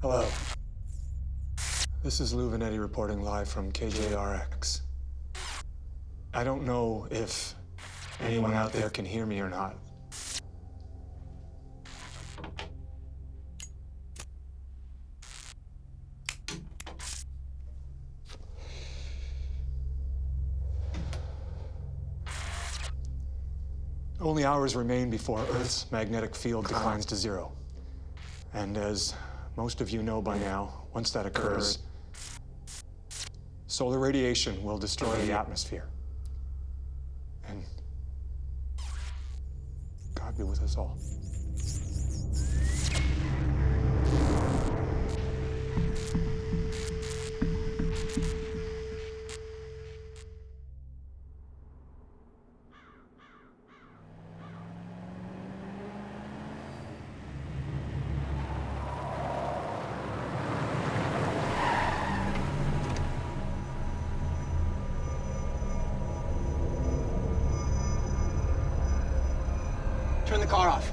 Hello. This is Lou Vanetti reporting live from KJRX. I don't know if anyone out there can hear me or not. Only hours remain before Earth's magnetic field declines to zero. And as most of you know by now, once that occurs, solar radiation will destroy the atmosphere. And God be with us all. Turn the car off.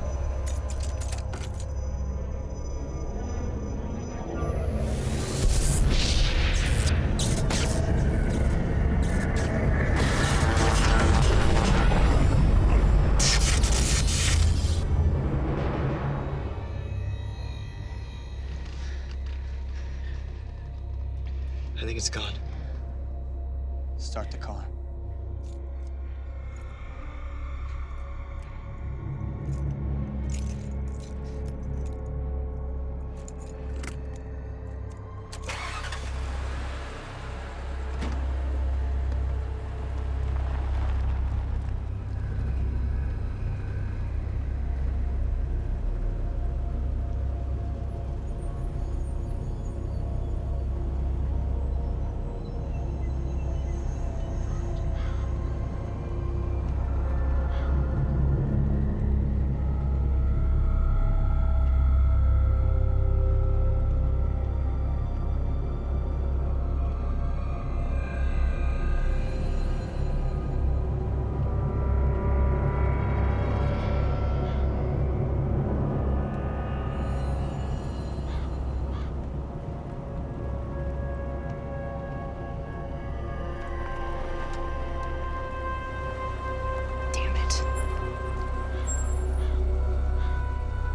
I think it's gone. Start the car.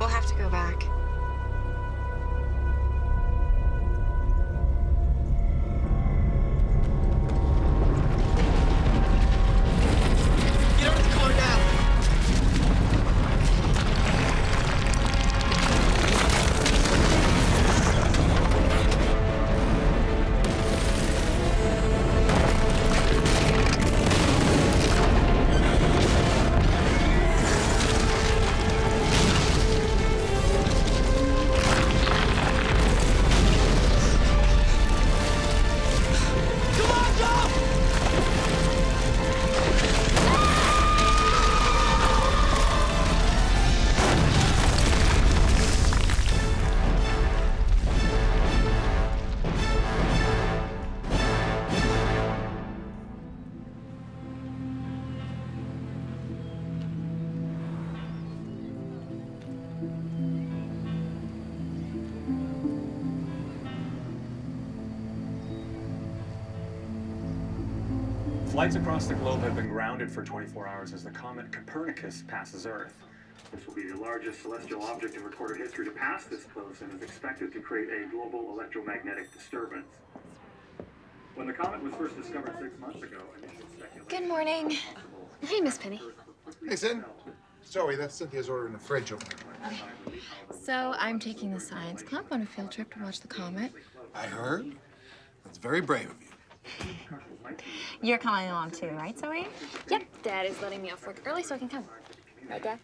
We'll have to go back. Get out of the car now! Flights across the globe have been grounded for 24 hours as the comet Copernicus passes Earth. This will be the largest celestial object in recorded history to pass this close and is expected to create a global electromagnetic disturbance. When the comet was first discovered 6 months ago, initial speculation... Good morning. Hey, Miss Penny. Hey, Sid. Zoe, that's Cynthia's order in the fridge over there. So I'm taking the science club on a field trip to watch the comet. I heard. That's very brave of you. You're coming along too, right, Zoe? Yep, Dad is letting me off work early so I can come. Right, Dad?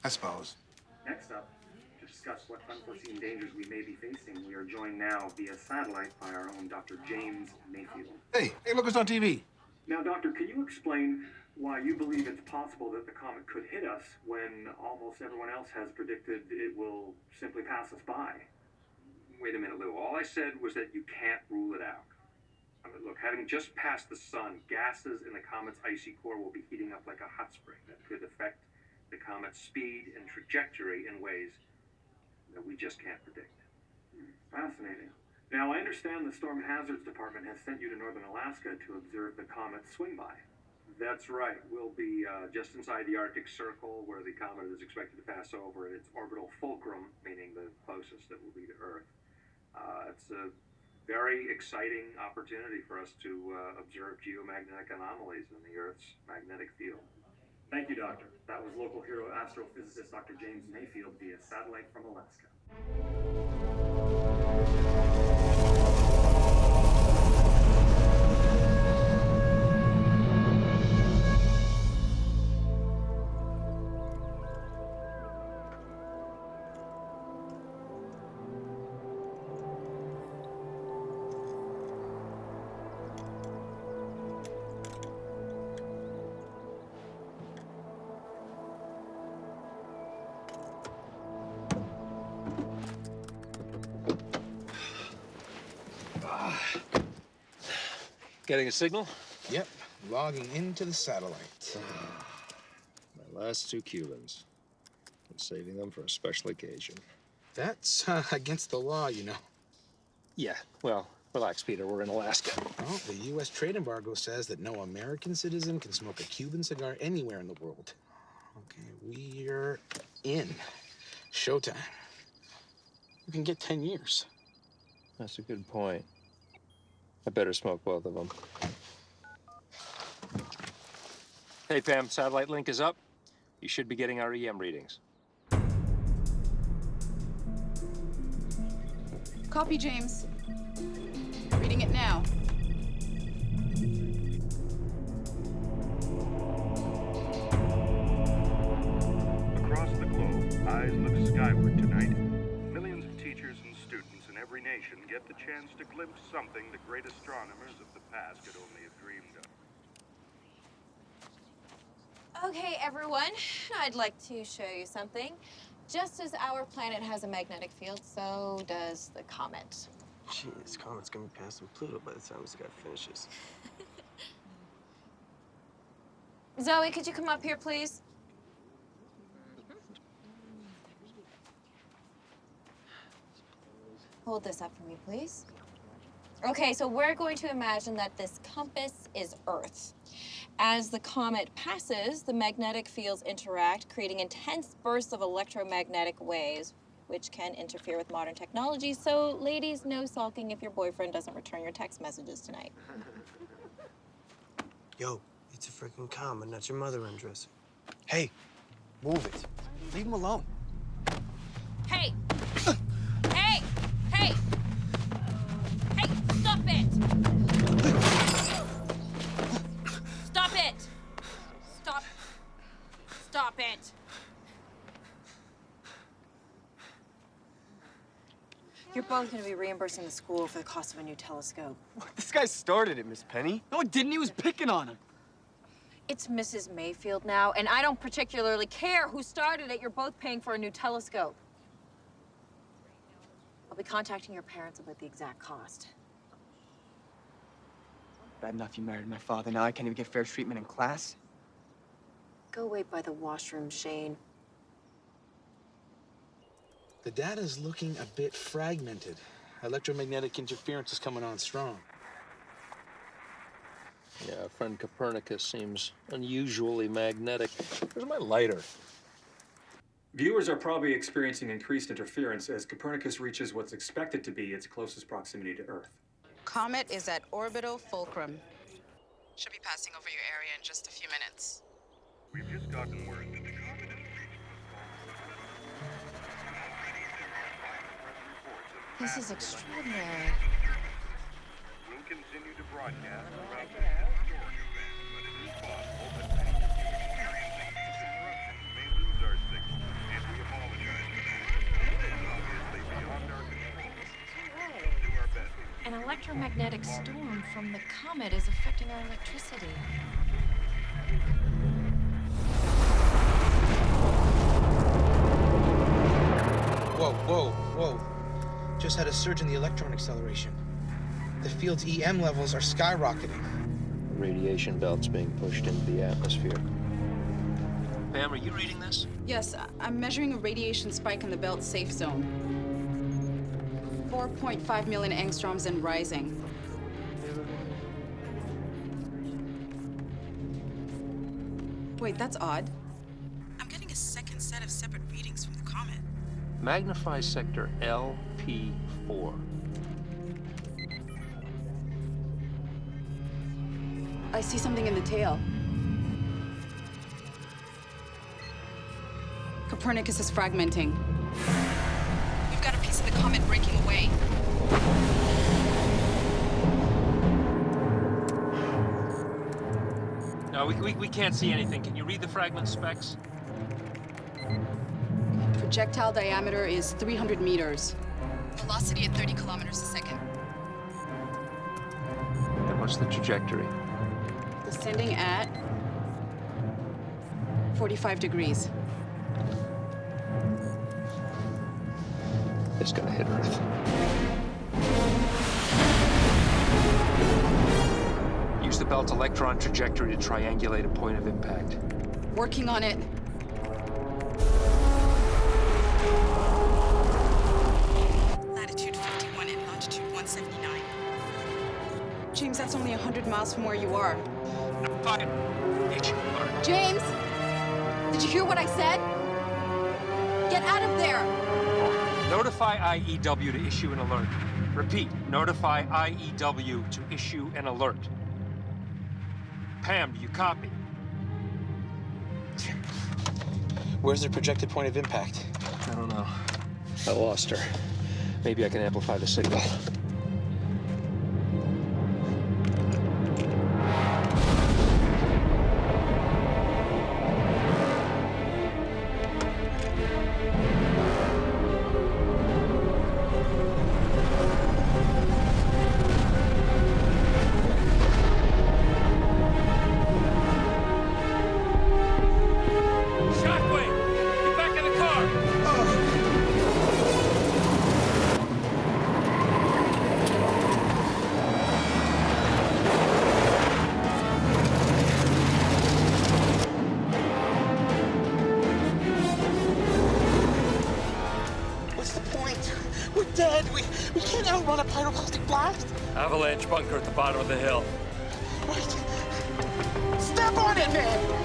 I suppose. Next up, to discuss what unforeseen dangers we may be facing, we are joined now via satellite by our own Dr. James Mayfield. Hey, look who's on TV. Now, Doctor, can you explain why you believe it's possible that the comet could hit us when almost everyone else has predicted it will simply pass us by? Wait a minute, Lou. All I said was that you can't rule it out. I mean, look, having just passed the sun, gases in the comet's icy core will be heating up like a hot spring that could affect the comet's speed and trajectory in ways that we just can't predict. Fascinating. Now, I understand the Storm Hazards Department has sent you to northern Alaska to observe the comet swing by. That's right. We'll be just inside the Arctic Circle, where the comet is expected to pass over at its orbital fulcrum, meaning the closest that will be to Earth. It's a very exciting opportunity for us to observe geomagnetic anomalies in the Earth's magnetic field. Thank you, Doctor. That was local hero astrophysicist Dr. James Mayfield via satellite from Alaska. Getting a signal? Yep, logging into the satellite. My last 2 Cubans. I'm saving them for a special occasion. That's against the law, you know. Yeah, well, relax, Peter. We're in Alaska. Well, the U.S. trade embargo says that no American citizen can smoke a Cuban cigar anywhere in the world. Okay, we're in. Showtime. We can get 10 years. That's a good point. I better smoke both of them. Hey, Pam, satellite link is up. You should be getting our EM readings. Copy, James. Reading it now. Across the globe, eyes look skyward tonight. Millions of teachers and students in every nation get the chance to glimpse something the great astronomers of the past could only have dreamed of. Okay, everyone, I'd like to show you something. Just as our planet has a magnetic field, so does the comet. Gee, this comet's gonna be passing Pluto by the time this guy finishes. Zoe, could you come up here, please? Hold this up for me, please. Okay, so we're going to imagine that this compass is Earth. As the comet passes, the magnetic fields interact, creating intense bursts of electromagnetic waves, which can interfere with modern technology. So, ladies, no sulking if your boyfriend doesn't return your text messages tonight. Yo, it's a freaking comet, not your mother undressing. Hey, move it. Leave him alone. Hey! Hey! Hey! Hey, stop it! Stop it! Stop. Stop it. You're both going to be reimbursing the school for the cost of a new telescope. This guy started it, Miss Penny. No, it didn't. He was picking on him. It's Mrs. Mayfield now, and I don't particularly care who started it. You're both paying for a new telescope. I'll be contacting your parents about the exact cost. Bad enough you married my father. Now I can't even get fair treatment in class. Go wait by the washroom, Shane. The data's looking a bit fragmented. Electromagnetic interference is coming on strong. Yeah, our friend Copernicus seems unusually magnetic. Where's my lighter? Viewers are probably experiencing increased interference as Copernicus reaches what's expected to be its closest proximity to Earth. Comet is at orbital fulcrum. Should be passing over your area in just a few minutes. We've just gotten word that the comet has reached This is extraordinary. We'll continue to broadcast throughout this historic event, but it is possible that many of you experiencing these interruptions may lose our signal, and we apologize for that. This is obviously beyond our control. We'll do our best. An electromagnetic storm from the comet is affecting our electricity. Whoa, whoa, whoa. Just had a surge in the electron acceleration. The field's EM levels are skyrocketing. The radiation belt's being pushed into the atmosphere. Pam, are you reading this? Yes, I'm measuring a radiation spike in the belt safe zone. 4.5 million angstroms and rising. Wait, that's odd. I'm getting a second set of separate readings from the comet. Magnify sector LP4. I see something in the tail. Copernicus is fragmenting. We've got a piece of the comet breaking away. No, we can't see anything. Can you read the fragment specs? Projectile diameter is 300 meters. Velocity at 30 kilometers a second. And what's the trajectory? Descending at 45 degrees. It's gonna hit Earth. Use the belt electron trajectory to triangulate a point of impact. Working on it. Latitude 51 and longitude 179. James, that's only 100 miles from where you are. James! Did you hear what I said? Get out of there! Notify IEW to issue an alert. Repeat, notify IEW to issue an alert. Pam, do you copy? Where's the projected point of impact? I don't know. I lost her. Maybe I can amplify the signal. We can't outrun a pyroclastic blast. Avalanche bunker at the bottom of the hill. Right. Step on it, man!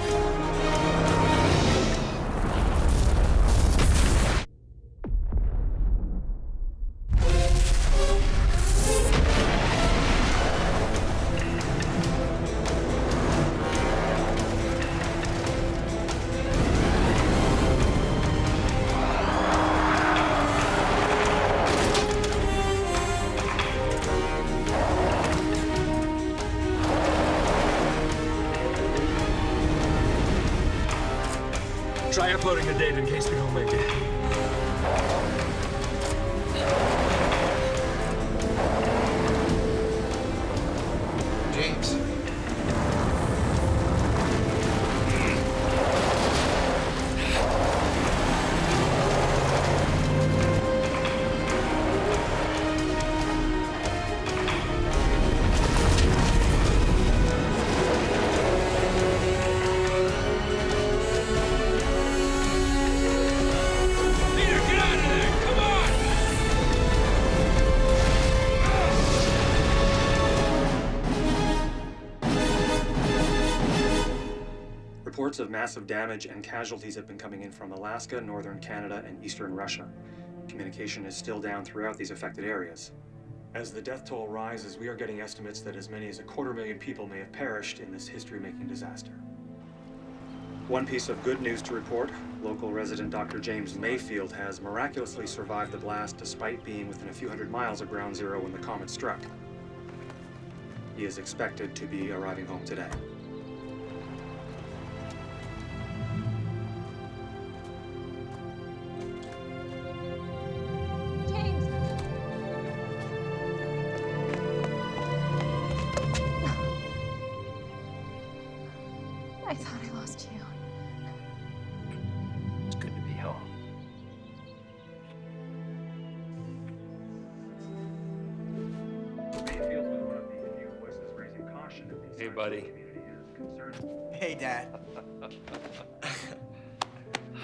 Try uploading the data in case we don't make it. James. Reports of massive damage and casualties have been coming in from Alaska, northern Canada, and eastern Russia. Communication is still down throughout these affected areas. As the death toll rises, we are getting estimates that as many as 250,000 people may have perished in this history-making disaster. One piece of good news to report, local resident Dr. James Mayfield has miraculously survived the blast despite being within a few hundred miles of ground zero when the comet struck. He is expected to be arriving home today. I thought I lost you. It's good to be home. Mayfield was one of the few voices raising caution of the Hey, buddy. community is concerned. Hey, Dad.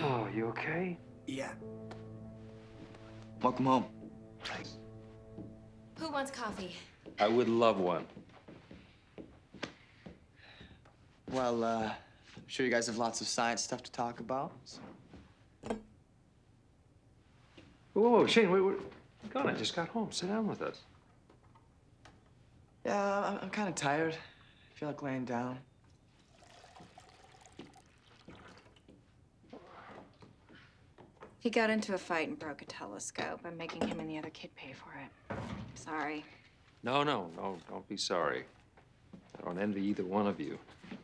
Oh, you okay? Yeah. Welcome home. Who wants coffee? I would love one. Well, I'm sure you guys have lots of science stuff to talk about. So. Whoa, Shane, wait. God, I just got home. Sit down with us. Yeah, I'm kind of tired. I feel like laying down. He got into a fight and broke a telescope. I'm making him and the other kid pay for it. Sorry. No, don't be sorry. I don't envy either one of you. I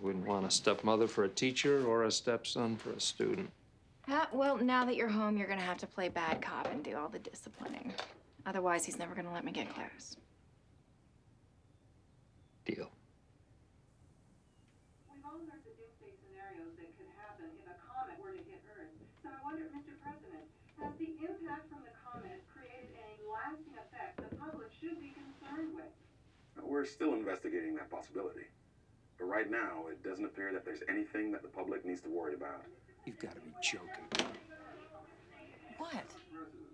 wouldn't want a stepmother for a teacher or a stepson for a student. Well, now that you're home, you're gonna have to play bad cop and do all the disciplining. Otherwise, he's never gonna let me get close. Deal. We've all heard the doomsday scenarios that could happen if a comet were to hit Earth. So I wonder, Mr. President, has the impact from the comet created any lasting effect the public should be concerned with? We're still investigating that possibility. But right now, it doesn't appear that there's anything that the public needs to worry about. You've got to be joking. What?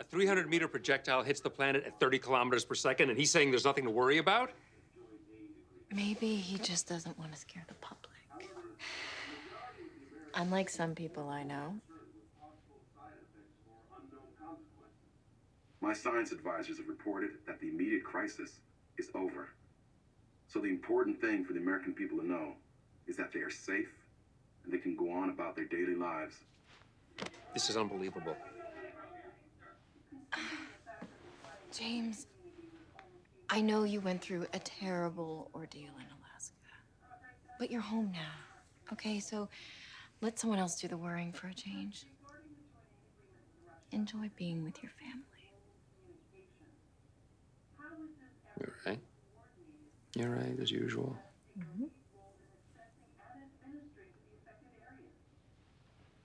A 300-meter projectile hits the planet at 30 kilometers per second, and he's saying there's nothing to worry about? Maybe he just doesn't want to scare the public. Unlike some people I know. My science advisors have reported that the immediate crisis is over. So the important thing for the American people to know is that they are safe and they can go on about their daily lives. This is unbelievable. James, I know you went through a terrible ordeal in Alaska, but you're home now, okay? So let someone else do the worrying for a change. Enjoy being with your family. You're right. You're right, as usual. Mm-hmm.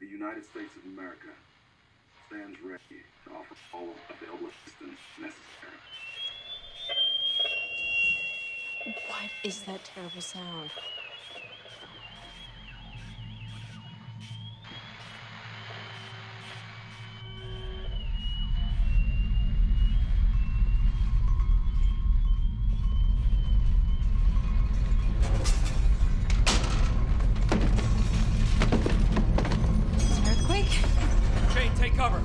The United States of America stands ready to offer all available assistance necessary. What is that terrible sound? It's an earthquake? Shane, take cover.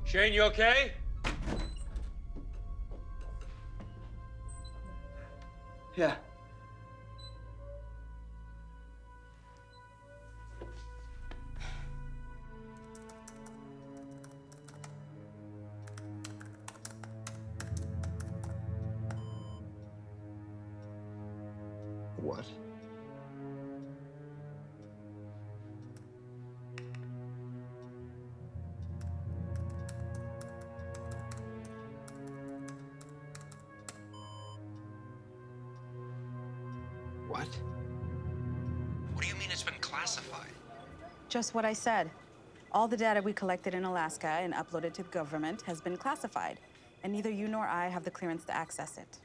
Shane, you okay? Yeah. What? What? What do you mean it's been classified? Just what I said. All the data we collected in Alaska and uploaded to the government has been classified, and neither you nor I have the clearance to access it.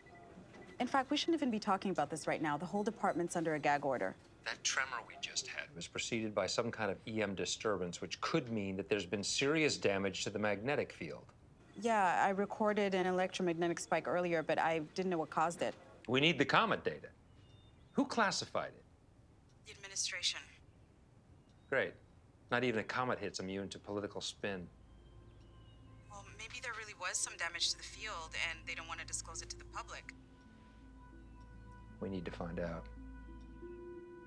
In fact, we shouldn't even be talking about this right now. The whole department's under a gag order. That tremor we just had was preceded by some kind of EM disturbance, which could mean that there's been serious damage to the magnetic field. Yeah, I recorded an electromagnetic spike earlier, but I didn't know what caused it. We need the comet data. Who classified it? The administration. Great. Not even a comet hit's immune to political spin. Well, maybe there really was some damage to the field, and they don't want to disclose it to the public. We need to find out.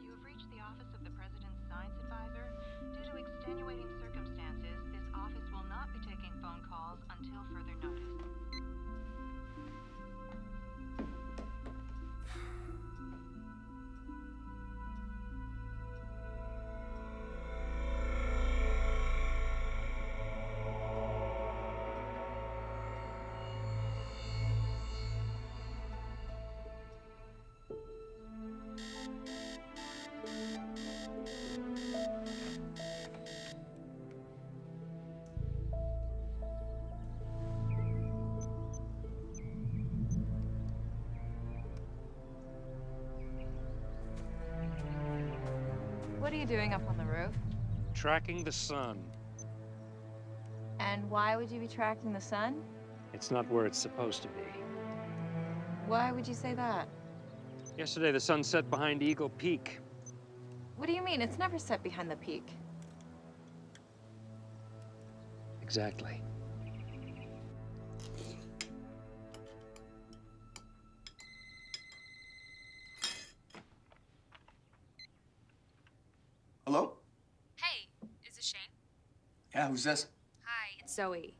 You have reached the office of the President's Science Advisor. Due to extenuating circumstances, this office will not be taking phone calls until further notice. What are you doing up on the roof? Tracking the sun. And why would you be tracking the sun? It's not where it's supposed to be. Why would you say that? Yesterday, the sun set behind Eagle Peak. What do you mean? It's never set behind the peak. Exactly. Hello? Hey, is this Shane? Yeah, who's this? Hi, it's Zoe.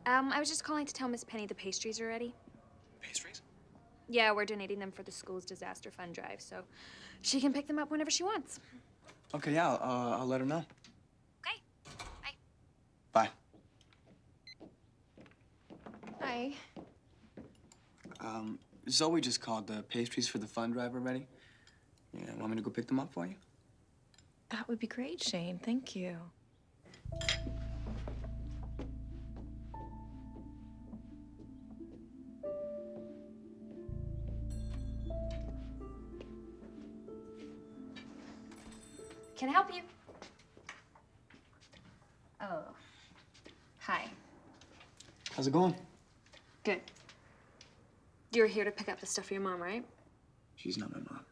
I was just calling to tell Miss Penny the pastries are ready. Pastries? Yeah, we're donating them for the school's disaster fund drive, so she can pick them up whenever she wants. Okay, yeah, I'll let her know. Okay, Bye. bye. Hi. Zoe just called. The pastries for the fund drive are ready. Yeah, want me to go pick them up for you? That would be great, Shane. Thank you. Can I help you? Oh, hi. How's it going? Good. You're here to pick up the stuff for your mom, right? She's not my mom.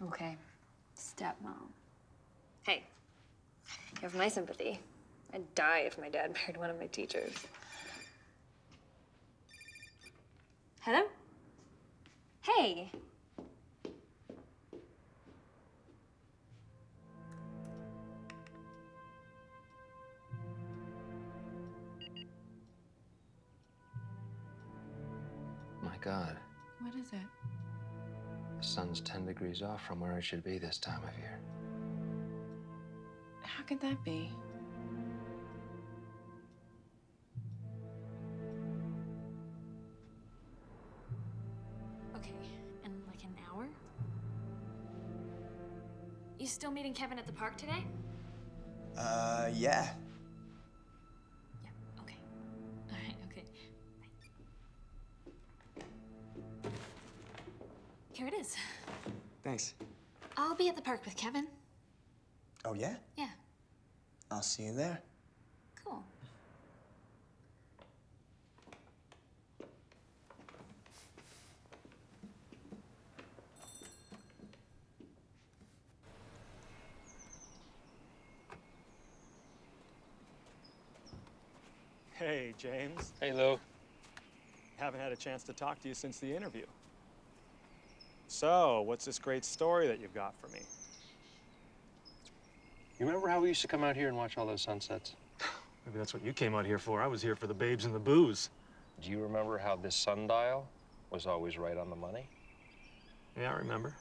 Okay. Stepmom. Hey, you have my sympathy. I'd die if my dad married one of my teachers. Hello? Hey. My God, What is it? the sun's 10 degrees off from where it should be this time of year. How could that be? Okay, in like an hour? You still meeting Kevin at the park today? Yeah. Okay. All right, okay. Bye. Here it is. Thanks. I'll be at the park with Kevin. Oh, yeah? Yeah, I'll see you there. cool. Hey, James. Hey, Lou. Haven't had a chance to talk to you since the interview. So, what's this great story that you've got for me? You remember how we used to come out here and watch all those sunsets? Maybe that's what you came out here for. I was here for the babes and the booze. Do you remember how this sundial was always right on the money? Yeah, I remember.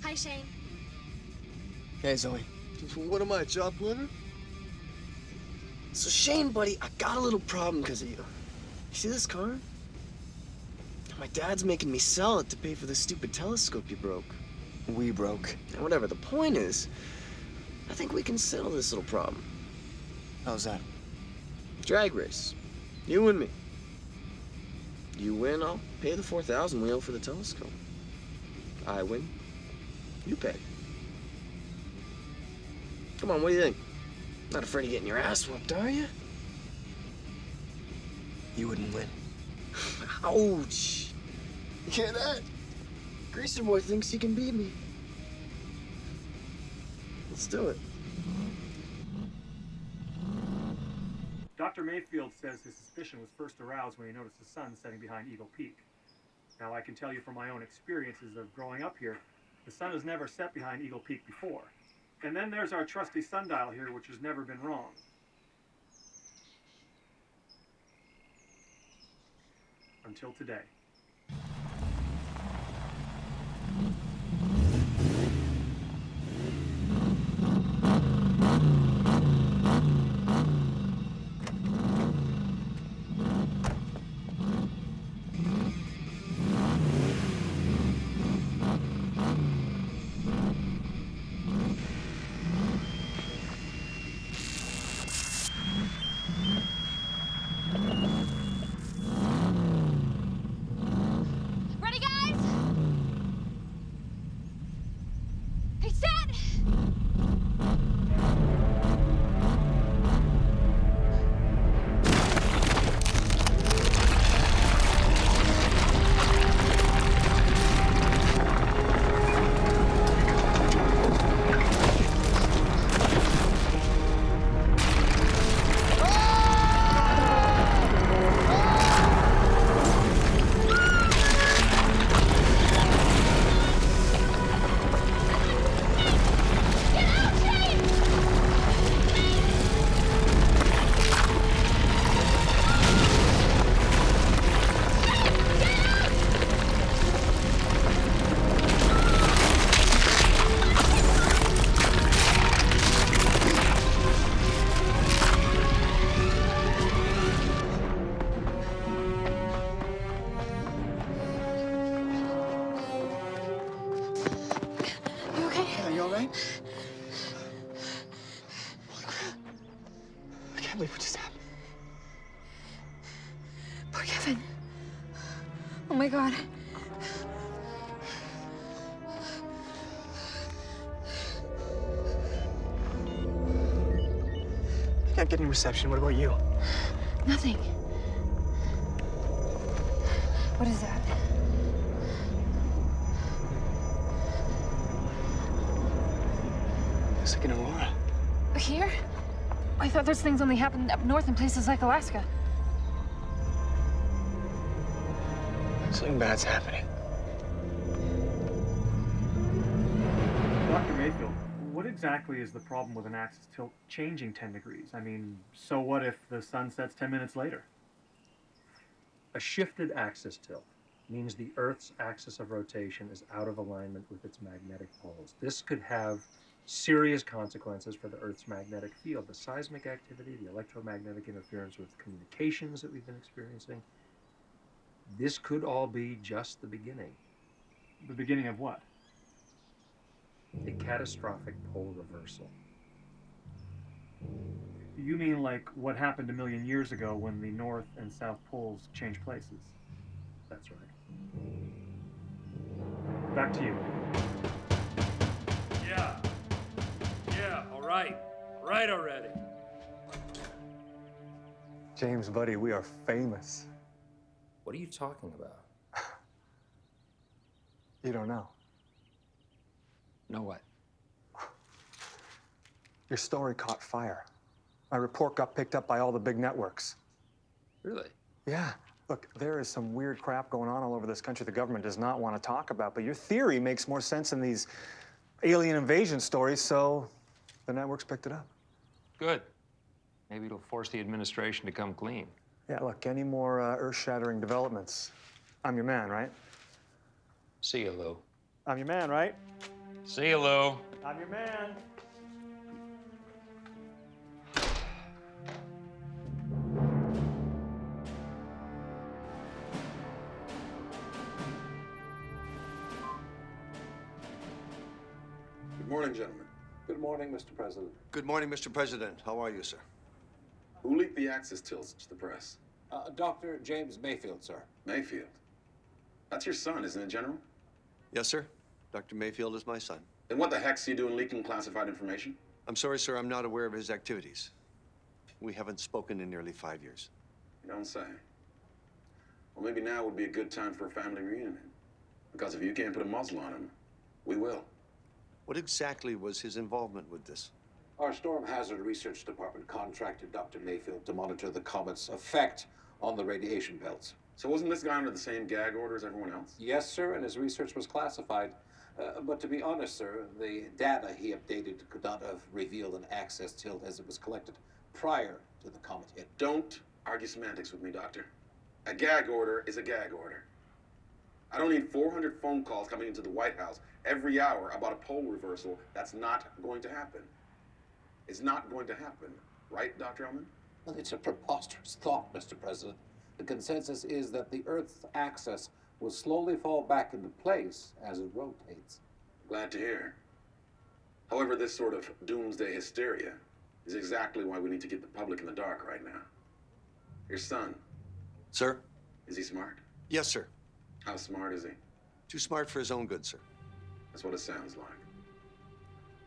Hi, Shane. Hey, Zoe. What am I, job winner? So Shane, buddy, I got a little problem because of you. You see this car? My dad's making me sell it to pay for the stupid telescope you broke. We broke. And whatever, the point is, I think we can settle this little problem. How's that? Drag race. You and me. You win, I'll pay the $4,000 we owe for the telescope. I win, you pay. Come on, what do you think? Not afraid of getting your ass whooped, are you? You wouldn't win. Ouch! You hear that? Greaser boy thinks he can beat me. Let's do it. Dr. Mayfield says his suspicion was first aroused when he noticed the sun setting behind Eagle Peak. Now, I can tell you from my own experiences of growing up here, the sun has never set behind Eagle Peak before. And then there's our trusty sundial here, which has never been wrong. until today. Ready, guys? Hey, set! You okay? Yeah, you all right? Holy crap. I can't believe what just happened. Poor Kevin. Oh my God. I can't get any reception. What about you? Nothing. What is that? It's like an aurora. Here? I thought those things only happened up north in places like Alaska. Something bad's happening. Dr. Mayfield, what exactly is the problem with an axis tilt changing 10 degrees? I mean, so what if the sun sets 10 minutes later? A shifted axis tilt means the Earth's axis of rotation is out of alignment with its magnetic poles. This could have serious consequences for the Earth's magnetic field, the seismic activity, the electromagnetic interference with communications that we've been experiencing. This could all be just the beginning. The beginning of what? A catastrophic pole reversal. You mean like what happened a million years ago when the North and South poles changed places? That's right. Back to you. Yeah, all right. Right already. James, buddy, we are famous. What are you talking about? You don't know. Know what? Your story caught fire. My report got picked up by all the big networks. Really? Yeah. Look, there is some weird crap going on all over this country the government does not want to talk about, but your theory makes more sense than these alien invasion stories, so the networks picked it up. Good. Maybe it'll force the administration to come clean. Yeah, look, any more earth-shattering developments? I'm your man, right? See you, Lou. I'm your man, right? See you, Lou. I'm your man. Good morning, gentlemen. Good morning, Mr. President. Good morning, Mr. President. How are you, sir? Who leaked the axis tilts to the press? Dr. James Mayfield, sir. Mayfield. That's your son, isn't it, General? Yes, sir. Dr. Mayfield is my son. Then what the heck's he doing leaking classified information? I'm sorry, sir. I'm not aware of his activities. We haven't spoken in nearly 5 years. You don't say. Well, maybe now would be a good time for a family reunion. Because if you can't put a muzzle on him, we will. What exactly was his involvement with this? Our Storm Hazard Research Department contracted Dr. Mayfield to monitor the comet's effect on the radiation belts. So wasn't this guy under the same gag order as everyone else? Yes, sir, and his research was classified. But to be honest, sir, the data he updated could not have revealed an axis tilt as it was collected prior to the comet hit. Don't argue semantics with me, Doctor. A gag order is a gag order. I don't need 400 phone calls coming into the White House every hour about a pole reversal. That's not going to happen. It's not going to happen. Right, Dr. Ellman? Well, it's a preposterous thought, Mr. President. The consensus is that the Earth's axis will slowly fall back into place as it rotates. Glad to hear. However, this sort of doomsday hysteria is exactly why we need to keep the public in the dark right now. Your son. Sir? Is he smart? Yes, sir. How smart is he? Too smart for his own good, sir. That's what it sounds like.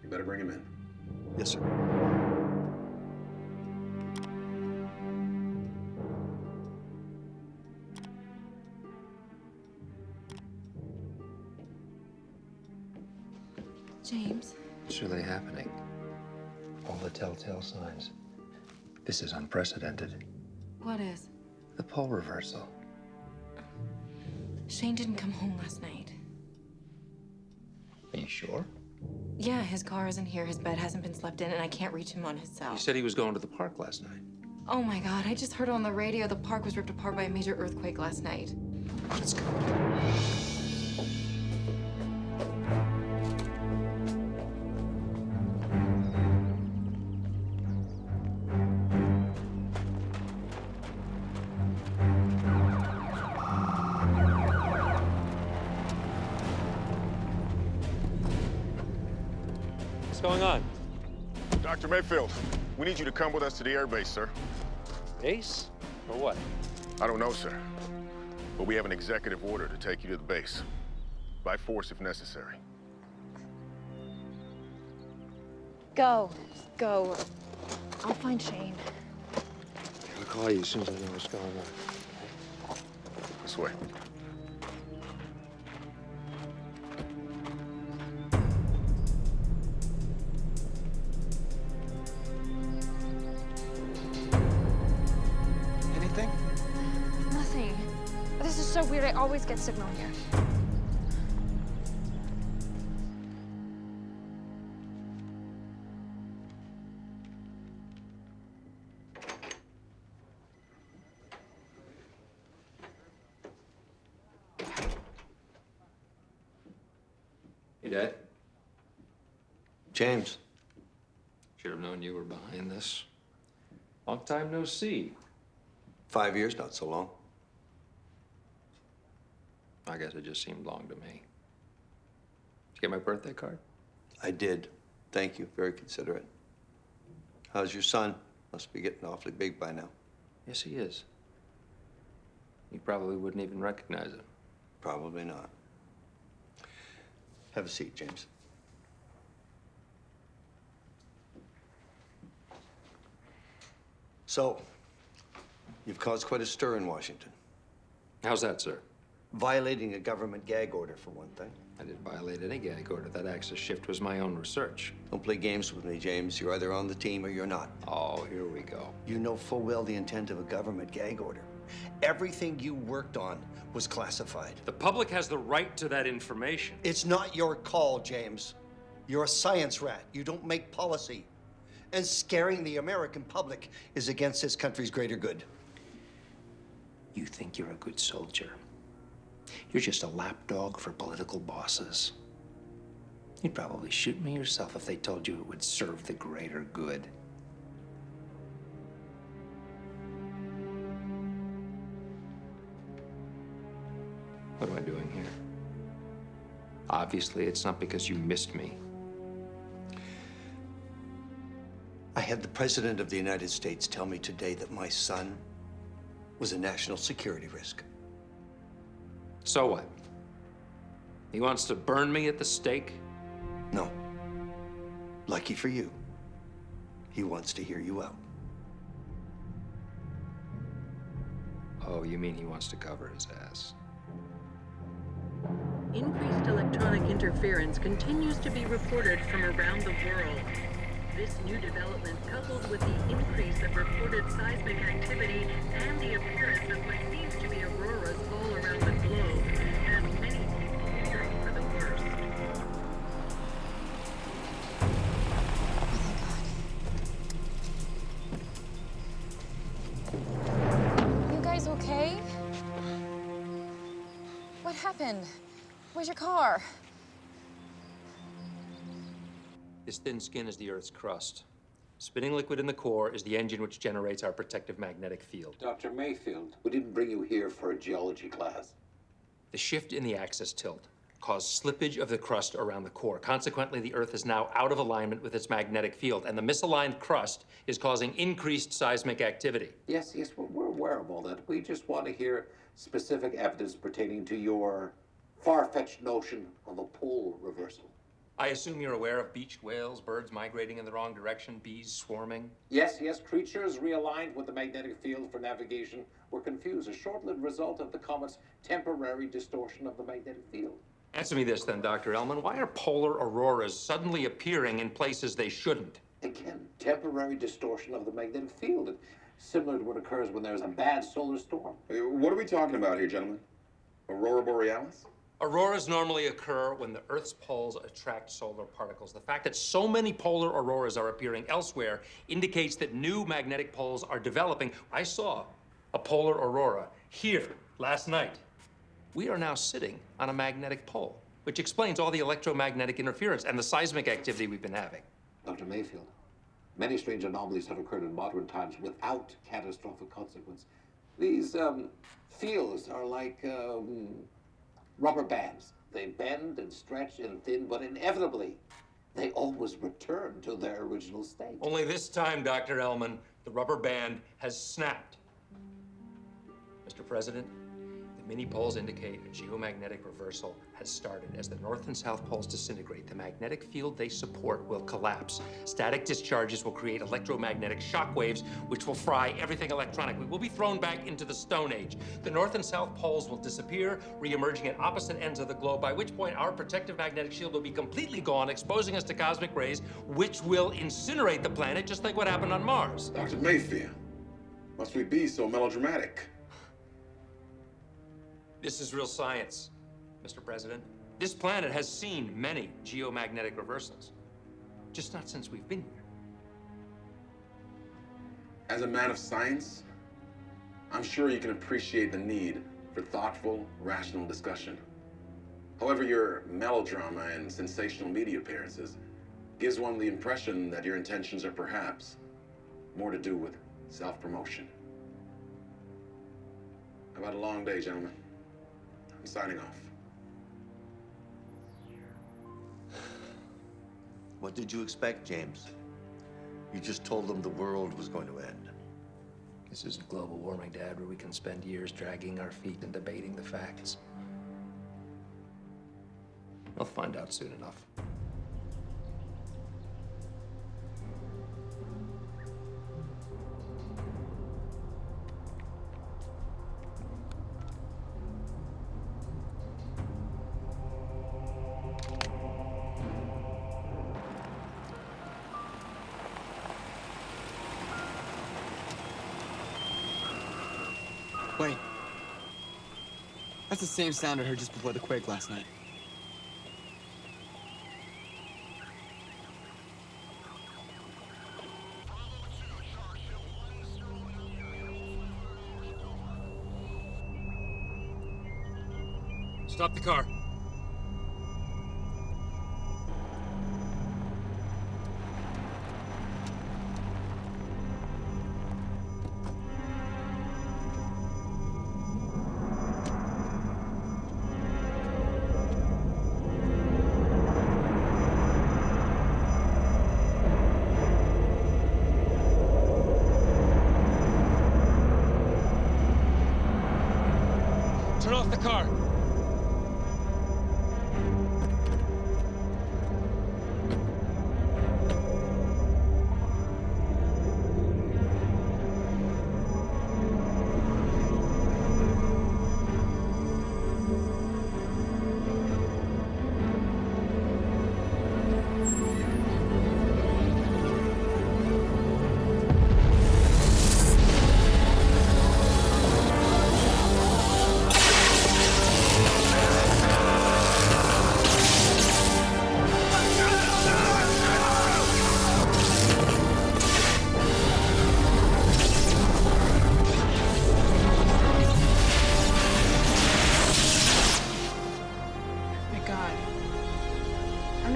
You better bring him in. Yes, sir. James. It's really happening. All the telltale signs. This is unprecedented. What is? The pole reversal. Shane didn't come home last night. Are you sure? Yeah, his car isn't here, his bed hasn't been slept in, and I can't reach him on his cell. You said he was going to the park last night. Oh my God, I just heard on the radio the park was ripped apart by a major earthquake last night. Let's go. What's going on? Dr. Mayfield, we need you to come with us to the airbase, sir. Base? For what? I don't know, sir. But we have an executive order to take you to the base. By force if necessary. Go. Go. I'll find Shane. I'll call you as soon as I know what's going on. This way. Anything? Nothing. This is so weird. I always get signal here. Hey, Dad. James. Should have known you were behind this. Long time no see. 5 years, not so long. I guess it just seemed long to me. Did you get my birthday card? I did. Thank you. Very considerate. How's your son? Must be getting awfully big by now. Yes, he is. You probably wouldn't even recognize him. Probably not. Have a seat, James. So, you've caused quite a stir in Washington. How's that, sir? Violating a government gag order, for one thing. I didn't violate any gag order. That axis shift was my own research. Don't play games with me, James. You're either on the team or you're not. Oh, here we go. You know full well the intent of a government gag order. Everything you worked on was classified. The public has the right to that information. It's not your call, James. You're a science rat. You don't make policy. And scaring the American public is against this country's greater good. You think you're a good soldier. You're just a lapdog for political bosses. You'd probably shoot me yourself if they told you it would serve the greater good. What am I doing here? Obviously, it's not because you missed me. I had the President of the United States tell me today that my son was a national security risk. So what? He wants to burn me at the stake? No. Lucky for you, he wants to hear you out. Oh, you mean he wants to cover his ass? Increased electronic interference continues to be reported from around the world. This new development, coupled with the increase of reported seismic activity and the appearance of what seems to be auroras all around the globe, has many people fearing for the worst. You guys okay? happened? Where's your car? This thin skin is the Earth's crust. Spinning liquid in the core is the engine which generates our protective magnetic field. Dr. Mayfield, we didn't bring you here for a geology class. The shift in the axis tilt caused slippage of the crust around the core. Consequently, the Earth is now out of alignment with its magnetic field, and the misaligned crust is causing increased seismic activity. Yes, we're aware of all that. We just want to hear specific evidence pertaining to your far-fetched notion of a pole reversal. I assume you're aware of beached whales, birds migrating in the wrong direction, bees swarming? Yes, creatures realigned with the magnetic field for navigation were confused, a short-lived result of the comet's temporary distortion of the magnetic field. Answer me this then, Dr. Ellman. Why are polar auroras suddenly appearing in places they shouldn't? Again, temporary distortion of the magnetic field. It's similar to what occurs when there's a bad solar storm. What are we talking about here, gentlemen? Aurora borealis? Auroras normally occur when the Earth's poles attract solar particles. The fact that so many polar auroras are appearing elsewhere indicates that new magnetic poles are developing. I saw a polar aurora here last night. We are now sitting on a magnetic pole, which explains all the electromagnetic interference and the seismic activity we've been having. Dr. Mayfield, many strange anomalies have occurred in modern times without catastrophic consequence. These fields are like rubber bands. They bend and stretch and thin, but inevitably, they always return to their original state. Only this time, Dr. Ellman, the rubber band has snapped. Mr. President, the mini poles indicate a geomagnetic reversal has started. As the north and south poles disintegrate, the magnetic field they support will collapse. Static discharges will create electromagnetic shock waves, which will fry everything electronic. We will be thrown back into the Stone Age. The north and south poles will disappear, re-emerging at opposite ends of the globe, by which point our protective magnetic shield will be completely gone, exposing us to cosmic rays, which will incinerate the planet, just like what happened on Mars. Dr. Mayfield, must we be so melodramatic? This is real science, Mr. President. This planet has seen many geomagnetic reversals, just not since we've been here. As a man of science, I'm sure you can appreciate the need for thoughtful, rational discussion. However, your melodrama and sensational media appearances gives one the impression that your intentions are perhaps more to do with self-promotion. I've had a long day, gentlemen. I'm signing off. What did you expect, James? You just told them the world was going to end. This isn't global warming, Dad, where we can spend years dragging our feet and debating the facts. I'll find out soon enough. Wait. That's the same sound I heard just before the quake last night. Stop the car. Turn off the car.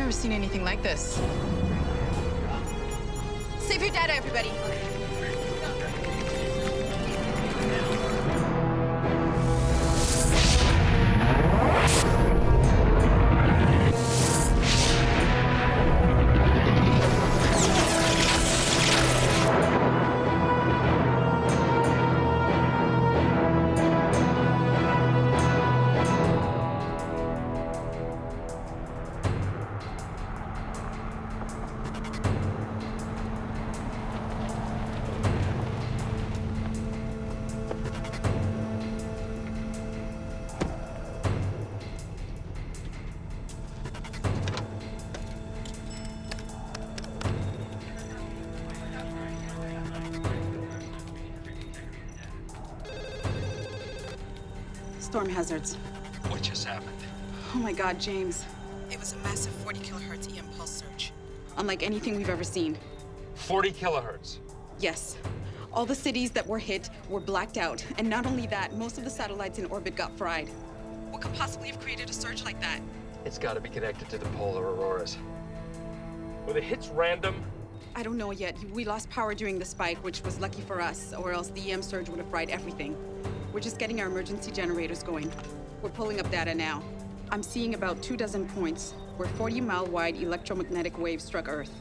never seen anything like this. Save your data, everybody. Storm hazards. What just happened? Oh my God, James. It was a massive 40 kilohertz EM pulse surge. Unlike anything we've ever seen. 40 kilohertz. Yes. All the cities that were hit were blacked out. And not only that, most of the satellites in orbit got fried. What could possibly have created a surge like that? It's got to be connected to the polar auroras. Were the hits random? I don't know yet. We lost power during the spike, which was lucky for us, or else the EM surge would have fried everything. We're just getting our emergency generators going. We're pulling up data now. I'm seeing about 24 points where 40-mile-wide electromagnetic waves struck Earth.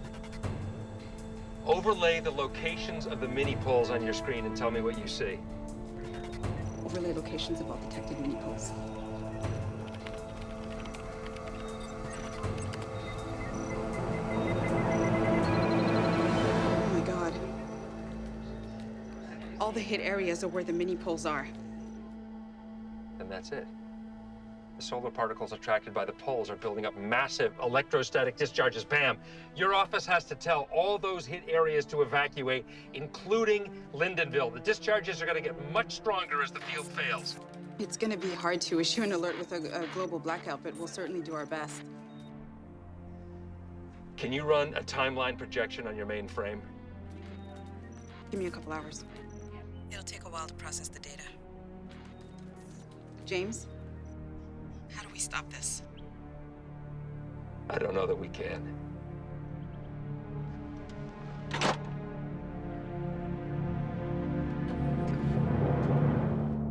Overlay the locations of the mini-poles on your screen and tell me what you see. Overlay locations of all detected mini-poles. Oh my God. All the hit areas are where the mini-poles are. And that's it. The solar particles attracted by the poles are building up massive electrostatic discharges. Bam! Your office has to tell all those hit areas to evacuate, including Lindenville. The discharges are going to get much stronger as the field fails. It's going to be hard to issue an alert with a global blackout, but we'll certainly do our best. Can you run a timeline projection on your mainframe? Give me a couple hours. It'll take a while to process the data. James? How do we stop this? I don't know that we can.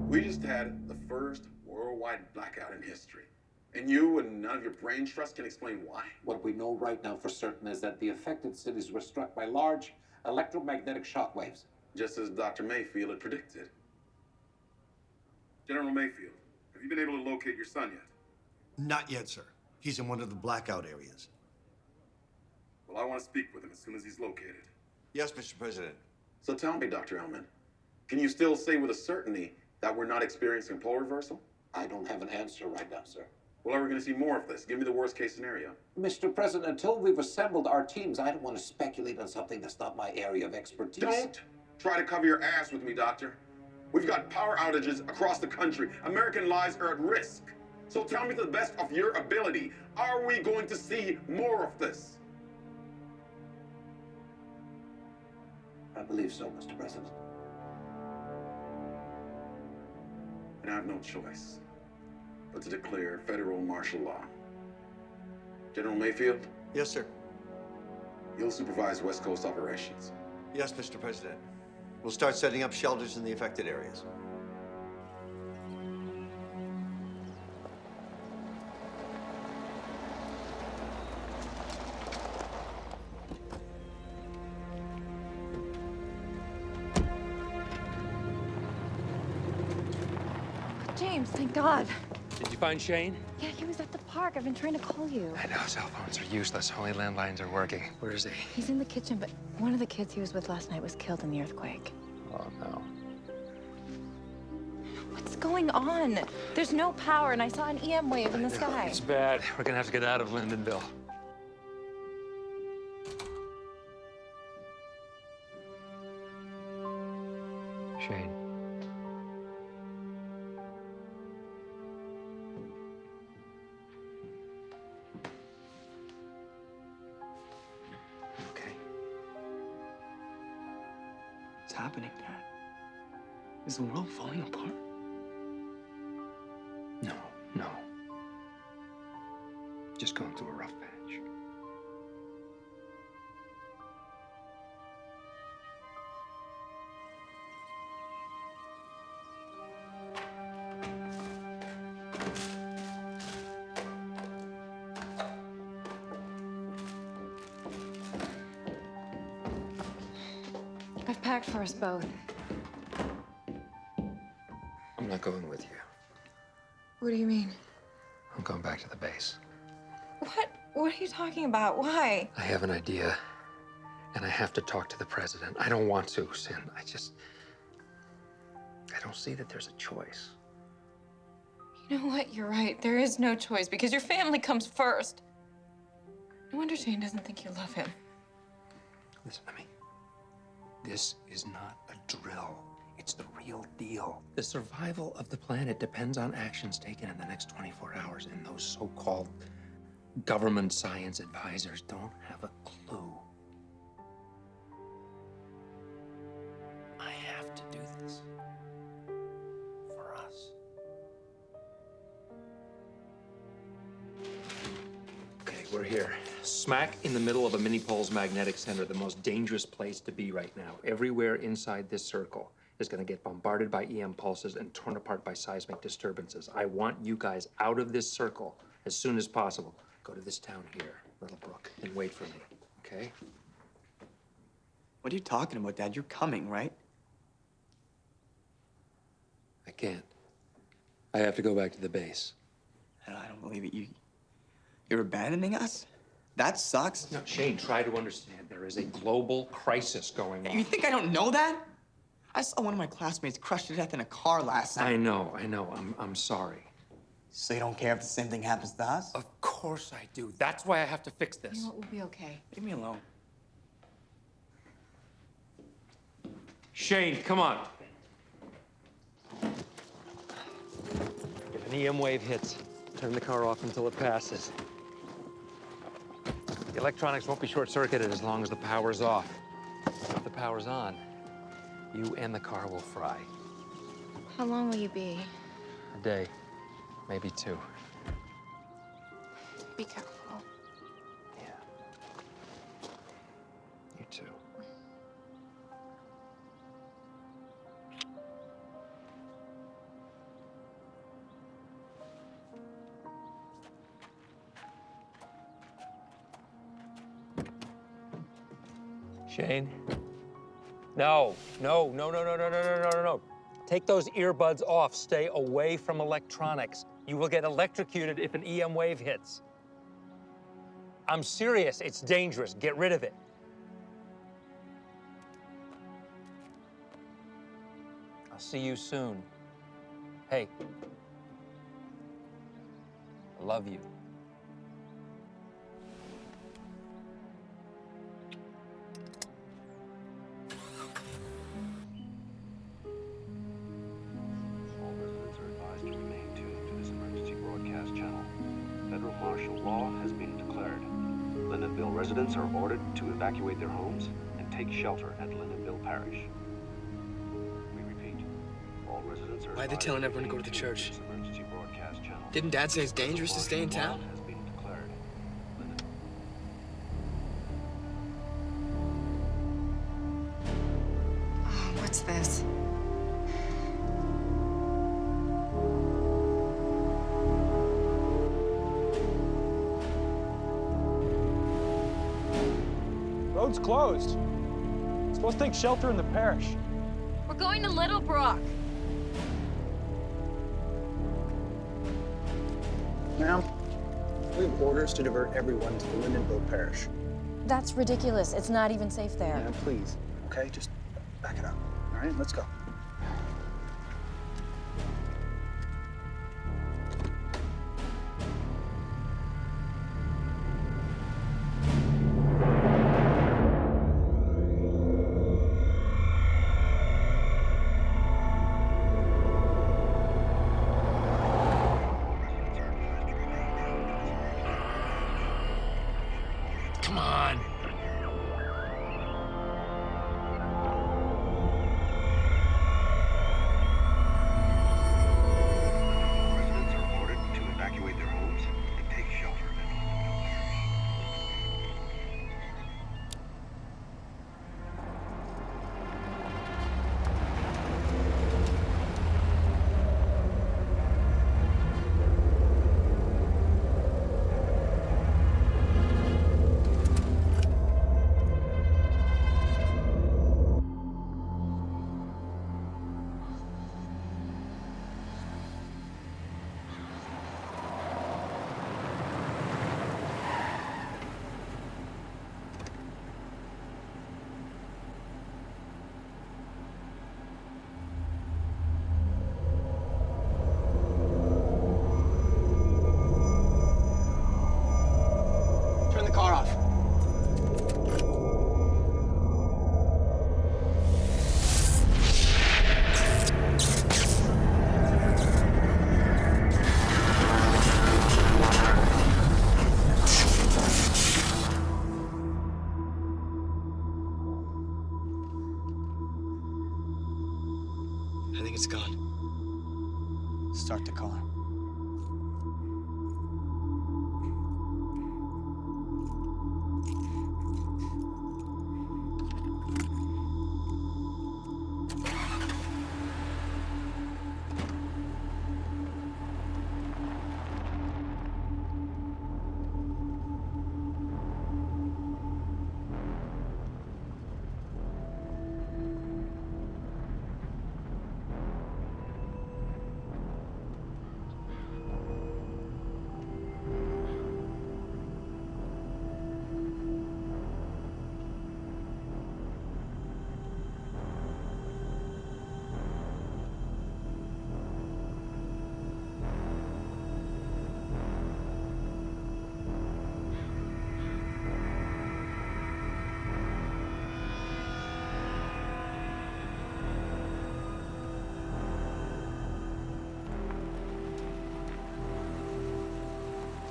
We just had the first worldwide blackout in history. And you and none of your brain trust can explain why? What we know right now for certain is that the affected cities were struck by large electromagnetic shock waves. Just as Dr. Mayfield had predicted. General Mayfield, have you been able to locate your son yet? Not yet, sir. He's in one of the blackout areas. Well, I want to speak with him as soon as he's located. Yes, Mr. President. So tell me, Dr. Ellman, can you still say with a certainty that we're not experiencing pole reversal? I don't have an answer right now, sir. Well, are we going to see more of this? Give me the worst case scenario. Mr. President, until we've assembled our teams, I don't want to speculate on something that's not my area of expertise. Don't try to cover your ass with me, Doctor. We've got power outages across the country. American lives are at risk. So tell me to the best of your ability, are we going to see more of this? I believe so, Mr. President. And I have no choice but to declare federal martial law. General Mayfield? Yes, sir. You'll supervise West Coast operations. Yes, Mr. President. We'll start setting up shelters in the affected areas. James, thank God. Did you find Shane? Yeah, he was at the park. I've been trying to call you. I know, cell phones are useless. Only landlines are working. Where is he? He's in the kitchen, but one of the kids he was with last night was killed in the earthquake. Oh, no. What's going on? There's no power, and I saw an EM wave in the sky. It's bad. We're going to have to get out of Lindenville. Shane. Okay. What's happening, Dad? Is the world falling apart? No. Just going through a rough patch. I've packed for us both. I'm not going with you. What do you mean? I'm going back to the base. What? What are you talking about? Why? I have an idea, and I have to talk to the president. I don't want to, Sin. I don't see that there's a choice. You know what? You're right. There is no choice because your family comes first. No wonder Shane doesn't think you love him. Listen to me. This is not a drill. It's the real deal. The survival of the planet depends on actions taken in the next 24 hours, and those so-called government science advisors don't have a clue. I have to do this. For us. Okay, we're here. Smack in the middle of a mini-pole's magnetic center, the most dangerous place to be right now. Everywhere inside this circle is going to get bombarded by EM pulses and torn apart by seismic disturbances. I want you guys out of this circle as soon as possible. Go to this town here, Little Brook, and wait for me, okay? What are you talking about, Dad? You're coming, right? I can't. I have to go back to the base. I don't believe it. You're abandoning us? That sucks. No, Shane, try to understand. There is a global crisis going on. You think I don't know that? I saw one of my classmates crushed to death in a car last night. I know. I'm sorry. So you don't care if the same thing happens to us? Of course I do. That's why I have to fix this. You know what? We'll be okay. Leave me alone. Shane, come on. If an EM wave hits, turn the car off until it passes. The electronics won't be short-circuited as long as the power's off. If the power's on, you and the car will fry. How long will you be? A day, maybe 2. Be careful. Yeah. You too. Shane? No. Take those earbuds off. Stay away from electronics. You will get electrocuted if an EM wave hits. I'm serious. It's dangerous. Get rid of it. I'll see you soon. Hey. I love you. Residents are ordered to evacuate their homes and take shelter at Lindenville Parish. We repeat, all residents are Why are they telling everyone to go to the church? emergency broadcast channel. Didn't Dad say it's dangerous to stay in town? Has been declared. Oh, what's this? Road's closed. Supposed to take shelter in the parish. We're going to Little Brook. Ma'am, we have orders to divert everyone to the Lindenville Parish. That's ridiculous. It's not even safe there. Ma'am, please, okay? Just back it up. All right, let's go. Come on. Residents are ordered to evacuate their homes and take shelter at It's gone. Start the car.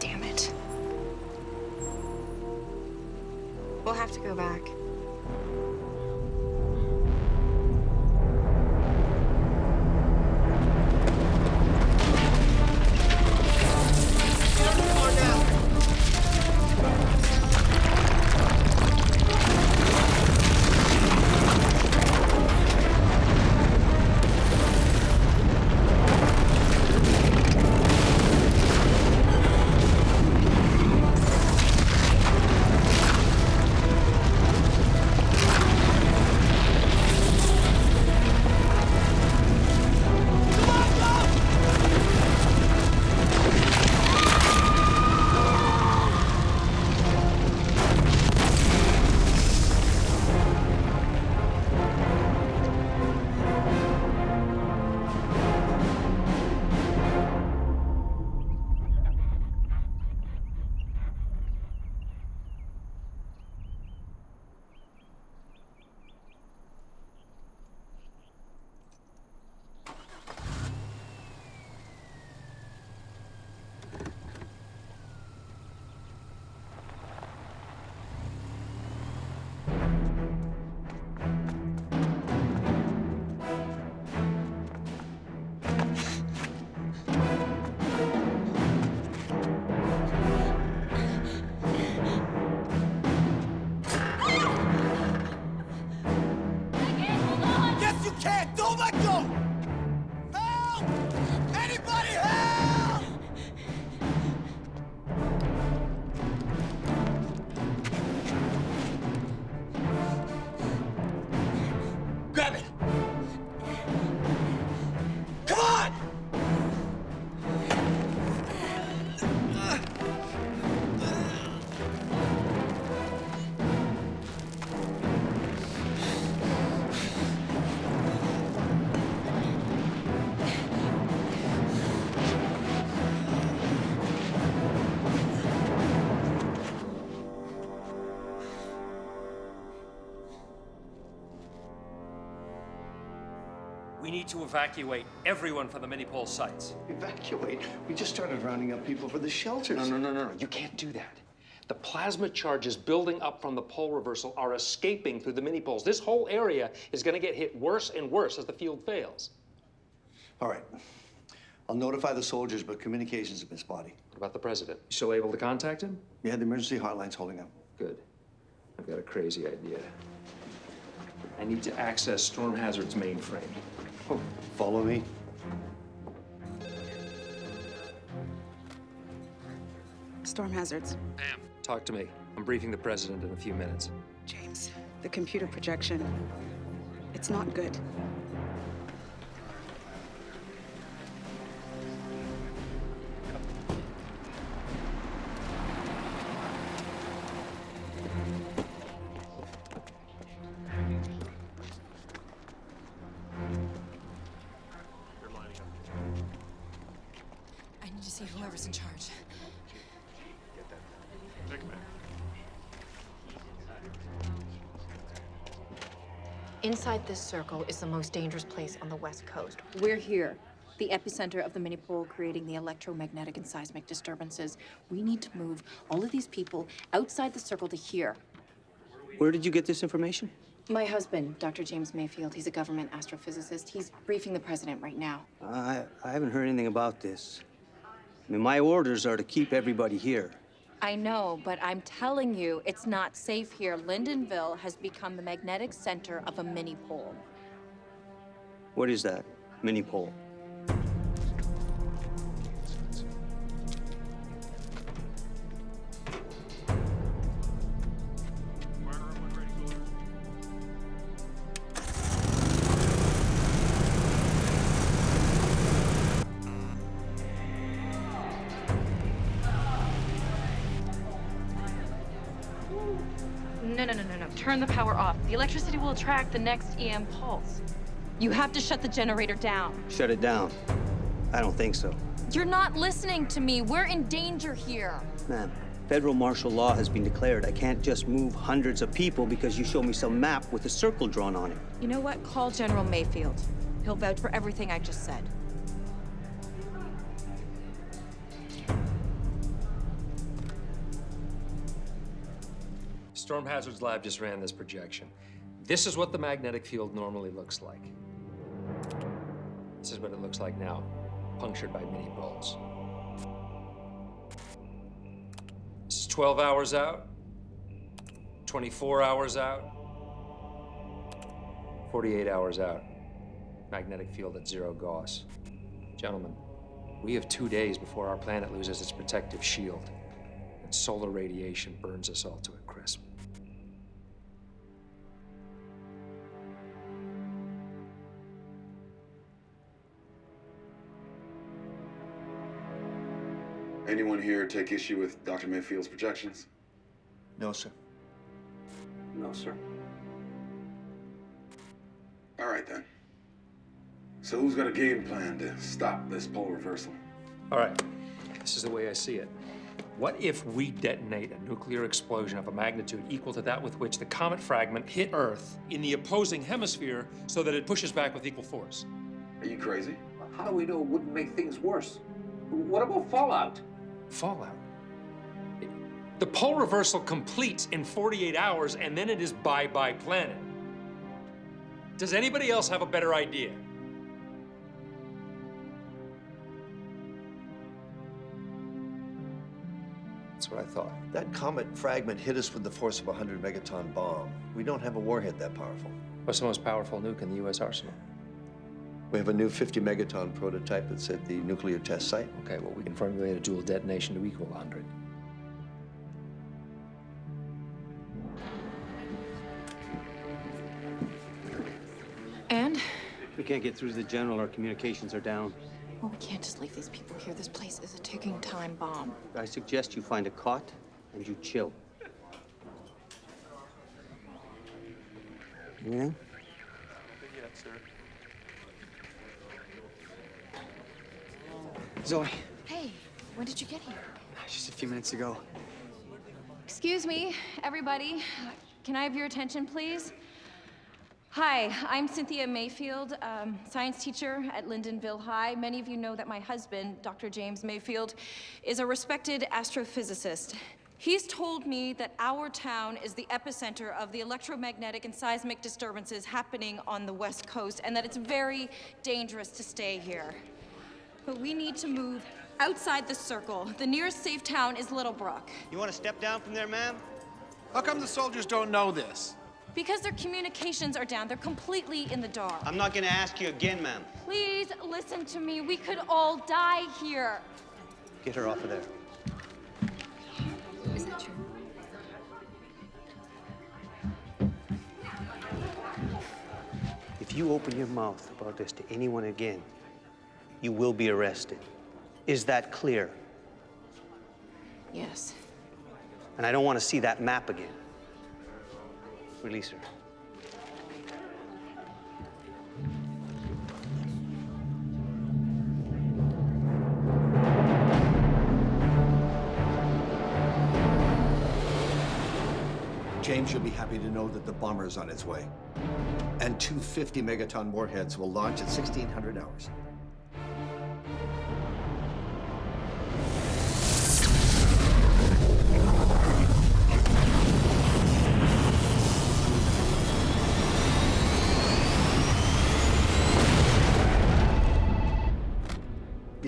Damn it. We'll have to go back. We need to evacuate everyone from the mini-pole sites. Evacuate? We just started rounding up people for the shelters. No. You can't do that. The plasma charges building up from the pole reversal are escaping through the mini-poles. This whole area is going to get hit worse and worse as the field fails. All right. I'll notify the soldiers, but communications have been spotty. What about the president? You still able to contact him? Yeah, the emergency hotline's holding up. Good. I've got a crazy idea. I need to access Storm Hazard's mainframe. Oh, follow me. Storm hazards. Pam, talk to me. I'm briefing the president in a few minutes. James, the computer projection, it's not good. I need to see whoever's in charge. Inside this circle is the most dangerous place on the West Coast. We're here, the epicenter of the mini-pole, creating the electromagnetic and seismic disturbances. We need to move all of these people outside the circle to here. Where did you get this information? My husband, Dr. James Mayfield, he's a government astrophysicist. He's briefing the president right now. I haven't heard anything about this. I mean, my orders are to keep everybody here. I know, but I'm telling you, it's not safe here. Lyndonville has become the magnetic center of a mini pole. What is that? Mini pole? No. Turn the power off. The electricity will attract the next EM pulse. You have to shut the generator down. Shut it down. I don't think so. You're not listening to me. We're in danger here. Ma'am, federal martial law has been declared. I can't just move hundreds of people because you show me some map with a circle drawn on it. You know what? Call General Mayfield. He'll vouch for everything I just said. Storm Hazards Lab just ran this projection. This is what the magnetic field normally looks like. This is what it looks like now, punctured by mini poles. This is 12 hours out, 24 hours out, 48 hours out. Magnetic field at 0 Gauss. Gentlemen, we have 2 days before our planet loses its protective shield, and solar radiation burns us all to a crisp. Anyone here take issue with Dr. Mayfield's projections? No, sir. No, sir. All right, then. So who's got a game plan to stop this pole reversal? All right, this is the way I see it. What if we detonate a nuclear explosion of a magnitude equal to that with which the comet fragment hit Earth in the opposing hemisphere so that it pushes back with equal force? Are you crazy? How do we know it wouldn't make things worse? What about fallout? Fallout? The pole reversal completes in 48 hours, and then it is bye-bye planet. Does anybody else have a better idea? That's what I thought. That comet fragment hit us with the force of a 100 megaton bomb. We don't have a warhead that powerful. What's the most powerful nuke in the U.S. arsenal? We have a new 50 megaton prototype that's at the nuclear test site. Okay, well, we can formulate a dual detonation to equal 100. And? We can't get through to the general. Our communications are down. Well, we can't just leave these people here. This place is a ticking time bomb. I suggest you find a cot and you chill. Anything? Yeah, sir. Zoe, Hey, when did you get here? just a few minutes ago. Excuse me, everybody. Can I have your attention, please? Hi, I'm Cynthia Mayfield, science teacher at Lyndonville High. Many of you know that my husband, Dr. James Mayfield, is a respected astrophysicist. He's told me that our town is the epicenter of the electromagnetic and seismic disturbances happening on the West Coast, and that it's very dangerous to stay here. But we need to move outside the circle. The nearest safe town is Little Brook. You want to step down from there, ma'am? How come the soldiers don't know this? Because their communications are down. They're completely in the dark. I'm not going to ask you again, ma'am. Please listen to me. We could all die here. Get her off of there. Is that true? If you open your mouth about this to anyone again, you will be arrested. Is that clear? Yes. And I don't want to see that map again. Release her. James, you'll be happy to know that the bomber is on its way. And 2 50 megaton warheads will launch at 1600 hours.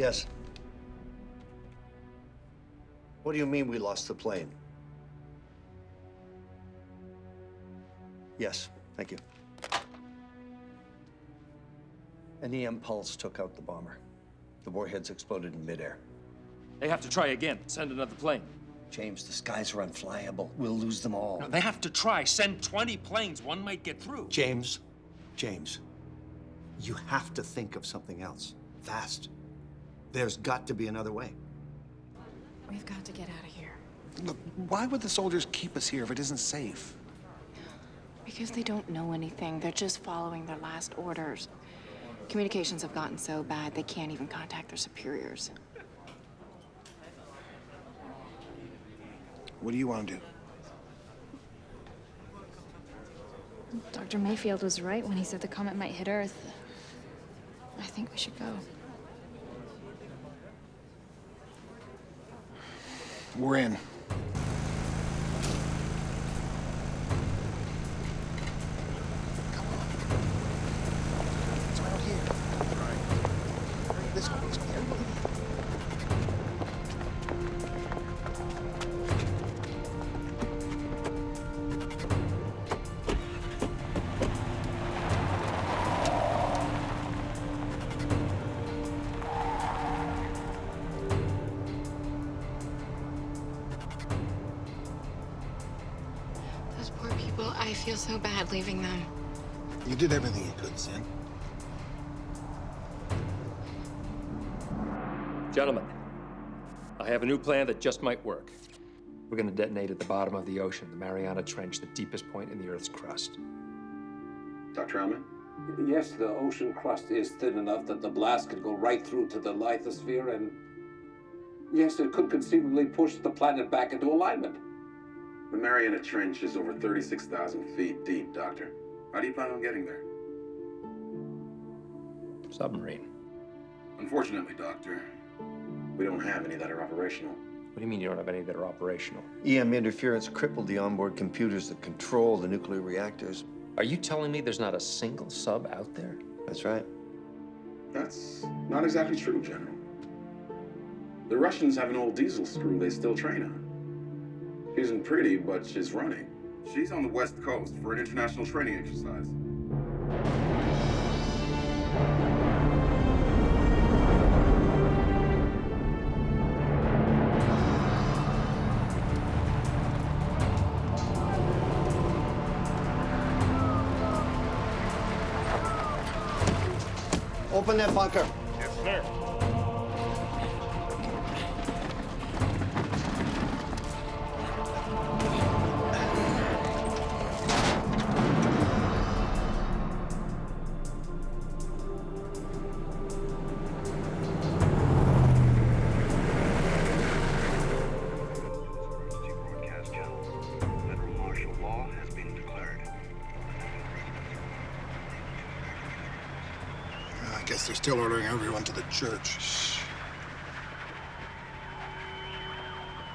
Yes. What do you mean we lost the plane? Yes, thank you. An EM pulse took out the bomber. The warheads exploded in midair. They have to try again. Send another plane. James, the skies are unflyable. We'll lose them all. No, they have to try. Send 20 planes. One might get through. James, you have to think of something else. Fast. There's got to be another way. We've got to get out of here. Look, why would the soldiers keep us here if it isn't safe? Because they don't know anything. They're just following their last orders. Communications have gotten so bad, they can't even contact their superiors. What do you want to do? Dr. Mayfield was right when he said the comet might hit Earth. I think we should go. We're in. Those poor people, I feel so bad leaving them. You did everything you could, Sin. Gentlemen, I have a new plan that just might work. We're going to detonate at the bottom of the ocean, the Mariana Trench, the deepest point in the Earth's crust. Dr. Elman? Yes, the ocean crust is thin enough that the blast could go right through to the lithosphere, and yes, it could conceivably push the planet back into alignment. The Mariana Trench is over 36,000 feet deep, Doctor. How do you plan on getting there? Submarine. Unfortunately, Doctor, we don't have any that are operational. What do you mean you don't have any that are operational? EM interference crippled the onboard computers that control the nuclear reactors. Are you telling me there's not a single sub out there? That's right. That's not exactly true, General. The Russians have an old diesel screw they still train on. She isn't pretty, but she's running. She's on the West Coast for an international training exercise. Open that bunker. Yes, sir. Broadcast channel. Federal martial law has been declared. I guess they're still ordering everyone to the church. Shh.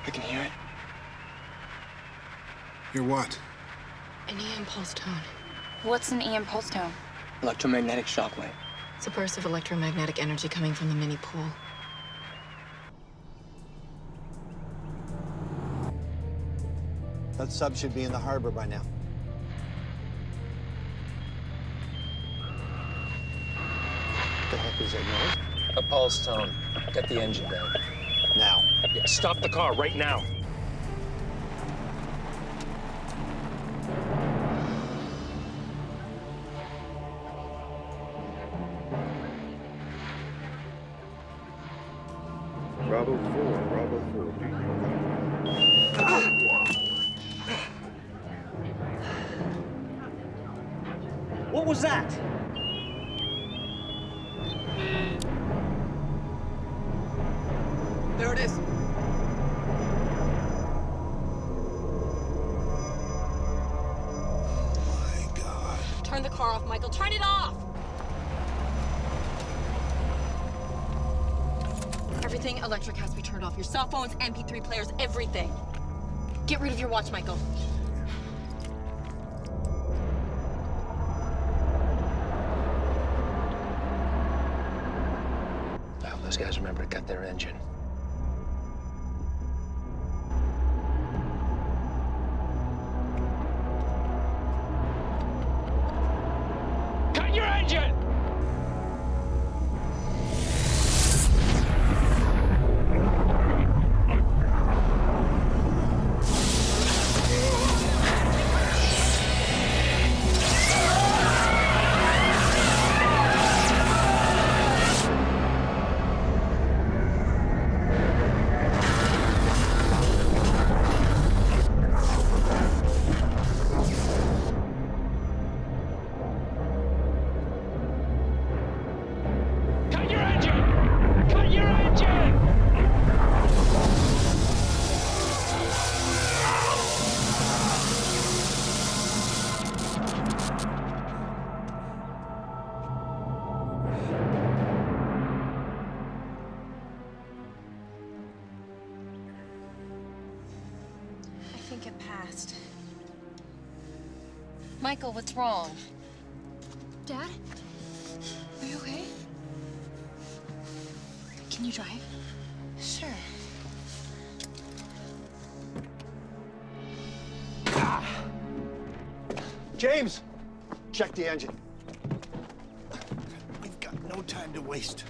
I can hear it. Hear what? An EM pulse tone. What's an EM pulse tone? Electromagnetic shockwave. It's a burst of electromagnetic energy coming from the mini pool. That sub should be in the harbor by now. What the heck is that noise? A pulse tone. Get the engine down. Now. Yeah, stop the car right now. Bravo 4, Bravo 4. What was that? There it is. My God. Turn the car off, Michael. Turn it off! Everything electric has to be turned off. Your cell phones, MP3 players, everything. Get rid of your watch, Michael. I hope those guys remember to cut their engine. Cut your engine! I think it passed. Michael, what's wrong? Dad? Are you okay? Can you drive? Sure. James, check the engine. We've got no time to waste.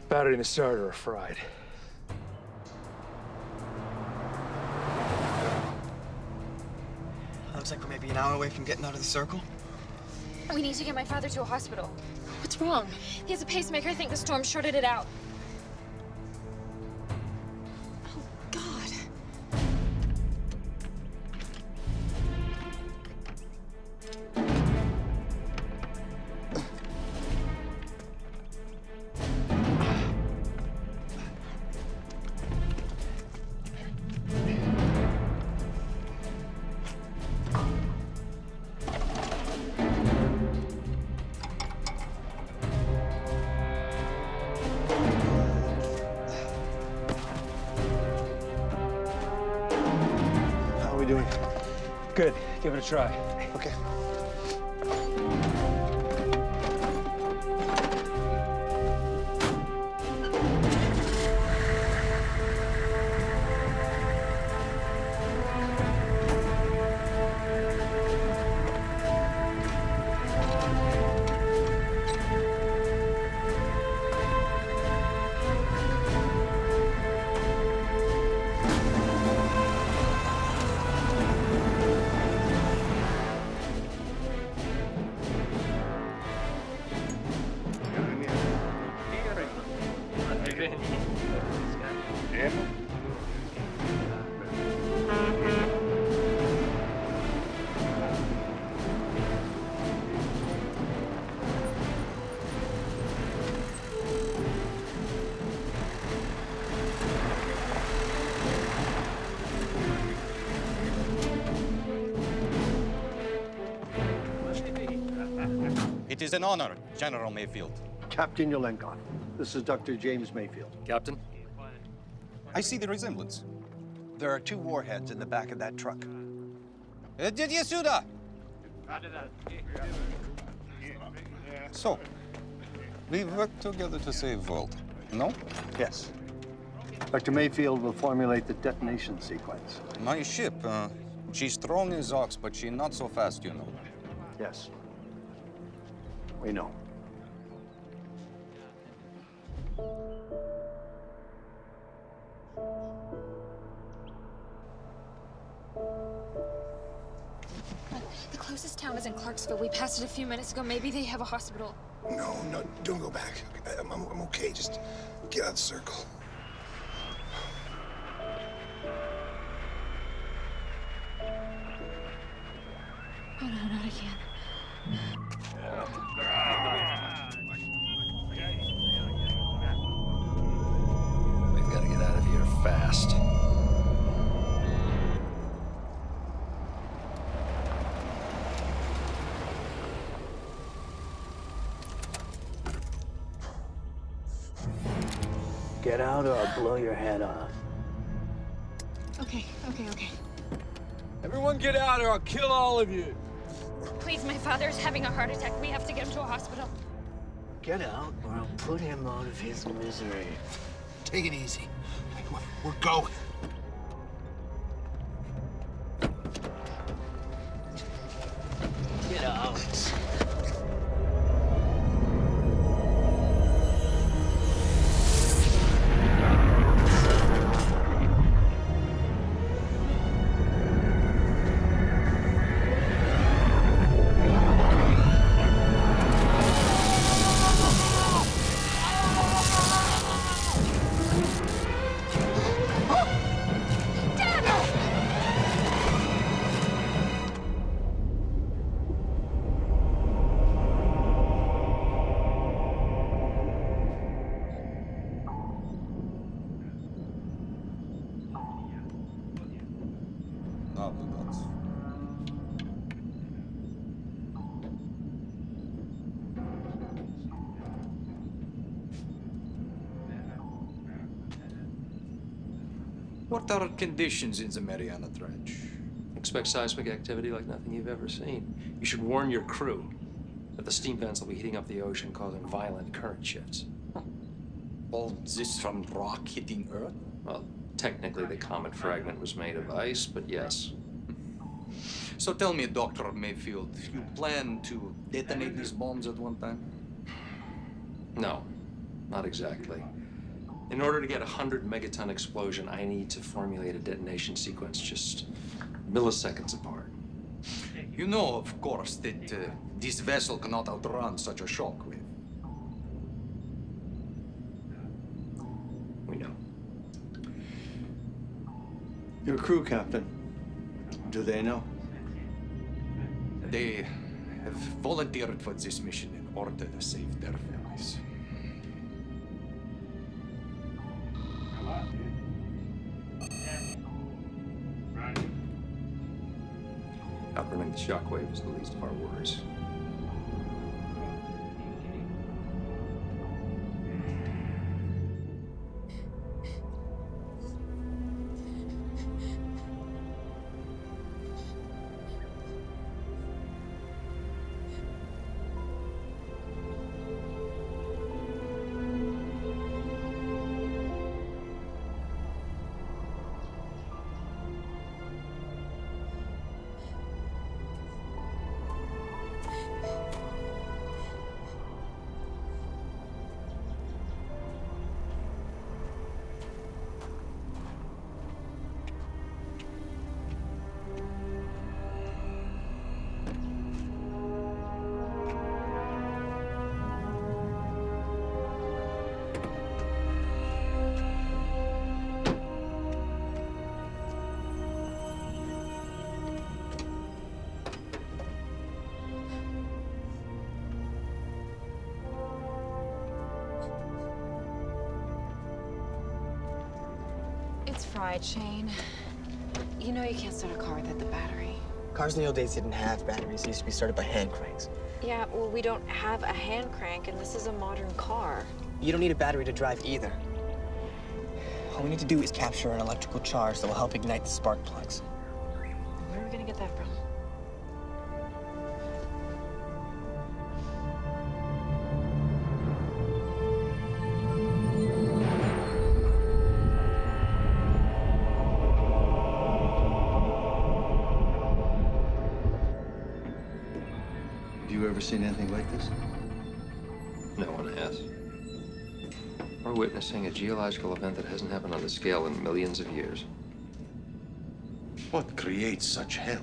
Battery and the starter are fried. Looks like we're maybe an hour away from getting out of the circle. We need to get my father to a hospital. What's wrong? He has a pacemaker. I think the storm shorted it out. Oh, God. Doing? Good. Give it a try. Okay. It is an honor, General Mayfield. Captain Yolenkov, this is Dr. James Mayfield. Captain? I see the resemblance. There are 2 warheads in the back of that truck. Did you сюда? So, we work together to save world, no? Yes. Dr. Mayfield will formulate the detonation sequence. My ship, she's strong as ox, but she's not so fast, you know. Yes. We know. The closest town is in Clarksville. We passed it a few minutes ago. Maybe they have a hospital. No, don't go back. I'm okay. Just get out of the circle. Oh, no, not again. We've got to get out of here fast. Get out or I'll blow your head off. Okay. Everyone get out or I'll kill all of you. Please, my father's having a heart attack. We have to get him to a hospital. Get out, or I'll put him out of his misery. Take it easy. We're going. Get out. What are conditions in the Mariana Trench? Expect seismic activity like nothing you've ever seen. You should warn your crew that the steam vents will be heating up the ocean, causing violent current shifts. All this from rock hitting Earth? Well, technically the comet fragment was made of ice, but yes. So tell me, Dr. Mayfield, you plan to detonate these bombs at one time? No, not exactly. In order to get a 100-megaton explosion, I need to formulate a detonation sequence just milliseconds apart. You know, of course, that this vessel cannot outrun such a shockwave. We know. Your crew, Captain. Do they know? They have volunteered for this mission in order to save their families. Outrunning the shockwave is the least of our worries. It's fried, Shane. You know you can't start a car without the battery. Cars in the old days didn't have batteries. They used to be started by hand cranks. Yeah, well, we don't have a hand crank, and this is a modern car. You don't need a battery to drive either. All we need to do is capture an electrical charge that will help ignite the spark plugs. Where are we gonna get that from? Have you ever seen anything like this? No one has. We're witnessing a geological event that hasn't happened on this scale in millions of years. What creates such hell?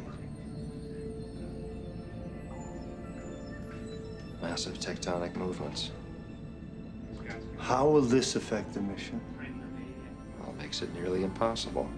Massive tectonic movements. How will this affect the mission? Well, it makes it nearly impossible.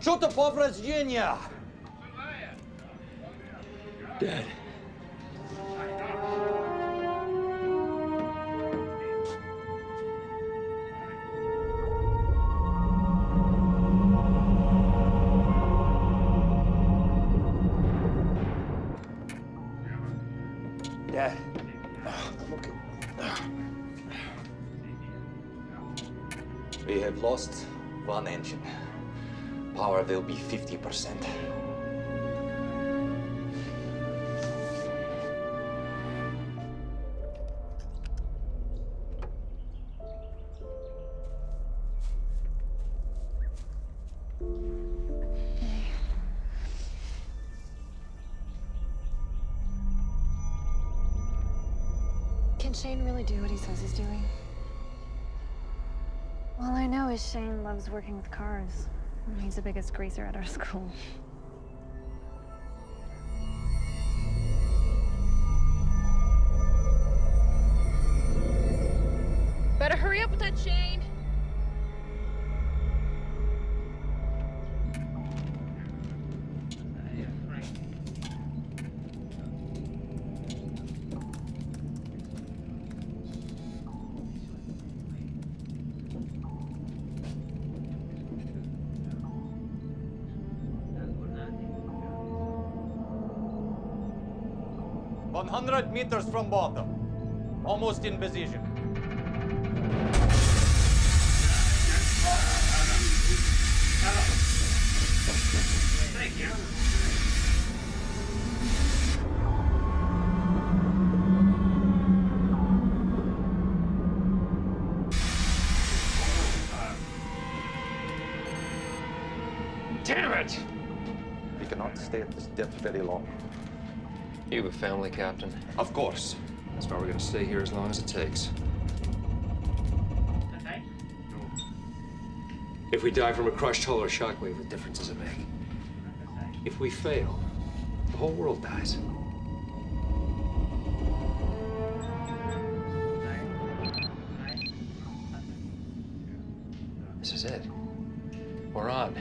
Что-то повреждения! Dad. Dad. I'm okay. We have lost one engine. Power will be 50%. Can Shane really do what he says he's doing? All I know is Shane loves working with cars. He's the biggest greaser at our school. Better hurry up with that, Shane. One 100 meters from bottom. Almost in position. Thank you. Damn it! We cannot stay at this depth very long. You have a family, Captain? Of course. That's why we're gonna stay here as long as it takes. If we die from a crushed hull or shockwave, what difference does it make? If we fail, the whole world dies. This is it. We're on.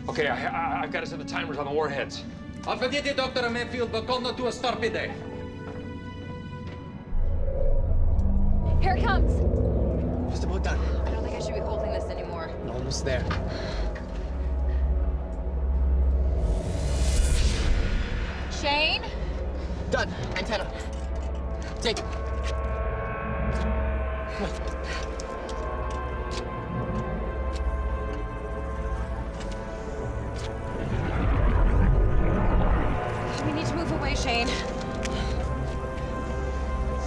Okay, I've got to set the timers on the warheads. Alpha Dr. Mayfield, Bacolno to a Starpide. Here it comes. Just about done. I don't think I should be holding this anymore. Almost there. Shane? Done. Antenna. Take it. Come on. We need to move away, Shane.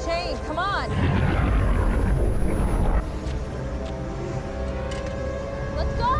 Shane, come on. Let's go!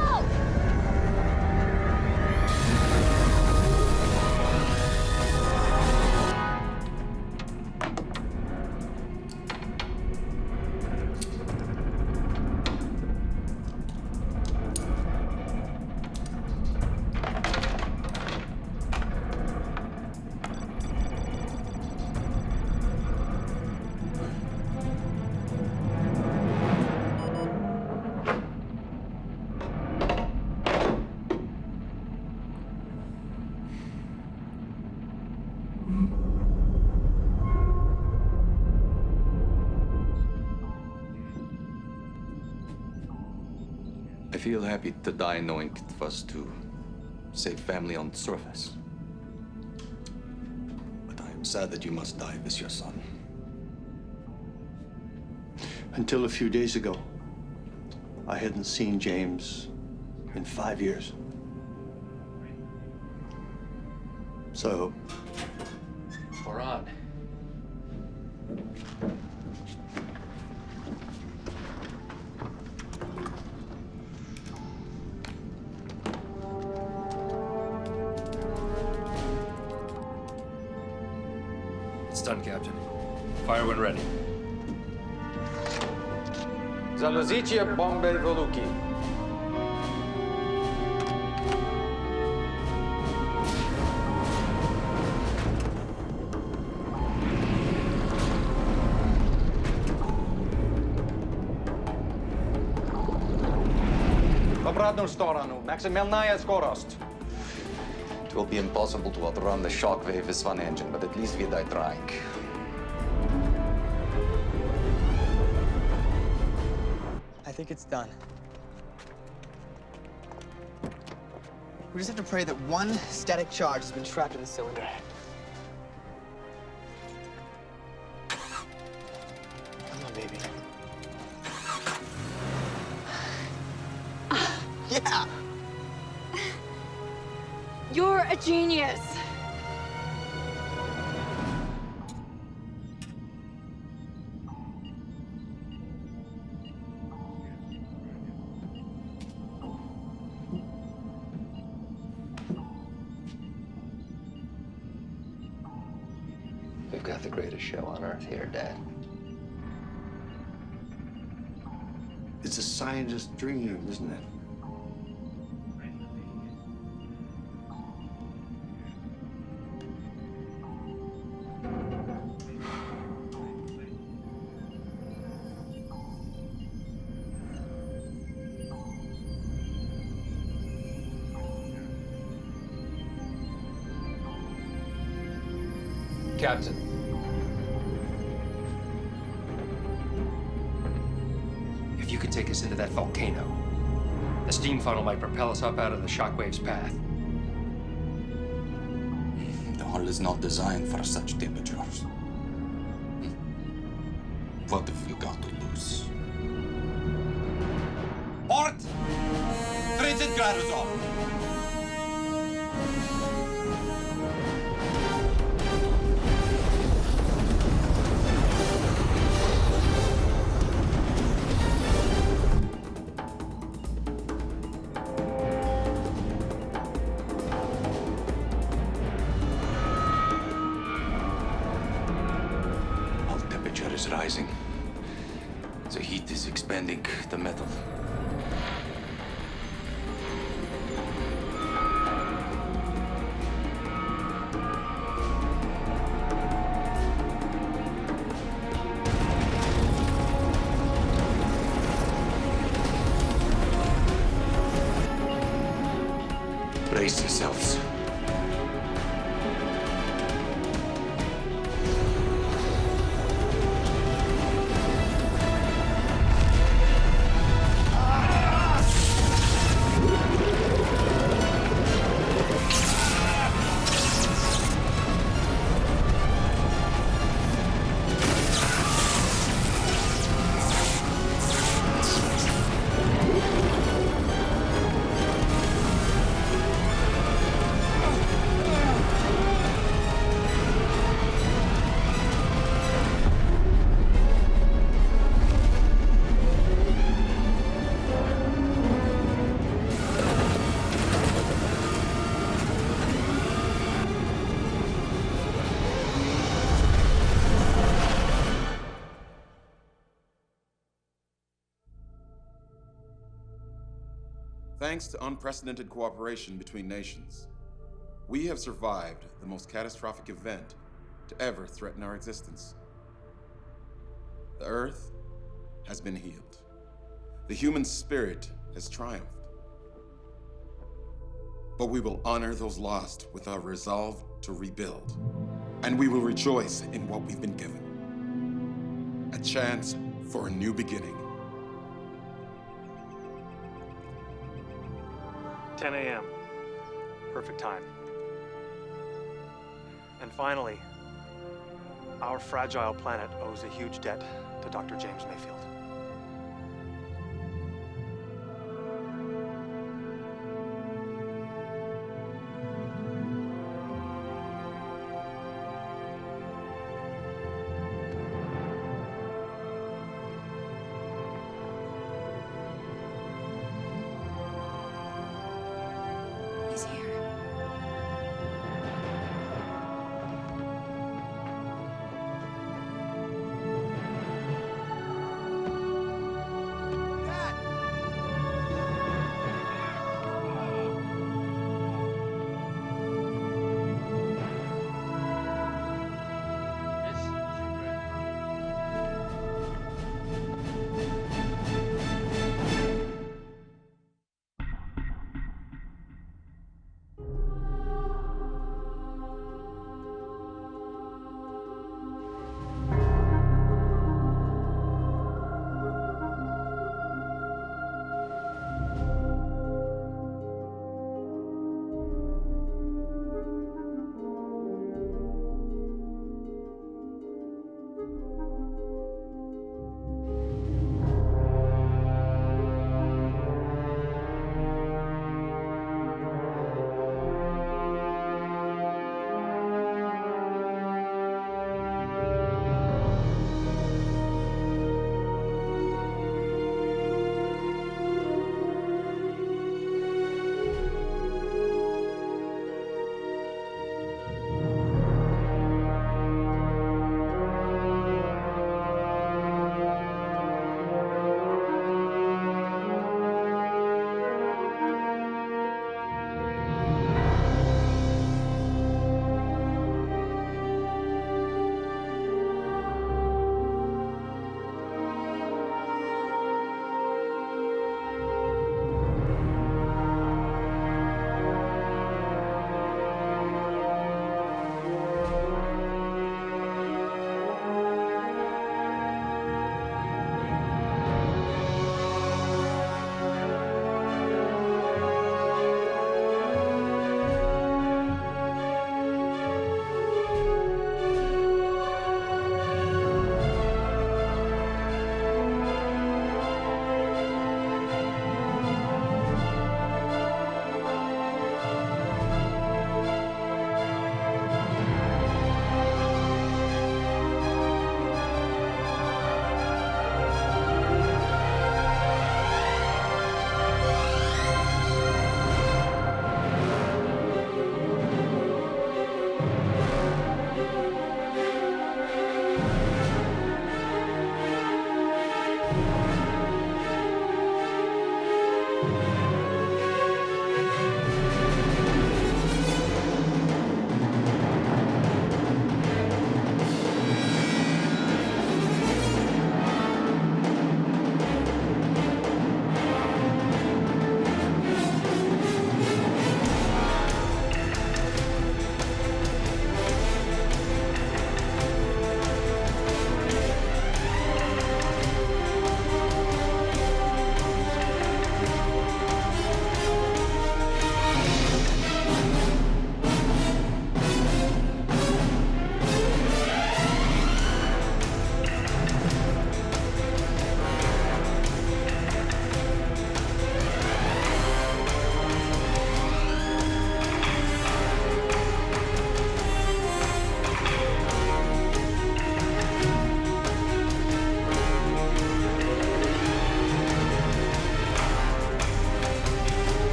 I feel happy to die knowing it was to save family on the surface. But I am sad that you must die with your son. Until a few days ago, I hadn't seen James in 5 years. So, We're on. It's done, Captain. Fire when ready. Zalozicie bombe voluki. obratną stорону. Максимальная скорость. It will be impossible to outrun the shockwave with one engine, but at least we die trying. I think it's done. We just have to pray that one static charge has been trapped in the cylinder. Come on, baby. Yeah! You're a genius. We've got the greatest show on Earth here, Dad. It's a scientist's dream, isn't it? Captain. If you could take us into that volcano, a steam funnel might propel us up out of the shockwave's path. The hull is not designed for such temperatures. What have you got to lose? Port! 30 градусов! Is rising. The heat is expanding the metal. Brace yourselves. Thanks to unprecedented cooperation between nations, we have survived the most catastrophic event to ever threaten our existence. The Earth has been healed. The human spirit has triumphed. But we will honor those lost with our resolve to rebuild. And we will rejoice in what we've been given. A chance for a new beginning. 10 a.m. Perfect time. And finally, our fragile planet owes a huge debt to Dr. James Mayfield. He's here.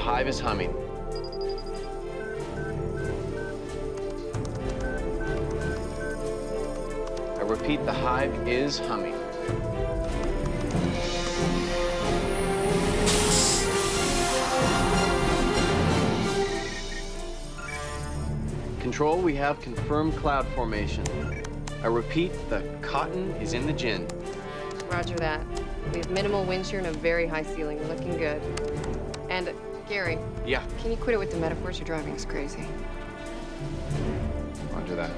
hive is humming. I repeat, the hive is humming. Control, we have confirmed cloud formation. I repeat, the cotton is in the gin. Roger that. We have minimal wind shear and a very high ceiling. We're looking good. And, Gary. Yeah. Can you quit it with the metaphors? You're driving us crazy. Roger that.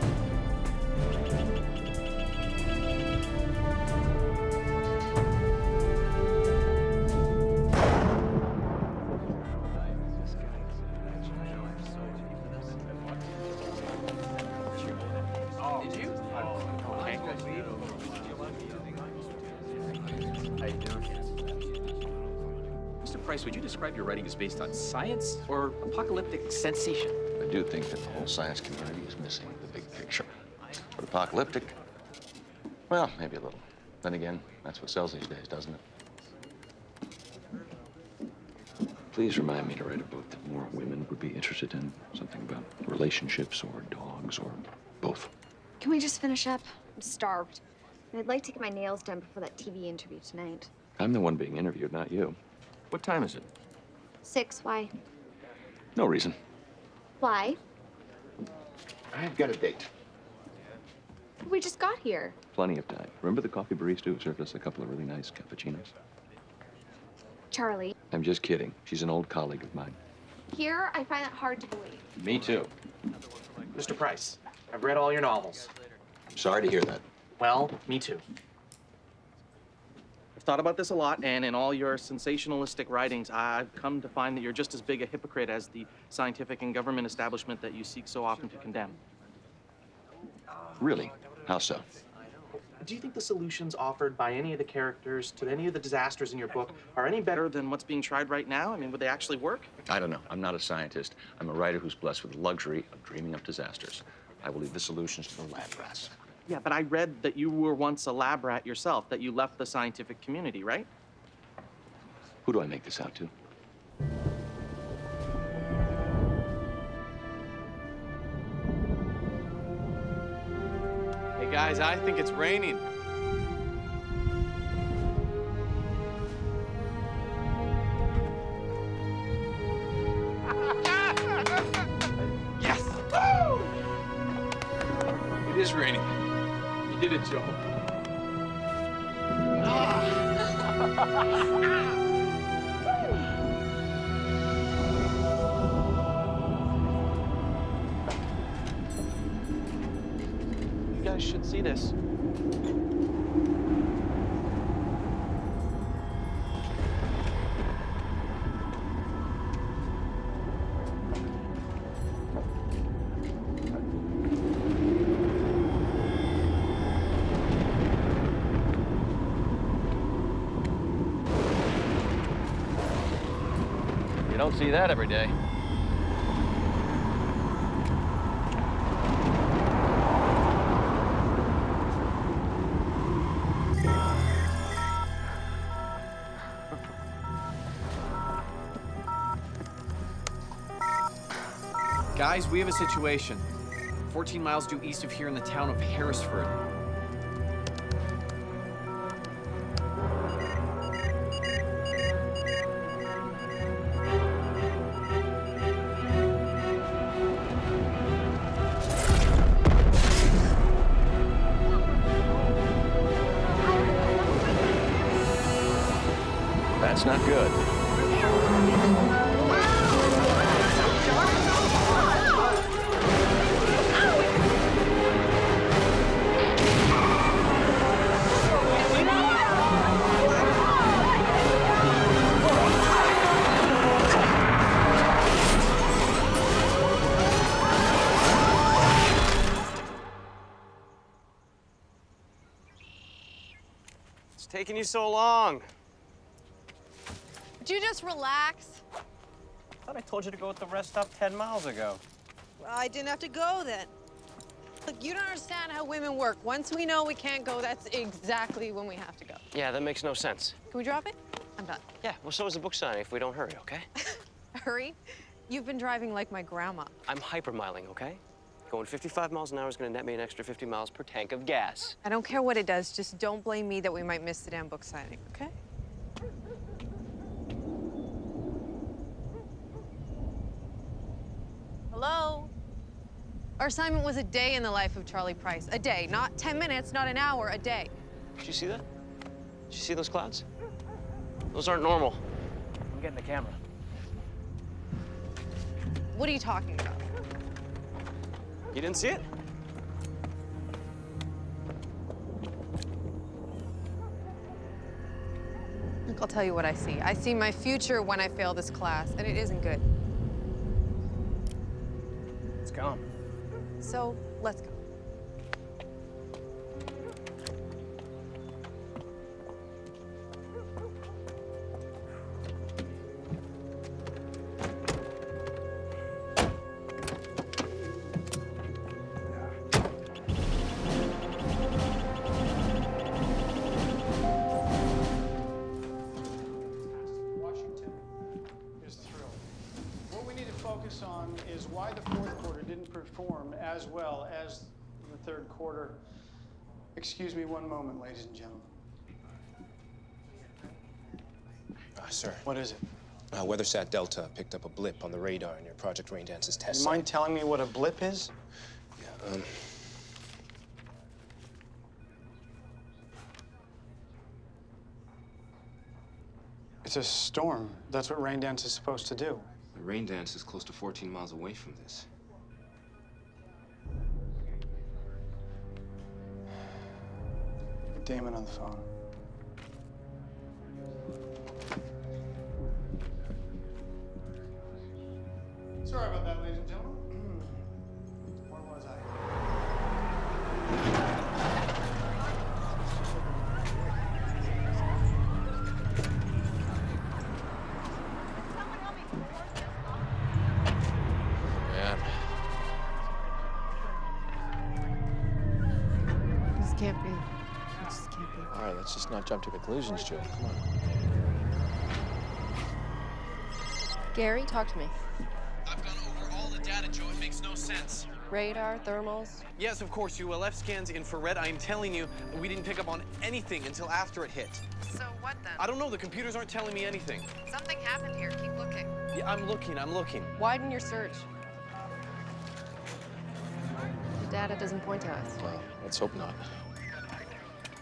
Would you describe your writing as based on science or apocalyptic sensation? I do think that the whole science community is missing the big picture. But apocalyptic, well, maybe a little. Then again, that's what sells these days, doesn't it? Please remind me to write a book that more women would be interested in. Something about relationships or dogs or both. Can we just finish up? I'm starved. And I'd like to get my nails done before that TV interview tonight. I'm the one being interviewed, not you. What time is it? 6, why? No reason. Why? I've got a date. We just got here. Plenty of time. Remember the coffee barista who served us a couple of really nice cappuccinos? Charlie. I'm just kidding. She's an old colleague of mine. Here, I find it hard to believe. Me too. Mr. Price, I've read all your novels. I'm sorry to hear that. Well, me too. I've thought about this a lot, and in all your sensationalistic writings, I've come to find that you're just as big a hypocrite as the scientific and government establishment that you seek so often to condemn. Really? How so? Do you think the solutions offered by any of the characters to any of the disasters in your book are any better than what's being tried right now? I mean, would they actually work? I don't know. I'm not a scientist. I'm a writer who's blessed with the luxury of dreaming up disasters. I will leave the solutions to the lab rats. Yeah, but I read that you were once a lab rat yourself, that you left the scientific community, right? Who do I make this out to? Hey guys, I think it's raining. Yes! Woo! It is raining. You did it, Joe. You guys should see this. You don't see that every day. Guys, we have a situation. 14 miles due east of here in the town of Harrisford. That's not good. What's taking you so long? Would you just relax? I thought I told you to go with the rest stop 10 miles ago. Well, I didn't have to go then. Look, you don't understand how women work. Once we know we can't go, that's exactly when we have to go. Yeah, that makes no sense. Can we drop it? I'm done. Yeah, well, so is the book signing if we don't hurry, okay? Hurry? You've been driving like my grandma. I'm hypermiling, okay? Going 55 miles an hour is gonna net me an extra 50 miles per tank of gas. I don't care what it does, just don't blame me that we might miss the damn book signing, okay? Hello? Our assignment was a day in the life of Charlie Price. A day, not 10 minutes, not an hour, a day. Did you see that? Did you see those clouds? Those aren't normal. I'm getting the camera. What are you talking about? You didn't see it? Look, I'll tell you what I see. I see my future when I fail this class, and it isn't good. It's gone. So, let's go. On is why the fourth quarter didn't perform as well as the third quarter. Excuse me one moment, ladies and gentlemen. Sir. What is it? WeatherSat Delta picked up a blip on the radar in your Project Raindance's test You site. mind telling me what a blip is? Yeah, It's a storm. That's what Raindance is supposed to do. The Raindance is close to 14 miles away from this. Get Damon on the phone. Sorry about that, ladies and gentlemen. Where was I? This can't be. This just can't be. All right, let's just not jump to conclusions, Joe. Come on. Gary, talk to me. I've gone over all the data, Joe. It makes no sense. Radar, thermals. Yes, of course. ULF scans, infrared. I'm telling you, we didn't pick up on anything until after it hit. So what then? I don't know. The computers aren't telling me anything. Something happened here. Keep looking. Yeah, I'm looking. I'm looking. Widen your search. The data doesn't point to us. Well, let's hope not.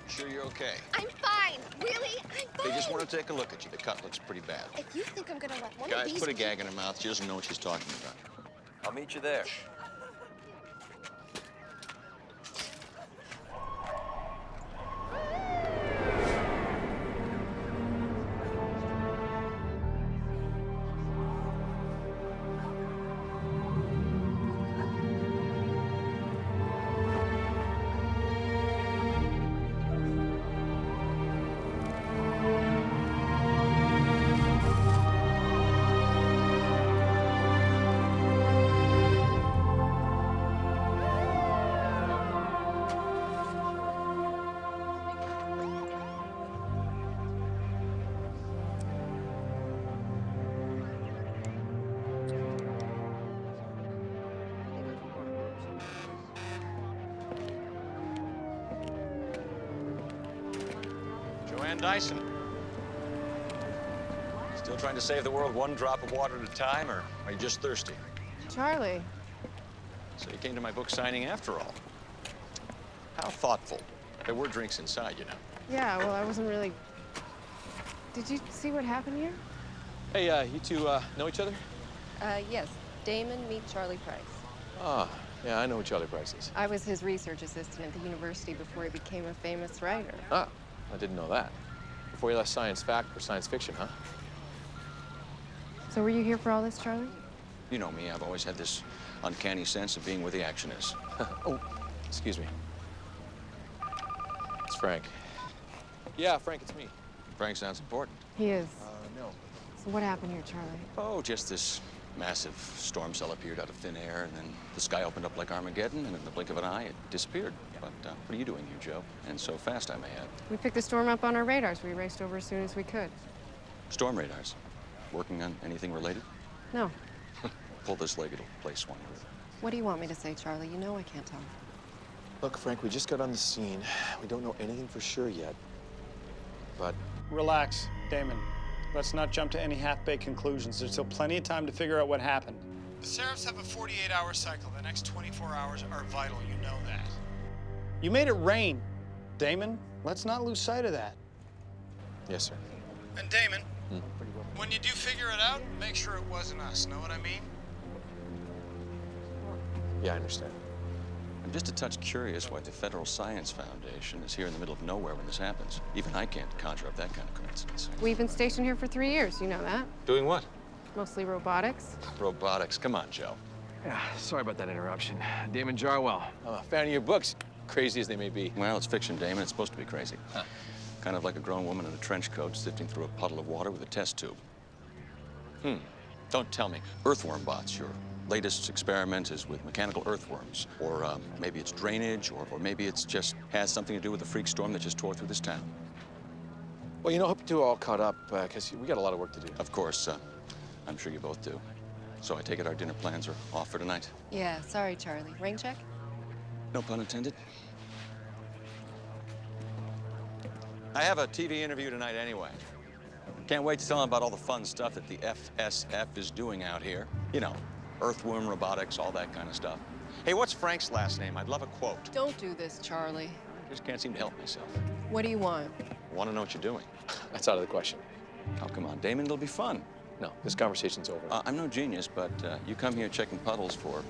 Sure you're okay? I'm fine. Really? I'm fine. They just want to take a look at you. The cut looks pretty bad. If you think I'm gonna let one Guys, of these put a gag in her mouth. She doesn't know what she's talking about. I'll meet you there. Joanne Dyson. Still trying to save the world one drop of water at a time, or are you just thirsty? Charlie. So you came to my book signing after all. How thoughtful. There were drinks inside, you know. Yeah, well, I wasn't really... Did you see what happened here? Hey, you two know each other? Yes. Damon, meet Charlie Price. Ah, yeah, I know who Charlie Price is. I was his research assistant at the university before he became a famous writer. Ah, I didn't know that. Before you left science fact for science fiction, huh? So were you here for all this, Charlie? You know me, I've always had this uncanny sense of being where the action is. Oh, excuse me. It's Frank. Yeah, Frank, it's me. Frank sounds important. He is. No. So what happened here, Charlie? Oh, just this massive storm cell appeared out of thin air, and then the sky opened up like Armageddon, and in the blink of an eye, it disappeared. But what are you doing here, Joe? And so fast, I may add. We picked the storm up on our radars. We raced over as soon as we could. Storm radars. Working on anything related? No. Pull this leg, it'll play swine with. What do you want me to say, Charlie? You know I can't tell. Look, Frank, we just got on the scene. We don't know anything for sure yet. But Relax, Damon. Let's not jump to any half-baked conclusions. There's still plenty of time to figure out what happened. The Seraphs have a 48-hour cycle. The next 24 hours are vital. You know that. You made it rain, Damon. Let's not lose sight of that. yes, sir. And Damon, when you do figure it out, make sure it wasn't us. Know what I mean? Yeah, I understand. I'm just a touch curious why the Federal Science Foundation is here in the middle of nowhere when this happens. Even I can't conjure up that kind of coincidence. We've been stationed here for 3 years, you know that. Doing what? Mostly robotics. Robotics. Come on, Joe. Yeah, sorry about that interruption. Damon Jarwell. I'm a fan of your books, crazy as they may be. Well, it's fiction, Damon. It's supposed to be crazy. Huh. Kind of like a grown woman in a trench coat sifting through a puddle of water with a test tube. Don't tell me. Earthworm bots, your latest experiment is with mechanical earthworms. Or maybe it's drainage, or maybe it's just has something to do with the freak storm that just tore through this town. Well, you know, I hope you're all caught up, because we got a lot of work to do. Of course, I'm sure you both do. So I take it our dinner plans are off for tonight? Yeah, sorry, Charlie. Rain check? No pun intended. I have a TV interview tonight anyway. Can't wait to tell them about all the fun stuff that the FSF is doing out here. You know, earthworm robotics, all that kind of stuff. Hey, what's Frank's last name? I'd love a quote. Don't do this, Charlie. I just can't seem to help myself. What do you want? I want to know what you're doing. That's out of the question. Oh, come on, Damon, it'll be fun. No, this conversation's over. I'm no genius, but you come here checking puddles for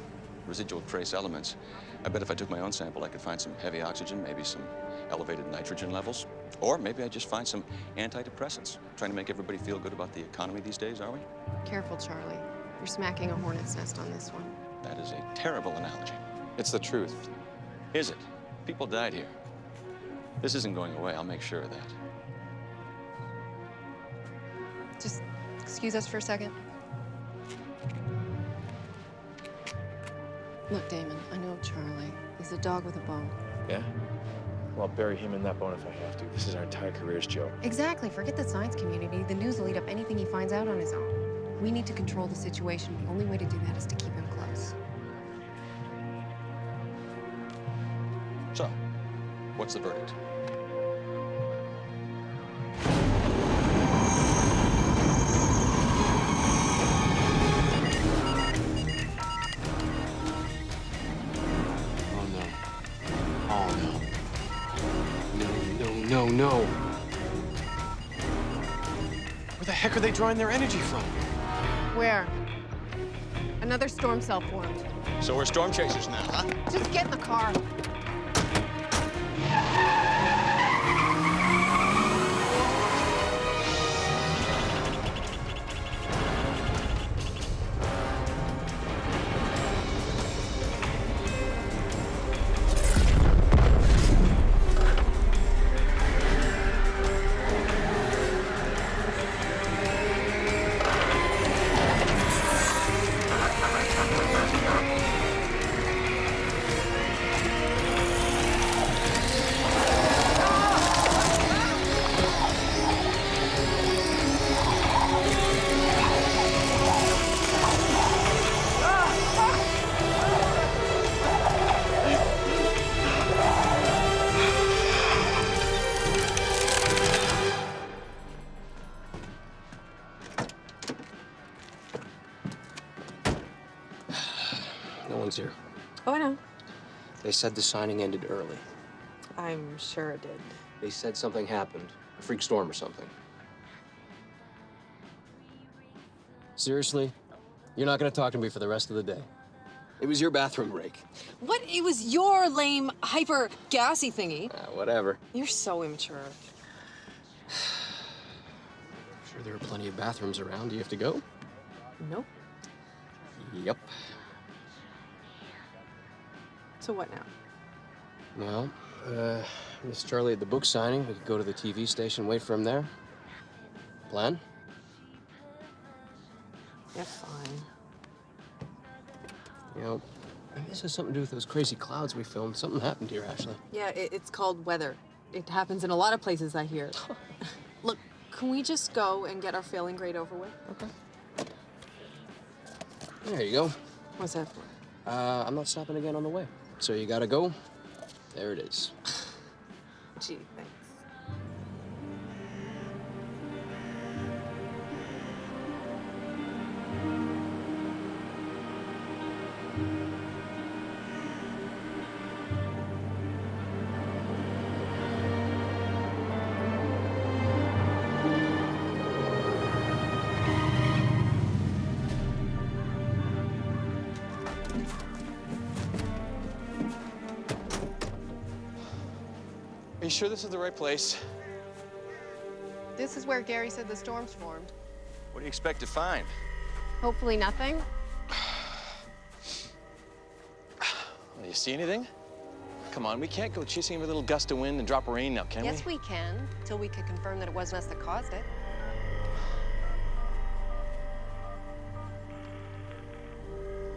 residual trace elements. I bet if I took my own sample, I could find some heavy oxygen, maybe some elevated nitrogen levels. Or maybe I'd just find some antidepressants. Trying to make everybody feel good about the economy these days, are we? Careful, Charlie. You're smacking a hornet's nest on this one. That is a terrible analogy. It's the truth. Is it? People died here. This isn't going away. I'll make sure of that. Just excuse us for a second. Look, Damon, I know Charlie. He's a dog with a bone. Yeah? Well, I'll bury him in that bone if I have to. This is our entire careers, Joe. Exactly. Forget the science community. The news will eat up anything he finds out on his own. We need to control the situation. The only way to do that is to keep him close. So, what's the verdict? No. Where the heck are they drawing their energy from? Where? Another storm cell formed. So we're storm chasers now, huh? Just get in the car. Here. Oh, I know. They said the signing ended early. I'm sure it did. They said something happened, a freak storm or something. Seriously? You're not gonna talk to me for the rest of the day? It was your bathroom break. What? It was your lame, hyper gassy thingy. Whatever. You're so immature. Sure there are plenty of bathrooms around. Do you have to go? Nope. Yep. So what now? Well, Miss Charlie at the book signing. We could go to the TV station, wait for him there. Plan? Yeah, fine. You know, maybe this has something to do with those crazy clouds we filmed. Something happened here, Ashley. Yeah, it's called weather. It happens in a lot of places, I hear. Look, can we just go and get our failing grade over with? Okay. There you go. What's that for? I'm not stopping again on the way. So you gotta go. There it is. Gee, thanks. Are you sure this is the right place? This is where Gary said the storms formed. What do you expect to find? Hopefully nothing. Do you see anything? Come on, we can't go chasing every little gust of wind and drop of rain now, can we? Yes, we can, till we can confirm that it wasn't us that caused it.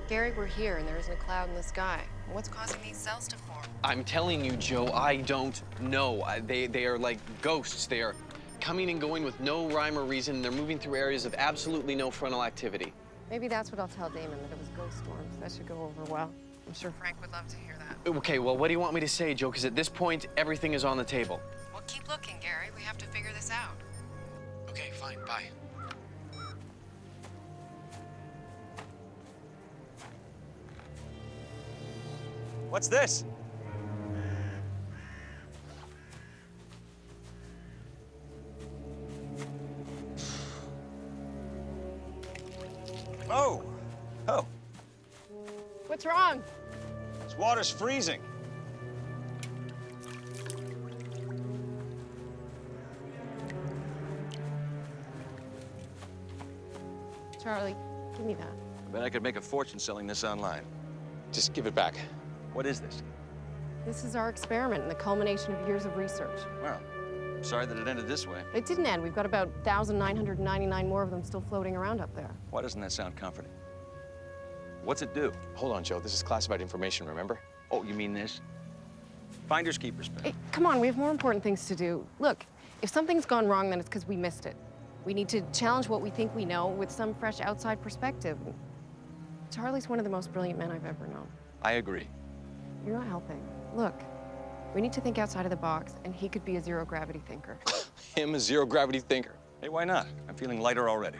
Gary, we're here, and there isn't a cloud in the sky. What's causing these cells to form? I'm telling you, Joe, I don't know. They are like ghosts. They are coming and going with no rhyme or reason. They're moving through areas of absolutely no frontal activity. Maybe that's what I'll tell Damon, that it was ghost storms. That should go over well. I'm sure Frank would love to hear that. Okay, well, what do you want me to say, Joe? Because at this point, everything is on the table. Well, keep looking, Gary. We have to figure this out. Okay, fine, bye. What's this? Oh. Oh. What's wrong? This water's freezing. Charlie, give me that. I bet I could make a fortune selling this online. Just give it back. What is this? This is our experiment and the culmination of years of research. Well, I'm sorry that it ended this way. It didn't end. We've got about 1,999 more of them still floating around up there. Why doesn't that sound comforting? What's it do? Hold on, Joe. This is classified information, remember? Oh, you mean this? Finders keepers, man. Hey, come on, we have more important things to do. Look, if something's gone wrong, then it's because we missed it. We need to challenge what we think we know with some fresh outside perspective. Charlie's one of the most brilliant men I've ever known. I agree. You're not helping. Look, we need to think outside of the box, and he could be a zero-gravity thinker. Him, a zero-gravity thinker. Hey, why not? I'm feeling lighter already.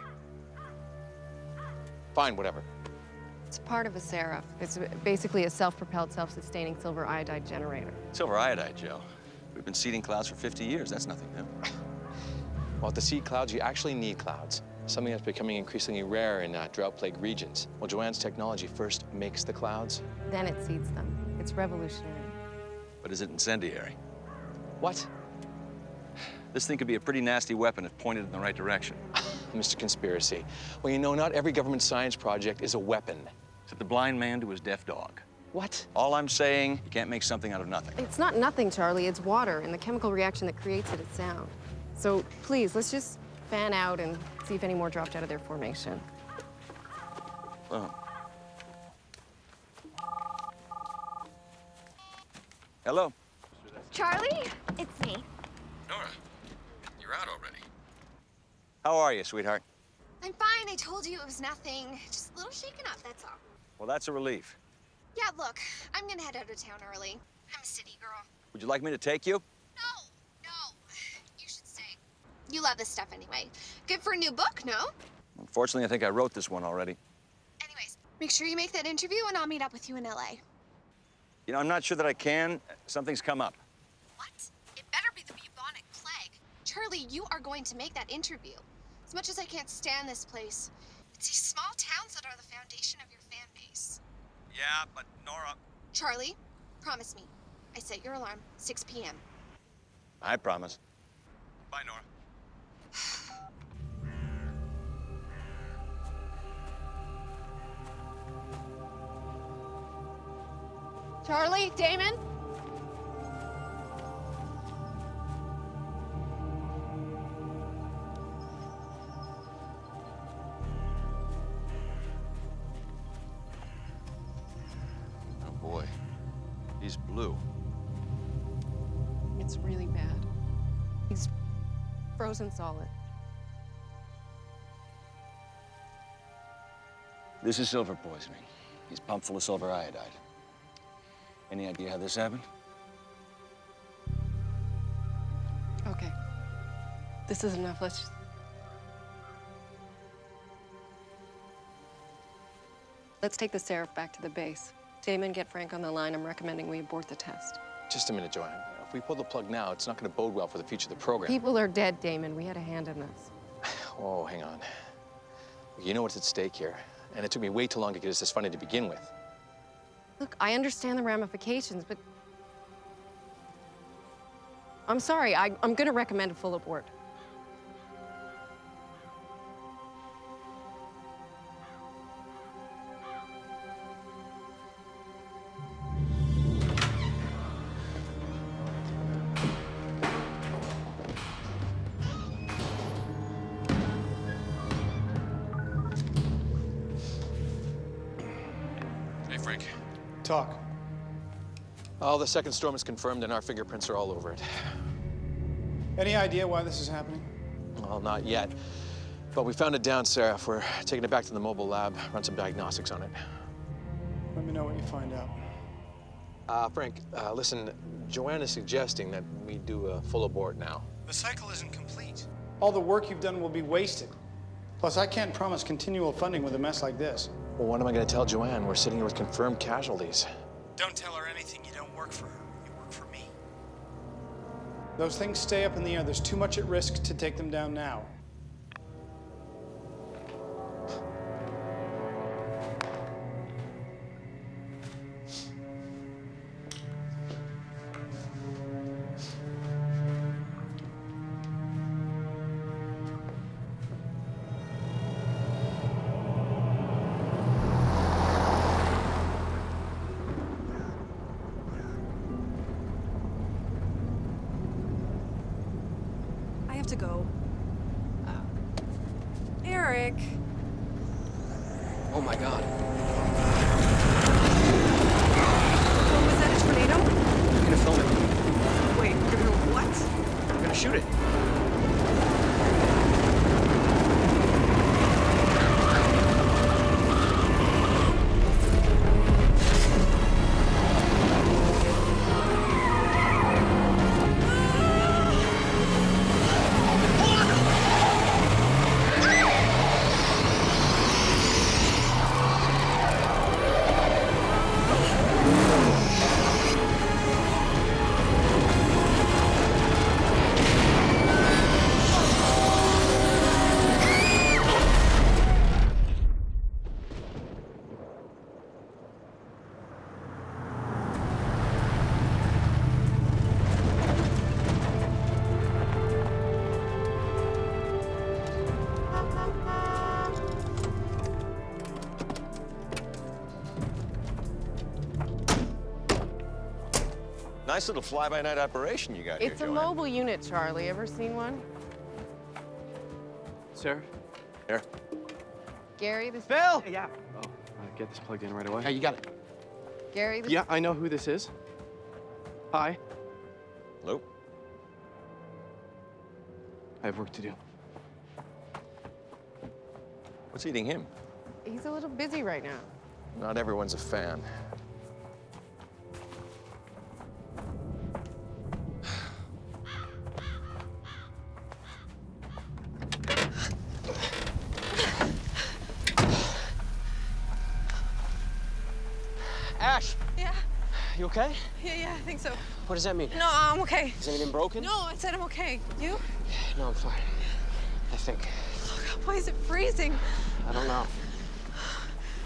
Fine, whatever. It's part of a seraph. It's basically a self-propelled, self-sustaining silver iodide generator. Silver iodide, Joe. We've been seeding clouds for 50 years. That's nothing new. Well, to seed clouds, you actually need clouds. Something that's becoming increasingly rare in drought-plagued regions. Well, Joanne's technology first makes the clouds. Then it seeds them. It's revolutionary. But is it incendiary? What? This thing could be a pretty nasty weapon if pointed in the right direction. Mr. Conspiracy. Well, you know, not every government science project is a weapon. Said the blind man to his deaf dog. What? All I'm saying, you can't make something out of nothing. It's not nothing, Charlie. It's water, and the chemical reaction that creates it is sound. So please, let's just fan out and see if any more dropped out of their formation. Oh. Hello? Charlie, it's me. Nora, you're out already. How are you, sweetheart? I'm fine. I told you it was nothing. Just a little shaken up, that's all. Well, that's a relief. Yeah, look, I'm gonna head out of town early. I'm a city girl. Would you like me to take you? No. You should stay. You love this stuff anyway. Good for a new book, no? Unfortunately, I think I wrote this one already. Anyways, make sure you make that interview and I'll meet up with you in LA. You know, I'm not sure that I can. Something's come up. What? It better be the bubonic plague. Charlie, you are going to make that interview. As much as I can't stand this place, it's these small towns that are the foundation of your fan base. Yeah, but Nora... Charlie, promise me. I set your alarm, 6 p.m. I promise. Bye, Nora. Charlie, Damon? Oh, boy. He's blue. It's really bad. He's frozen solid. This is silver poisoning. He's pumped full of silver iodide. Any idea how this happened? Okay. This is enough. Let's just... Let's take the Seraph back to the base. Damon, get Frank on the line. I'm recommending we abort the test. Just a minute, Joanne. If we pull the plug now, it's not going to bode well for the future of the program. People are dead, Damon. We had a hand in this. Oh, hang on. You know what's at stake here, and it took me way too long to get us this funding to begin with. Look, I understand the ramifications, but... I'm sorry. I'm going to recommend a full abort. Hey, Frank. Talk. Oh, the second storm is confirmed, and our fingerprints are all over it. Any idea why this is happening? Well, not yet. But we found it down, Sarah. We're taking it back to the mobile lab, run some diagnostics on it. Let me know what you find out. Frank, listen, Joanne is suggesting that we do a full abort now. The cycle isn't complete. All the work you've done will be wasted. Plus, I can't promise continual funding with a mess like this. Well, what am I going to tell Joanne? We're sitting here with confirmed casualties. Don't tell her anything. You don't work for her. You work for me. Those things stay up in the air. There's too much at risk to take them down now. To go. Eric. Oh my God. What was that, a tornado? I'm gonna film it. Wait, you're gonna what? I'm gonna shoot it. Nice little fly-by-night operation you got here, It's a Joanne. mobile unit, Charlie. Ever seen one? Sir? Here. Gary, this... Bill! Yeah. Oh, get this plugged in right away. Hey, you got it. Gary, this... Yeah, I know who this is. Hi. Hello? I have work to do. What's eating him? He's a little busy right now. Not everyone's a fan. Ash! Yeah. You okay? Yeah, I think so. What does that mean? No, I'm okay. Is anything broken? No, I said I'm okay. You? No, I'm fine. I think. Oh, God, why is it freezing? I don't know.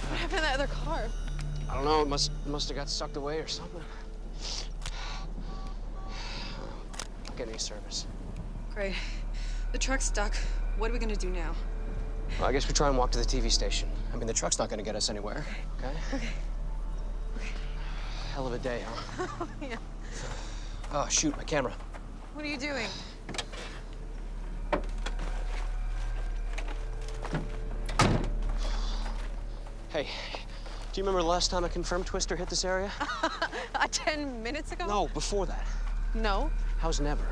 What happened to that other car? I don't know. It must have got sucked away or something. Don't get any service. Great. The truck's stuck. What are we gonna do now? Well, I guess we try and walk to the TV station. I mean, the truck's not gonna get us anywhere, okay? Okay. Hell of a day, huh? Yeah. Oh, shoot, my camera. What are you doing? Hey, do you remember the last time a confirmed twister hit this area? 10 minutes ago? No, before that. No. How's never?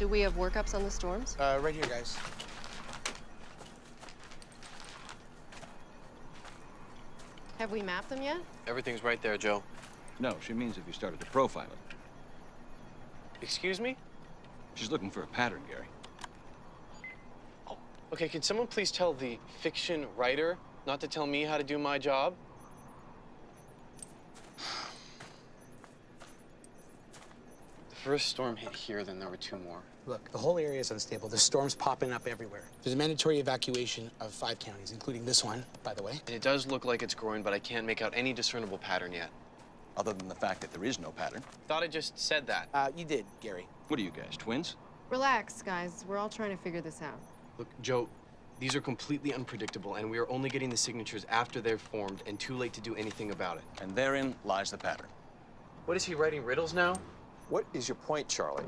Do we have workups on the storms? Right here, guys. Have we mapped them yet? Everything's right there, Joe. No, she means if you started to profile it. Excuse me? She's looking for a pattern, Gary. Okay, can someone please tell the fiction writer not to tell me how to do my job? The first storm hit here, then there were 2 more. Look, the whole area is unstable. There's storms popping up everywhere. There's a mandatory evacuation of 5 counties, including this one, by the way. And it does look like it's growing, but I can't make out any discernible pattern yet. Other than the fact that there is no pattern. Thought I just said that. You did, Gary. What are you guys, twins? Relax, guys. We're all trying to figure this out. Look, Joe, these are completely unpredictable, and we are only getting the signatures after they're formed and too late to do anything about it. And therein lies the pattern. What is he writing riddles now? What is your point, Charlie?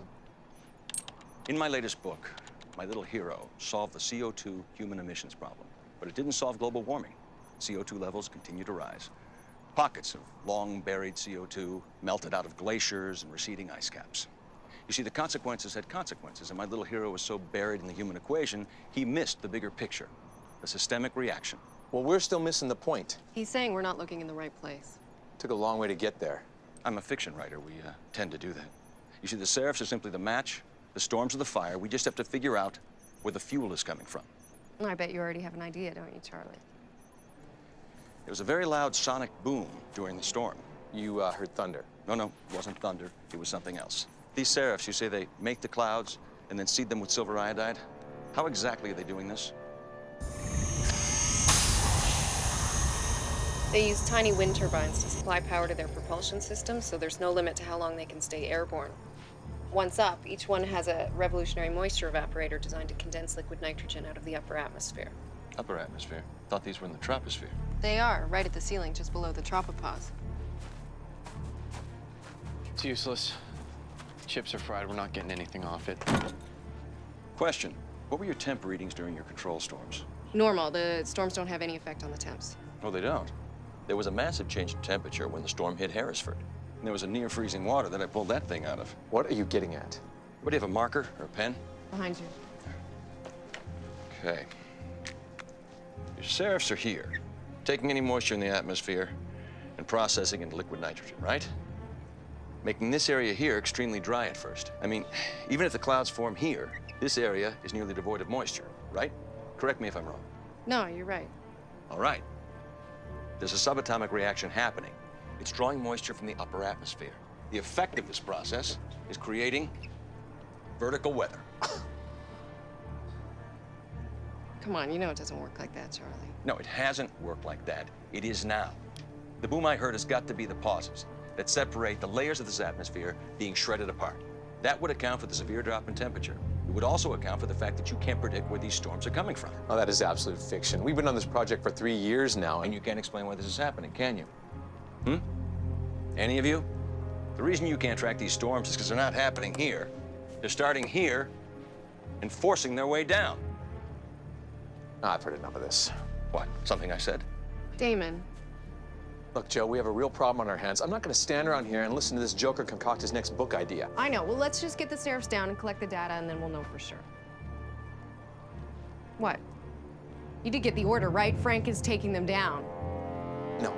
In my latest book, my little hero solved the CO2 human emissions problem. But it didn't solve global warming. CO2 levels continue to rise. Pockets of long-buried CO2 melted out of glaciers and receding ice caps. You see, the consequences had consequences, and my little hero was so buried in the human equation, he missed the bigger picture, the systemic reaction. Well, we're still missing the point. He's saying we're not looking in the right place. Took a long way to get there. I'm a fiction writer. We tend to do that. You see, the serifs are simply the match, the storms are the fire. We just have to figure out where the fuel is coming from. I bet you already have an idea, don't you, Charlie? There was a very loud sonic boom during the storm. You heard thunder? No, it wasn't thunder. It was something else. These serifs, you say they make the clouds and then seed them with silver iodide? How exactly are they doing this? They use tiny wind turbines to supply power to their propulsion system, so there's no limit to how long they can stay airborne. Once up, each one has a revolutionary moisture evaporator designed to condense liquid nitrogen out of the upper atmosphere. Upper atmosphere? Thought these were in the troposphere. They are, right at the ceiling, just below the tropopause. It's useless. Chips are fried. We're not getting anything off it. Question. What were your temp readings during your control storms? Normal. The storms don't have any effect on the temps. Oh, they don't? There was a massive change in temperature when the storm hit Harrisford. And there was a near-freezing water that I pulled that thing out of. What are you getting at? What, do you have a marker or a pen? Behind you. Okay. Your serifs are here, taking any moisture in the atmosphere and processing into liquid nitrogen, right? Making this area here extremely dry at first. I mean, even if the clouds form here, this area is nearly devoid of moisture, right? Correct me if I'm wrong. No, you're right. All right. There's a subatomic reaction happening. It's drawing moisture from the upper atmosphere. The effect of this process is creating vertical weather. Come on, you know it doesn't work like that, Charlie. No, it hasn't worked like that. It is now. The boom I heard has got to be the pauses that separate the layers of this atmosphere being shredded apart. That would account for the severe drop in temperature. It would also account for the fact that you can't predict where these storms are coming from. Oh, that is absolute fiction. We've been on this project for 3 years now, and you can't explain why this is happening, can you? Any of you? The reason you can't track these storms is because they're not happening here. They're starting here and forcing their way down. I've heard enough of this. What? Something I said? Damon. Look, Joe, we have a real problem on our hands. I'm not going to stand around here and listen to this joker concoct his next book idea. I know. Well, let's just get the serifs down and collect the data, and then we'll know for sure. What? You did get the order, right? Frank is taking them down. No,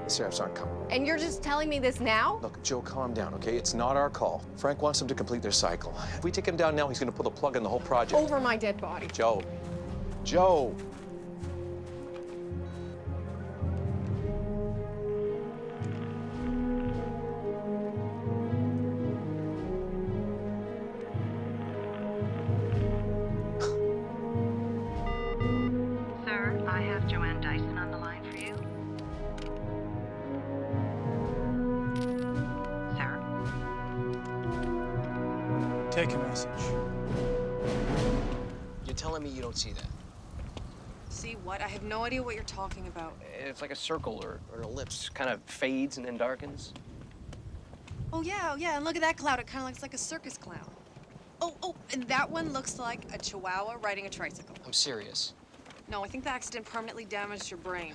the serifs aren't coming. And you're just telling me this now? Look, Joe, calm down, okay? It's not our call. Frank wants them to complete their cycle. If we take him down now, he's going to pull the plug on the whole project. Over my dead body. Joe. Joe. Sir, I have Joanne Dyson on the line for you. Sir? Take a message. You're telling me you don't see that? See what? I have no idea what you're talking about. It's like a circle or an ellipse. Kind of fades and then darkens. Oh, yeah, and look at that cloud. It kind of looks like a circus clown. Oh, and that one looks like a chihuahua riding a tricycle. I'm serious. No, I think the accident permanently damaged your brain.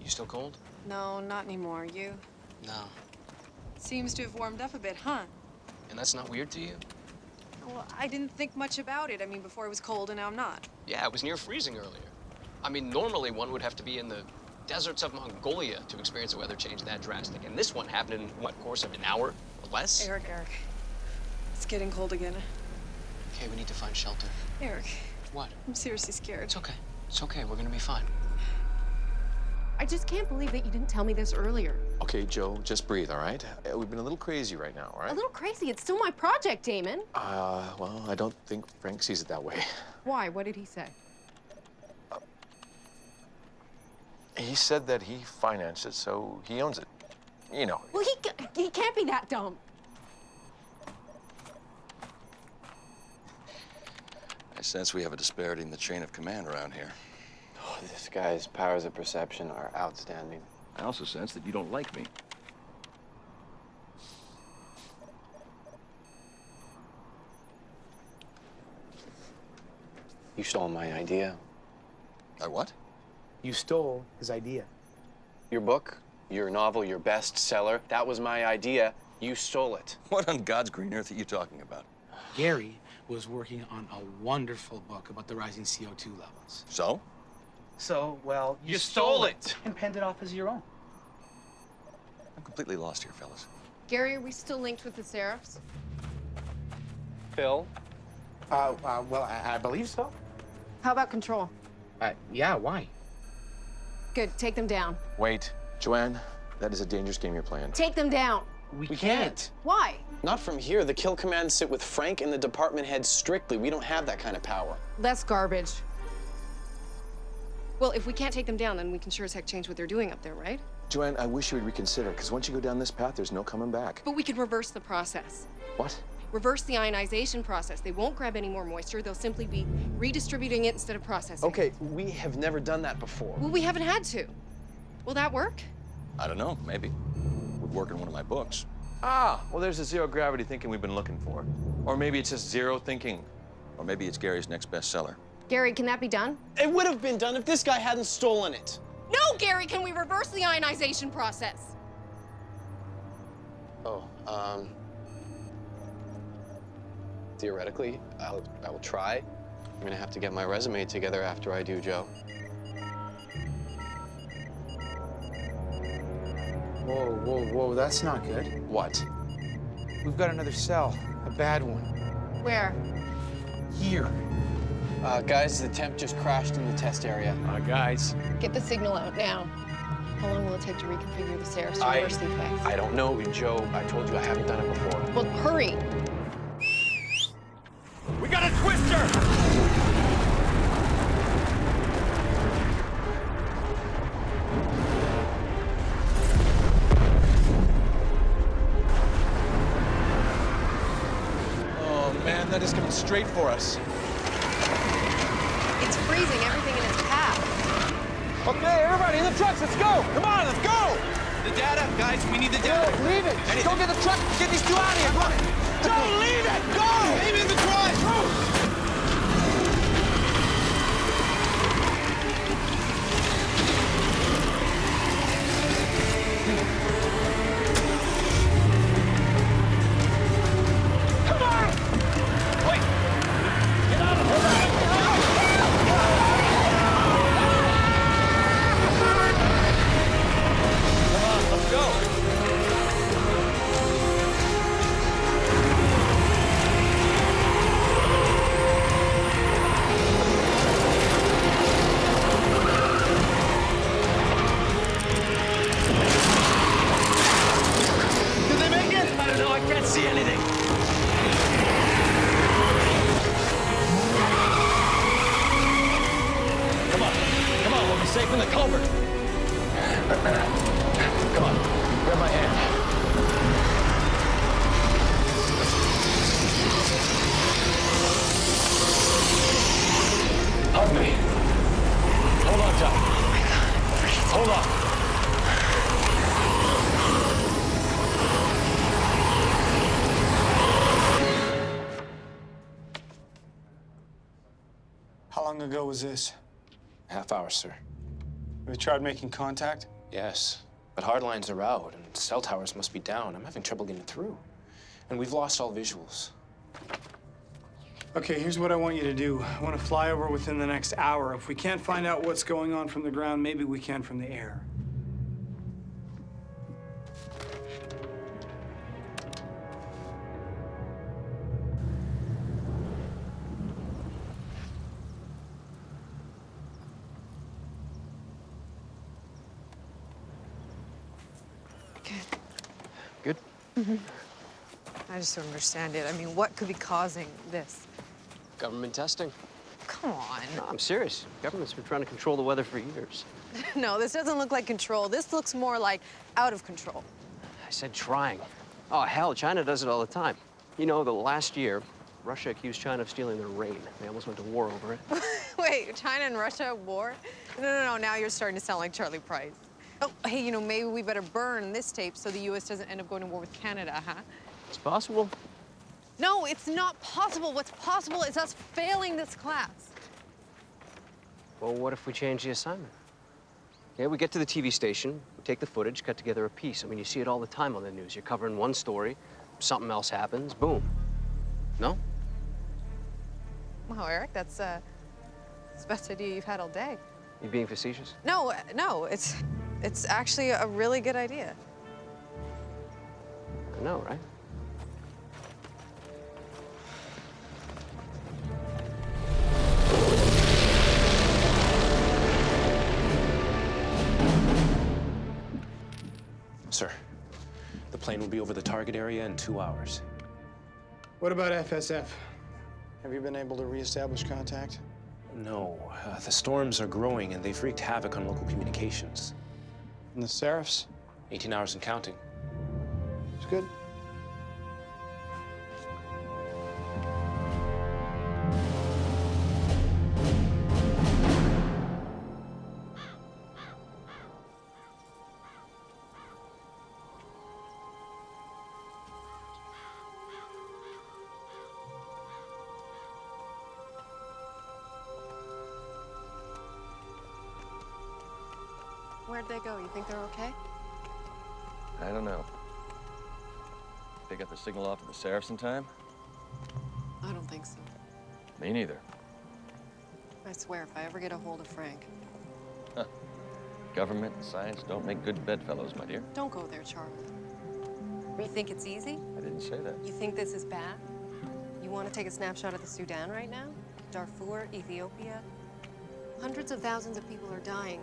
You still cold? No, not anymore. You? No. Seems to have warmed up a bit, huh? And that's not weird to you? Well, I didn't think much about it. I mean, before it was cold and now I'm not. Yeah, it was near freezing earlier. I mean, normally one would have to be in the deserts of Mongolia to experience a weather change that drastic. And this one happened in, what, course of an hour or less? Eric. It's getting cold again. Okay, we need to find shelter. Eric. What? I'm seriously scared. It's okay. It's okay. We're gonna be fine. I just can't believe that you didn't tell me this earlier. Okay, Joe, just breathe, all right? We've been a little crazy right now, all right? A little crazy. It's still my project, Damon. Well, I don't think Frank sees it that way. Why? What did he say? He said that he financed it, so he owns it. You know. Well, he can't be that dumb. I sense we have a disparity in the chain of command around here. Oh, this guy's powers of perception are outstanding. I also sense that you don't like me. You stole my idea. I what? You stole his idea. Your book, your novel, your bestseller, that was my idea. You stole it. What on God's green earth are you talking about? Gary was working on a wonderful book about the rising CO2 levels. So? So, well, You stole it! And penned it off as your own. I'm completely lost here, fellas. Gary, are we still linked with the Seraphs? Phil? Well, I believe so. How about control? Yeah, why? Good. Take them down. Wait, Joanne, that is a dangerous game you're playing. Take them down. We can't. Why? Not from here. The kill commands sit with Frank and the department head strictly. We don't have that kind of power. That's garbage. Well, if we can't take them down, then we can sure as heck change what they're doing up there, right? Joanne, I wish you would reconsider, because once you go down this path, there's no coming back. But we could reverse the process. What? Reverse the ionization process. They won't grab any more moisture. They'll simply be redistributing it instead of processing. Okay, we have never done that before. Well, we haven't had to. Will that work? I don't know, maybe. Would work in one of my books. Ah, well, there's the zero gravity thinking we've been looking for. Or maybe it's just zero thinking. Or maybe it's Gary's next bestseller. Gary, can that be done? It would have been done if this guy hadn't stolen it. No, Gary, can we reverse the ionization process? Oh, theoretically, I will try. I'm gonna have to get my resume together after I do, Joe. Whoa, that's not good. What? We've got another cell, a bad one. Where? Here. Guys, the temp just crashed in the test area. Guys. Get the signal out now. How long will it take to reconfigure the Seraphs to reverse the effects? I don't know, Joe. I told you I haven't done it before. Well, hurry. We got a twister! Man, that is coming straight for us. It's freezing everything in its path. Okay, everybody in the trucks, let's go! Come on, let's go! The data, guys, we need the data. No, leave it! Just go get the truck, get these two out of here, come on! Don't leave it! Go! Aim in the truck! Safe in the culvert. Come on, grab my hand. Hug me. Hold on tight. Hold on. How long ago was this? Half hour, sir. Have you tried making contact? Yes. But hard lines are out, and cell towers must be down. I'm having trouble getting through. And we've lost all visuals. Okay, here's what I want you to do. I want to fly over within the next hour. If we can't find out what's going on from the ground, maybe we can from the air. Good? I just don't understand it. I mean, what could be causing this? Government testing. Come on. No, I'm serious. Government's been trying to control the weather for years. No, this doesn't look like control. This looks more like out of control. I said trying. Oh, hell, China does it all the time. You know, the last year, Russia accused China of stealing their rain. They almost went to war over it. Wait, China and Russia at war? No, now you're starting to sound like Charlie Price. Oh, hey, you know, maybe we better burn this tape so the U.S. doesn't end up going to war with Canada, huh? It's possible. No, it's not possible. What's possible is us failing this class. Well, what if we change the assignment? Okay, we get to the TV station, we take the footage, cut together a piece. I mean, you see it all the time on the news. You're covering one story, something else happens, boom. No? Wow, Eric, that's the best idea you've had all day. You being facetious? No, it's actually a really good idea. I know, right? Sir, the plane will be over the target area in 2 hours. What about FSF? Have you been able to reestablish contact? No, the storms are growing and they've wreaked havoc on local communications. And the Seraphs? 18 hours and counting. It's good. Where'd they go? You think they're okay? I don't know. They got the signal off of the Seraphs in time? I don't think so. Me neither. I swear, if I ever get a hold of Frank. Huh. Government and science don't make good bedfellows, my dear. Don't go there, Charlie. You think it's easy? I didn't say that. You think this is bad? You want to take a snapshot of the Sudan right now? Darfur, Ethiopia? Hundreds of thousands of people are dying.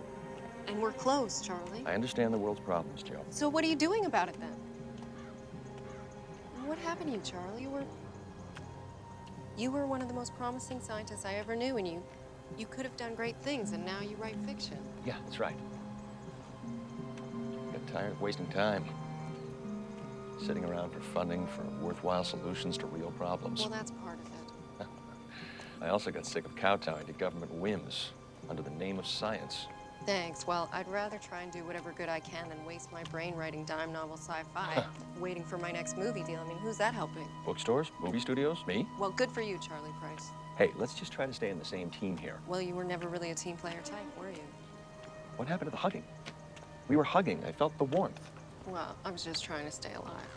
And we're close, Charlie. I understand the world's problems, Joe. So what are you doing about it then? What happened to you, Charlie? You were one of the most promising scientists I ever knew, and you could have done great things, and now you write fiction. Yeah, that's right. Got tired of wasting time. Sitting around for funding for worthwhile solutions to real problems. Well, that's part of it. I also got sick of kowtowing to government whims under the name of science. Thanks. Well, I'd rather try and do whatever good I can than waste my brain writing dime novel sci-fi, waiting for my next movie deal. I mean, who's that helping? Bookstores? Movie studios? Me? Well, good for you, Charlie Price. Hey, let's just try to stay in the same team here. Well, you were never really a team player type, were you? What happened to the hugging? We were hugging. I felt the warmth. Well, I was just trying to stay alive.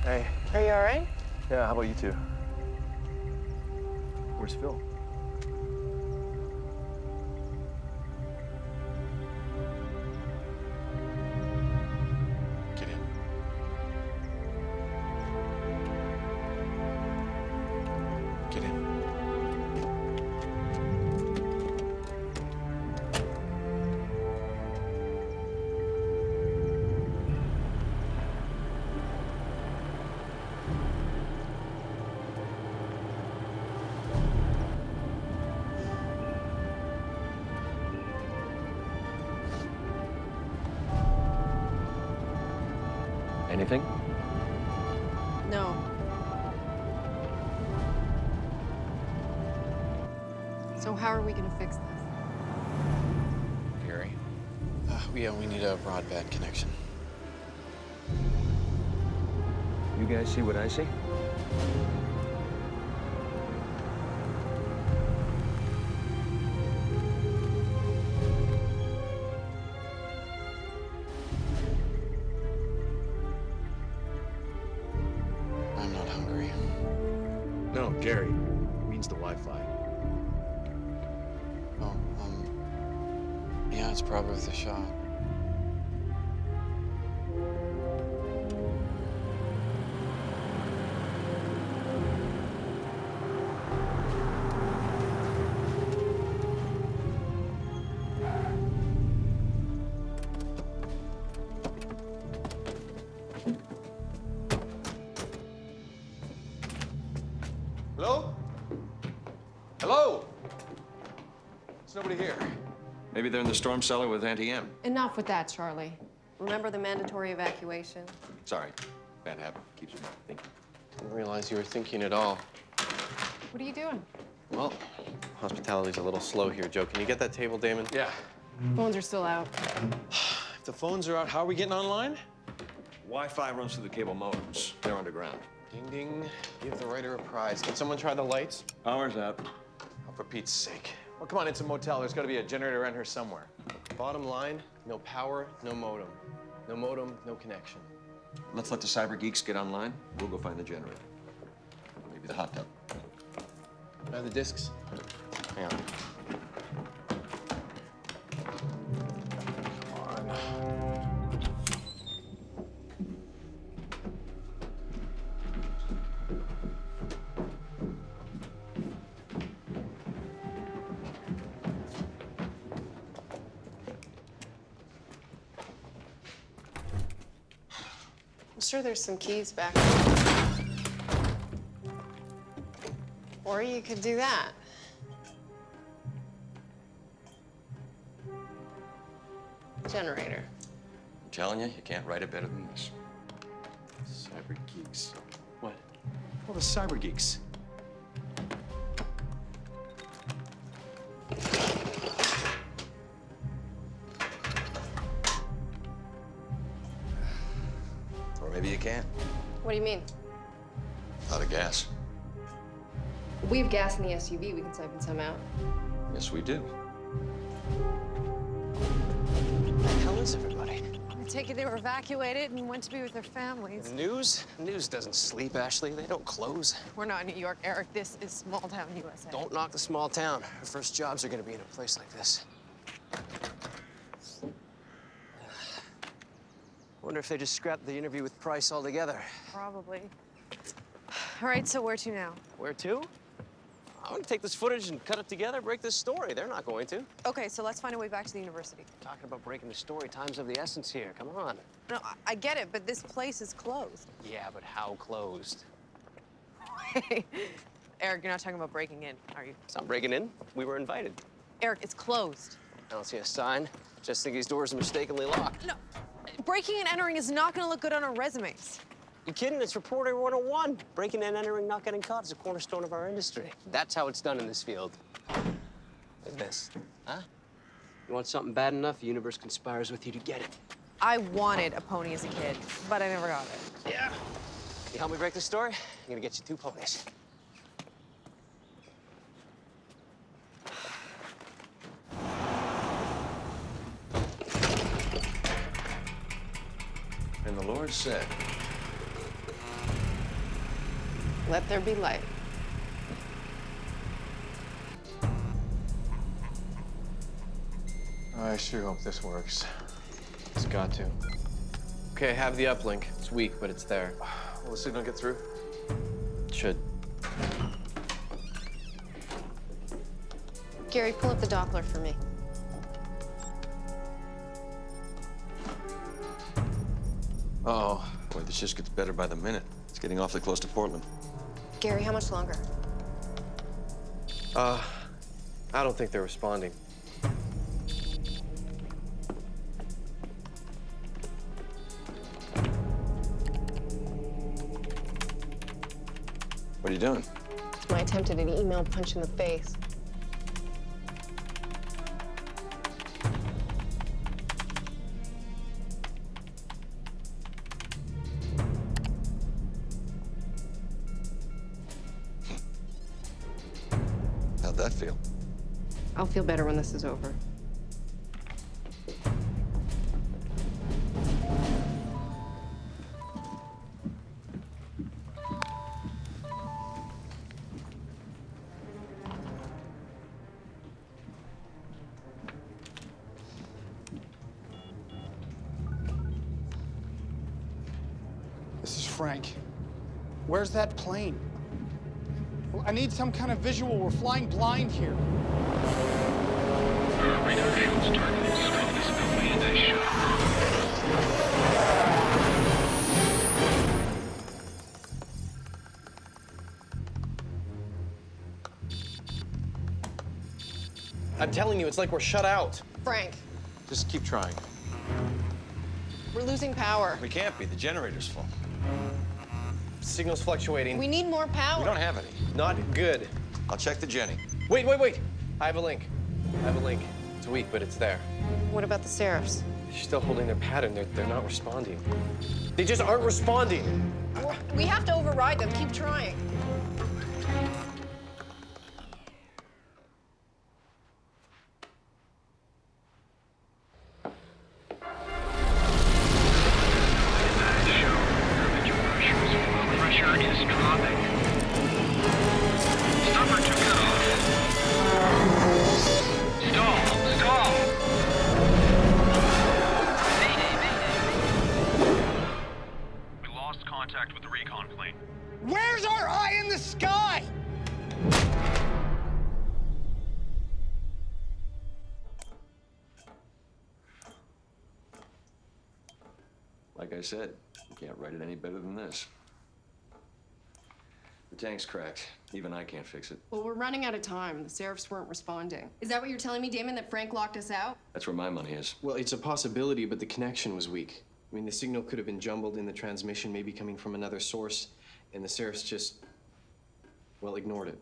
Hey. Are you all right? Yeah, how about you two? Where's Phil? Get in. Get in. Anything? No. So how are we gonna fix this? Gary? We need a broadband connection. You guys see what I see? I'm not hungry. No, Gary. It means the Wi-Fi. Oh, yeah, it's probably worth a shot. Hello? Hello? There's nobody here. Maybe they're in the storm cellar with Auntie M. Enough with that, Charlie. Remember the mandatory evacuation? Sorry. Bad habit. Keeps me thinking. Didn't realize you were thinking at all. What are you doing? Well, hospitality's a little slow here, Joe. Can you get that table, Damon? Yeah. Phones are still out. If the phones are out, how are we getting online? Wi-Fi runs through the cable modems. They're underground. Ding, ding. Give the writer a prize. Can someone try the lights? Power's out. Oh, for Pete's sake. Well, come on, it's a motel. There's got to be a generator around here somewhere. Bottom line, no power, no modem. No modem, no connection. Let's let the cyber geeks get online. We'll go find the generator. Maybe the hot tub. Are the discs? Hang on. I'm sure there's some keys back. Or you could do that. Generator. I'm telling you, you can't write it better than this. Cyber geeks. What? Well, the cyber geeks. Or maybe you can't. What do you mean? Out of gas. We have gas in the SUV. We can siphon some out. Yes, we do. Where the hell is everybody? I take it they were evacuated and went to be with their families. News? News doesn't sleep, Ashley. They don't close. We're not in New York, Eric. This is small town USA. Don't knock the small town. Our first jobs are gonna be in a place like this. Wonder if they just scrapped the interview with Price altogether. Probably. All right, so where to now? Where to? I want to take this footage and cut it together, break this story. They're not going to. Okay, so let's find a way back to the university. Talking about breaking the story, time's of the essence here. Come on. No, I get it, but this place is closed. Yeah, but how closed? Eric, you're not talking about breaking in, are you? It's not breaking in. We were invited. Eric, it's closed. I don't see a sign. Just think these doors are mistakenly locked. No, breaking and entering is not gonna look good on our resumes. You kidding? It's Reporter 101. Breaking and entering, not getting caught is a cornerstone of our industry. That's how it's done in this field. Like this, huh? You want something bad enough, the universe conspires with you to get it. I wanted a pony as a kid, but I never got it. Yeah. You help me break the story? I'm gonna get you 2 ponies. And the Lord said, Let there be light. I sure hope this works. It's got to. Okay, I have the uplink. It's weak, but it's there. Will the signal get through? It should. Gary, pull up the Doppler for me. uh-oh. Boy, this just gets better by the minute. It's getting awfully close to Portland. Gary, how much longer? I don't think they're responding. What are you doing? My attempt at an email punch in the face. feel? I'll feel better when this is over. This is Frank. Where's that plane? Well, I need some kind of visual. We're flying blind here. Radar shows target is strong visibility in that I'm telling you, it's like we're shut out. Frank, Just keep trying. we're losing power. We can't be. The generator's full. Signal's fluctuating. We need more power. We don't have any. Not good. I'll check the Jenny. Wait. I have a link. It's weak, but it's there. What about the Seraphs? They're still holding their pattern. They're not responding. They just aren't responding. We have to override them. Keep trying. pressure is dropping. Stopper to cutoff. Stall. We lost contact with the recon plane. Where's our eye in the sky? Like I said, you can't write it any better than this. The tank's cracked. Even I can't fix it. Well, we're running out of time. The Seraphs weren't responding. Is that what you're telling me, Damon, that Frank locked us out? That's where my money is. Well, it's a possibility, but the connection was weak. I mean, the signal could have been jumbled in the transmission, maybe coming from another source, and the Seraphs just, well, ignored it.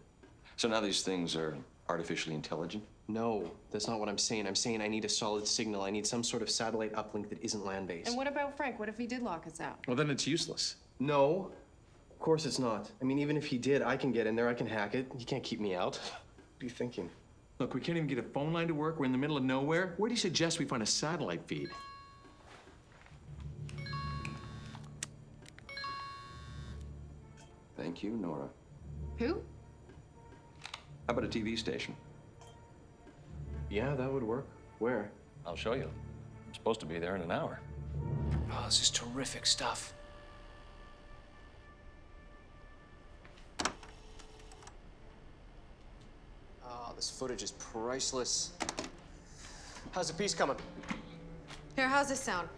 So now these things are artificially intelligent? No, that's not what I'm saying. I'm saying I need a solid signal. I need some sort of satellite uplink that isn't land-based. And what about Frank? What if he did lock us out? Well, then it's useless. No, of course it's not. I mean, even if he did, I can get in there, I can hack it. He can't keep me out. What are you thinking? Look, we can't even get a phone line to work. We're in the middle of nowhere. Where do you suggest we find a satellite feed? Thank you, Nora. Who? How about a TV station? Yeah, that would work. Where? I'll show you. I'm supposed to be there in an hour. Oh, this is terrific stuff. Oh, this footage is priceless. How's the piece coming? Here, how's this sound?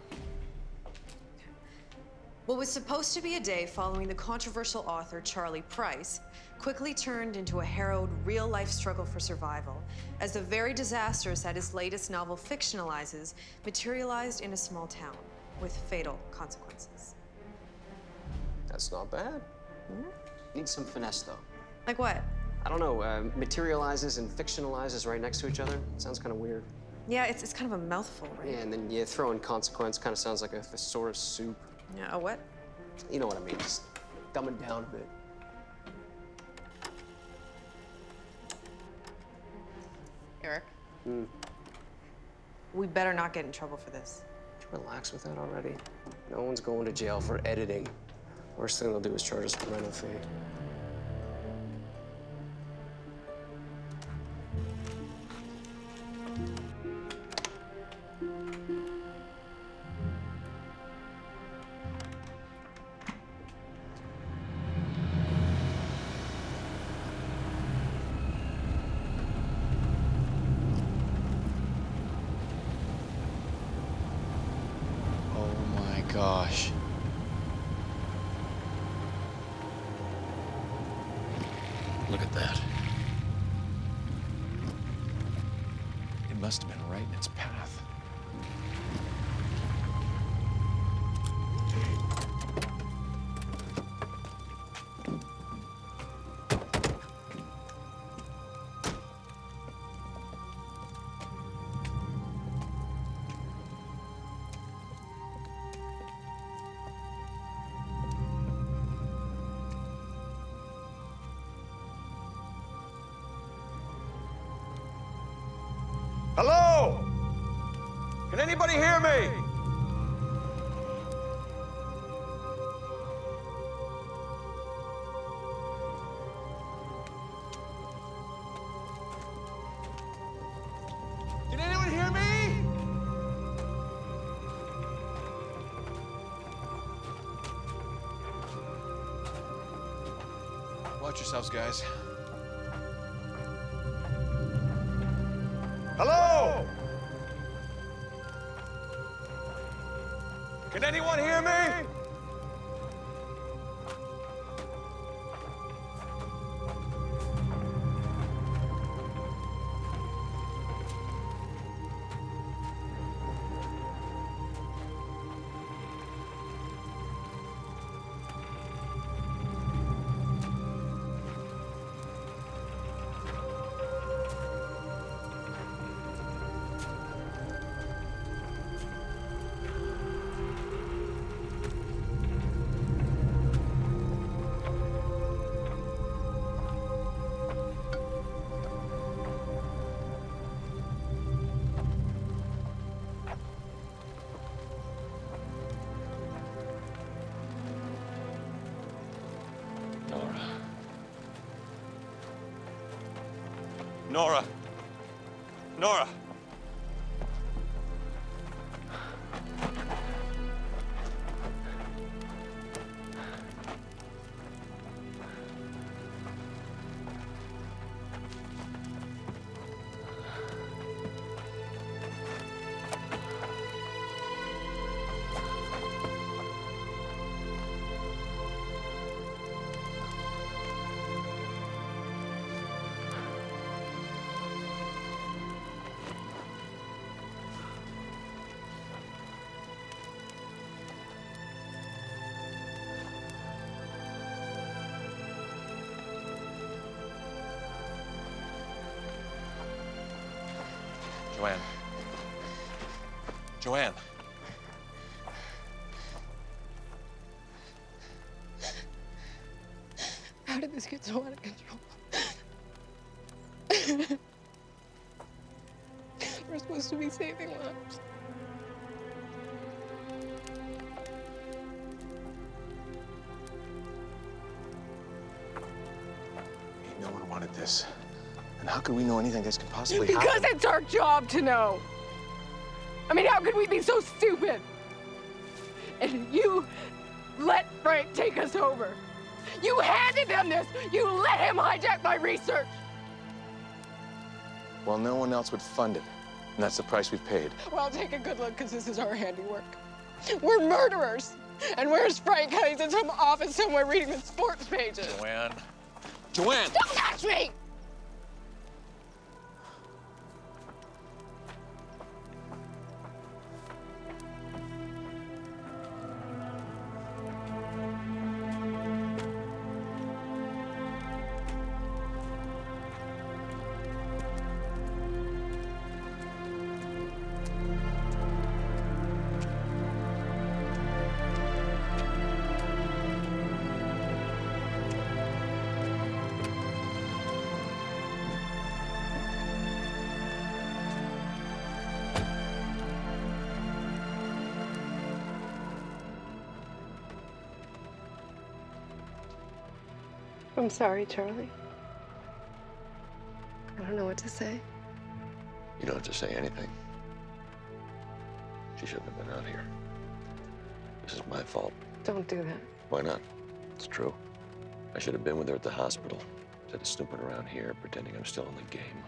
What was supposed to be a day following the controversial author Charlie Price quickly turned into a harrowed, real-life struggle for survival as the very disasters that his latest novel fictionalizes materialized in a small town with fatal consequences. That's not bad. Needs some finesse, though. Like what? I don't know, materializes and fictionalizes right next to each other. Sounds kind of weird. Yeah, it's kind of a mouthful, right? Yeah, and then you throw in consequence, kind of sounds like a thesaurus soup. Yeah, a what? You know what I mean, just dumb it down a bit. Eric? We better not get in trouble for this. Relax with that already. No one's going to jail for editing. Worst thing they'll do is charge us a rental fee. Gosh. Look at that. It must have been right in its path. Hello? Can anybody hear me? Can anyone hear me? Watch yourselves, guys. Hello? Can anyone hear me? Nora. Nora. Joanne. Joanne. How did this get so out of control? We're supposed to be saving lives. No one wanted this. And how could we know anything this could possibly happen? Because it's our job to know. I mean, how could we be so stupid? And you let Frank take us over. You handed him this. You let him hijack my research. Well, no one else would fund it. And that's the price we've paid. Well, take a good look, because this is our handiwork. We're murderers. And where's Frank? He's in some office somewhere reading the sports pages. Joanne. Joanne! Don't touch me! I'm sorry, Charlie. I don't know what to say. You don't have to say anything. She shouldn't have been out here. This is my fault. Don't do that. Why not? It's true. I should have been with her at the hospital instead of snooping around here, pretending I'm still in the game.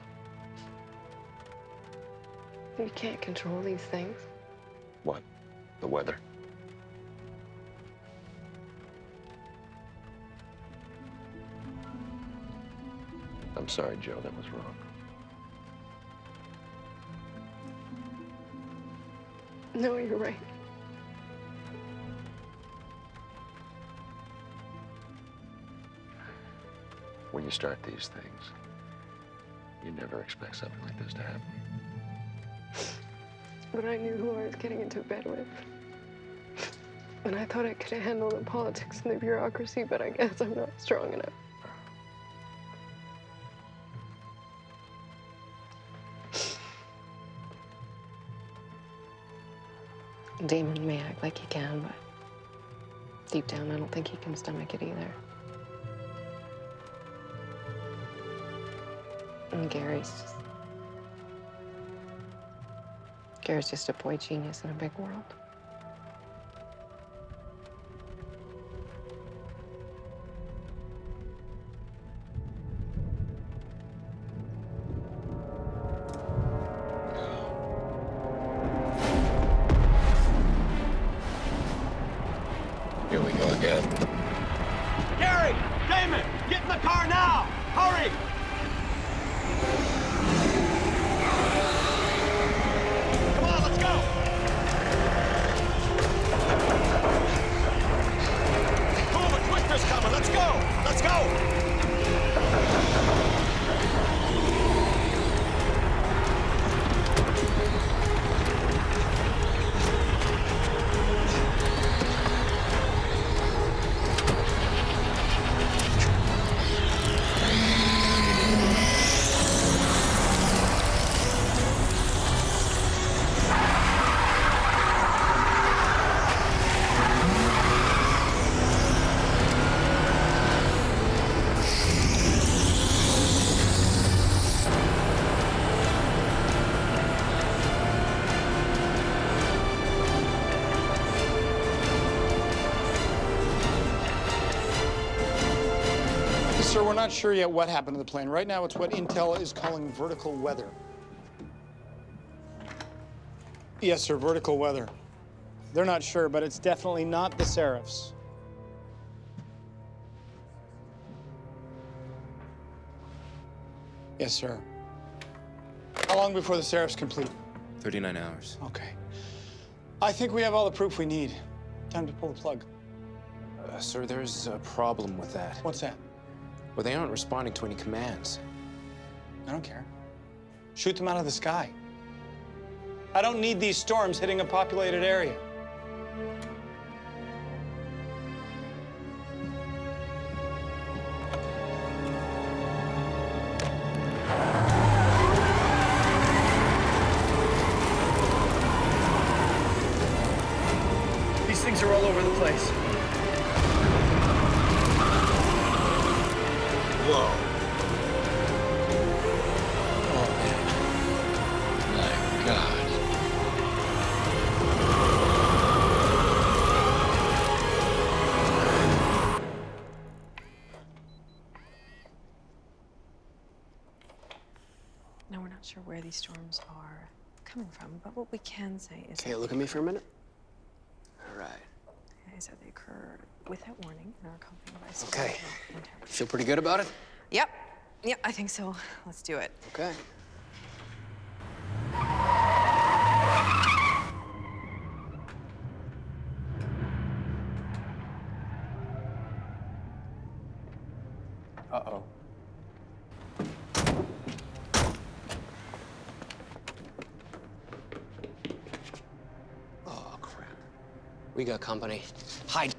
You can't control these things. What? The weather? I'm sorry, Joe, that was wrong. No, you're right. When you start these things, you never expect something like this to happen. But I knew who I was getting into bed with. And I thought I could handle the politics and the bureaucracy, but I guess I'm not strong enough. Damon may act like he can, but deep down, I don't think he can stomach it either. And Gary's just a boy genius in a big world. Here we go again. Gary! Damon! Get in the car now! Hurry! Come on, let's go! Cool, the Twister's coming. Let's go! Let's go! Sir, we're not sure yet what happened to the plane. Right now, it's what Intel is calling vertical weather. Yes, sir, vertical weather. They're not sure, but it's definitely not the Seraphs. Yes, sir. How long before the Seraphs complete? 39 hours. Okay. I think we have all the proof we need. Time to pull the plug. Sir, there's a problem with that. What's that? Well, they aren't responding to any commands. I don't care. Shoot them out of the sky. I don't need these storms hitting a populated area. These things are all over the place. Whoa. Oh, man. My God. Now, we're not sure where these storms are coming from, but what we can say is... Okay, look at me for a minute. All right. ...is that they occur without warning and are accompanied by... Okay. Feel pretty good about it? Yep. Yep, I think so. Let's do it. Okay. Uh-oh. Oh, crap. We got company. Hide.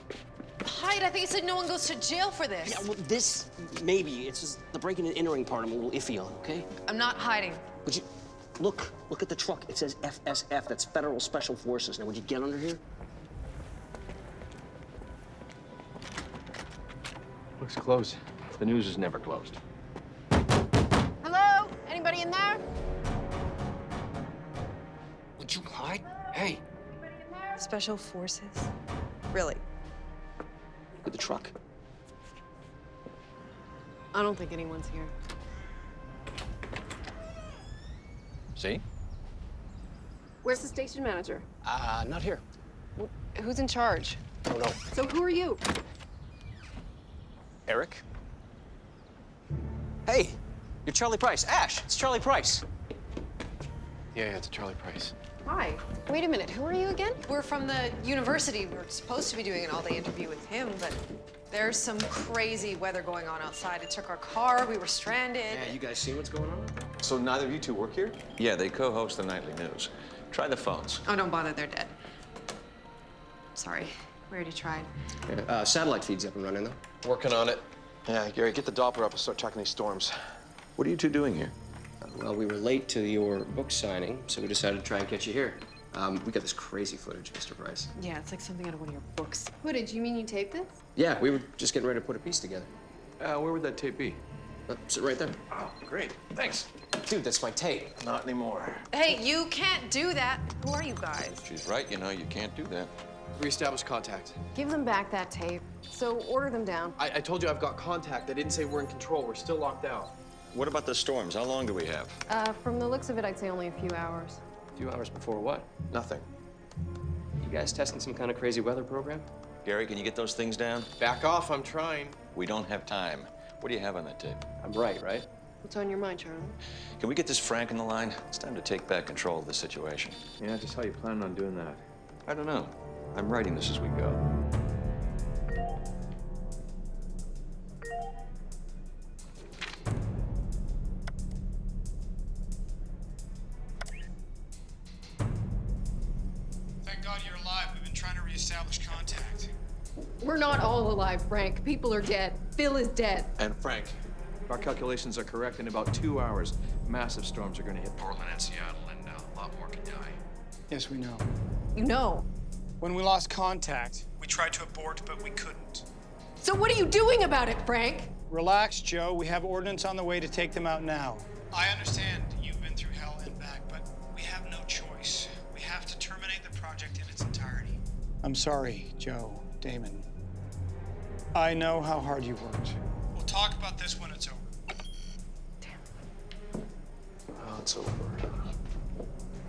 Hide? I think you said no one goes to jail for this. Yeah, well, this, maybe. It's just the breaking and entering part I'm a little iffy on, okay? I'm not hiding. Would you... Look at the truck. It says FSF. That's Federal Special Forces. Now, would you get under here? Looks closed. The news is never closed. Hello? Anybody in there? Would you hide? Hey. Special Forces? Really? Look at the truck. I don't think anyone's here. See? Where's the station manager? Not here. Who's in charge? I don't know. So who are you? Eric? Hey, you're Charlie Price. Ash, it's Charlie Price. Yeah, it's Charlie Price. Hi. Wait a minute, who are you again? We're from the university. We were supposed to be doing an all-day interview with him, but there's some crazy weather going on outside. It took our car. We were stranded. Yeah, you guys see what's going on? So neither of you two work here? Yeah, they co-host the nightly news. Try the phones. Oh, don't bother. They're dead. Sorry. We already tried. Yeah, satellite feed's up and running, though. Working on it. Yeah, Gary, get the Doppler up and start tracking these storms. What are you two doing here? Well, we were late to your book signing, so we decided to try and catch you here. We got this crazy footage, Mr. Price. Yeah, it's like something out of one of your books. Footage? You mean you taped this? Yeah, we were just getting ready to put a piece together. Where would that tape be? Sit right there. Oh, great. Thanks. Dude, that's my tape. Not anymore. Hey, you can't do that. Who are you guys? She's right, you know, you can't do that. Reestablish contact. Give them back that tape. So order them down. I told you I've got contact. I didn't say we're in control. We're still locked out. What about the storms? How long do we have? From the looks of it, I'd say only a few hours. A few hours before what? Nothing. You guys testing some kind of crazy weather program? Gary, can you get those things down? Back off, I'm trying. We don't have time. What do you have on that tape? I'm right? What's on your mind, Charlie? Can we get this Frank on the line? It's time to take back control of the situation. Yeah, just how you planning on doing that? I don't know. I'm writing this as we go. Thank God you're alive. We've been trying to reestablish contact. We're not all alive, Frank. People are dead. Phil is dead. And Frank, if our calculations are correct, in about 2 hours, massive storms are going to hit Portland and Seattle, and a lot more could die. Yes, we know. You know. When we lost contact, we tried to abort, but we couldn't. So what are you doing about it, Frank? Relax, Joe. We have ordnance on the way to take them out now. I understand you've been through hell and back, but we have no choice. We have to terminate the project in its entirety. I'm sorry, Joe, Damon. I know how hard you worked. We'll talk about this when it's over. Oh, it's over.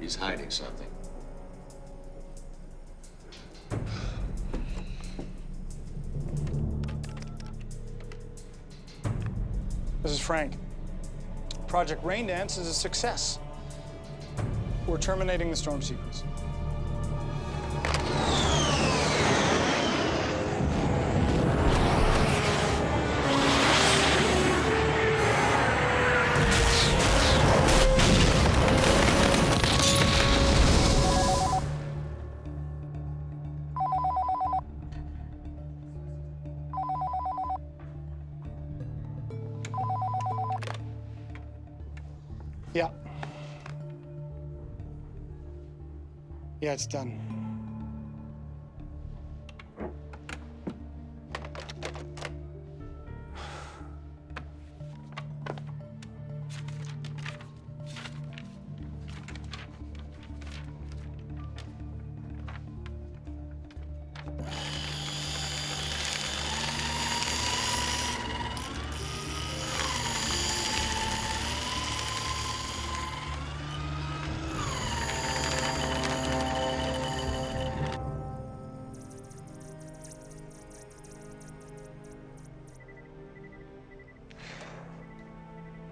He's hiding something. This is Frank. Project Rain Dance is a success. We're terminating the storm sequence. Yeah. Yeah, it's done.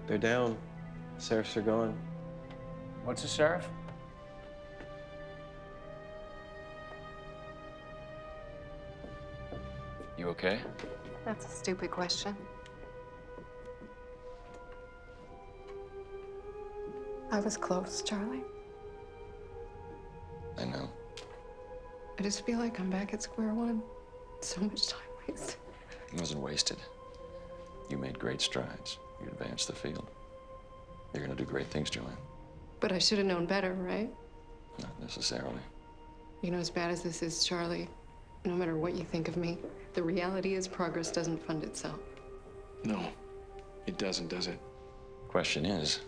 They're down. Serifs are gone. What's a serif? You okay? That's a stupid question. I was close, Charlie. I know. I just feel like I'm back at square one. So much time wasted. It wasn't wasted. You made great strides. You advanced the field. You're gonna do great things, Joanne. But I should have known better, right? Not necessarily. You know, as bad as this is, Charlie, no matter what you think of me, the reality is progress doesn't fund itself. No, it doesn't, does it? Question is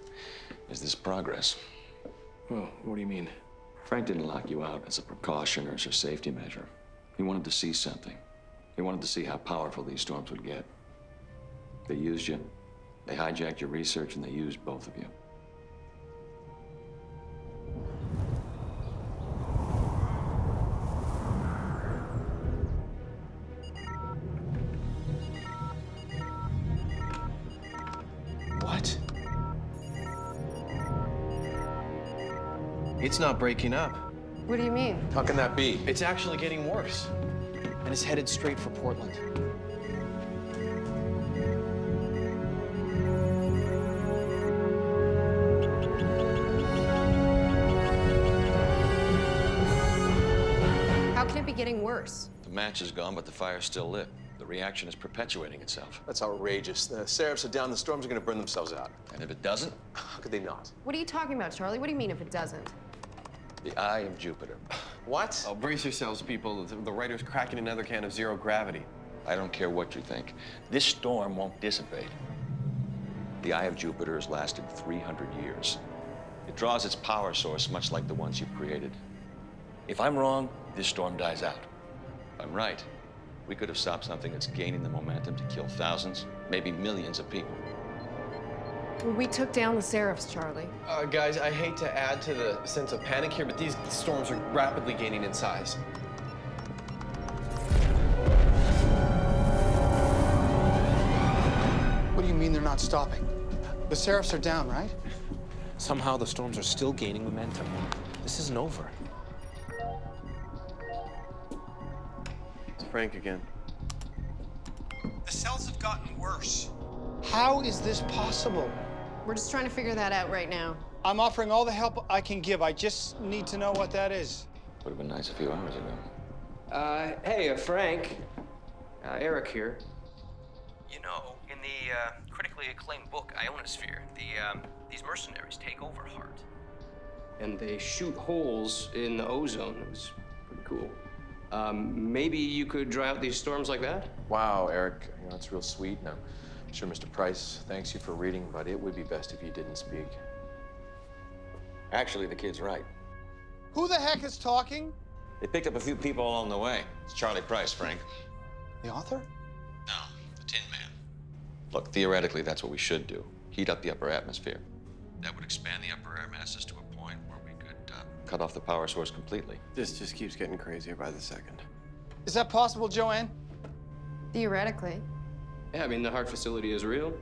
this progress? Well, what do you mean? Frank didn't lock you out as a precaution or as a safety measure. He wanted to see something. He wanted to see how powerful these storms would get. They used you. They hijacked your research, and they used both of you. What? It's not breaking up. What do you mean? How can that be? It's actually getting worse. And it's headed straight for Portland. How can it be getting worse? The match is gone, but the fire's still lit. The reaction is perpetuating itself. That's outrageous. The serifs are down, the storms are going to burn themselves out. And if it doesn't? How could they not? What are you talking about, Charlie? What do you mean if it doesn't? The eye of Jupiter. What? Oh, brace yourselves, people. The writer's cracking another can of zero gravity. I don't care what you think. This storm won't dissipate. The eye of Jupiter has lasted 300 years. It draws its power source much like the ones you've created. If I'm wrong, this storm dies out. If I'm right, we could have stopped something that's gaining the momentum to kill thousands, maybe millions of people. We took down the Seraphs, Charlie. Guys, I hate to add to the sense of panic here, but these storms are rapidly gaining in size. What do you mean they're not stopping? The Seraphs are down, right? Somehow the storms are still gaining momentum. This isn't over. It's Frank again. The cells have gotten worse. How is this possible? We're just trying to figure that out right now. I'm offering all the help I can give. I just need to know what that is. Would have been nice a few hours ago. Hey, Frank. Eric here. You know, in the critically acclaimed book Ionosphere, these mercenaries take over Hart. And they shoot holes in the ozone. It was pretty cool. Maybe you could dry out these storms like that? Wow, Eric, you know, it's real sweet. Now, I'm sure Mr. Price thanks you for reading, but it would be best if you didn't speak. Actually, the kid's right. Who the heck is talking? They picked up a few people along the way. It's Charlie Price, Frank. The author? No, the Tin Man. Look, theoretically, that's what we should do. Heat up the upper atmosphere. That would expand the upper air masses to a point where we could cut off the power source completely. This just keeps getting crazier by the second. Is that possible, Joanne? Theoretically. Yeah, I mean, the Hart facility is real.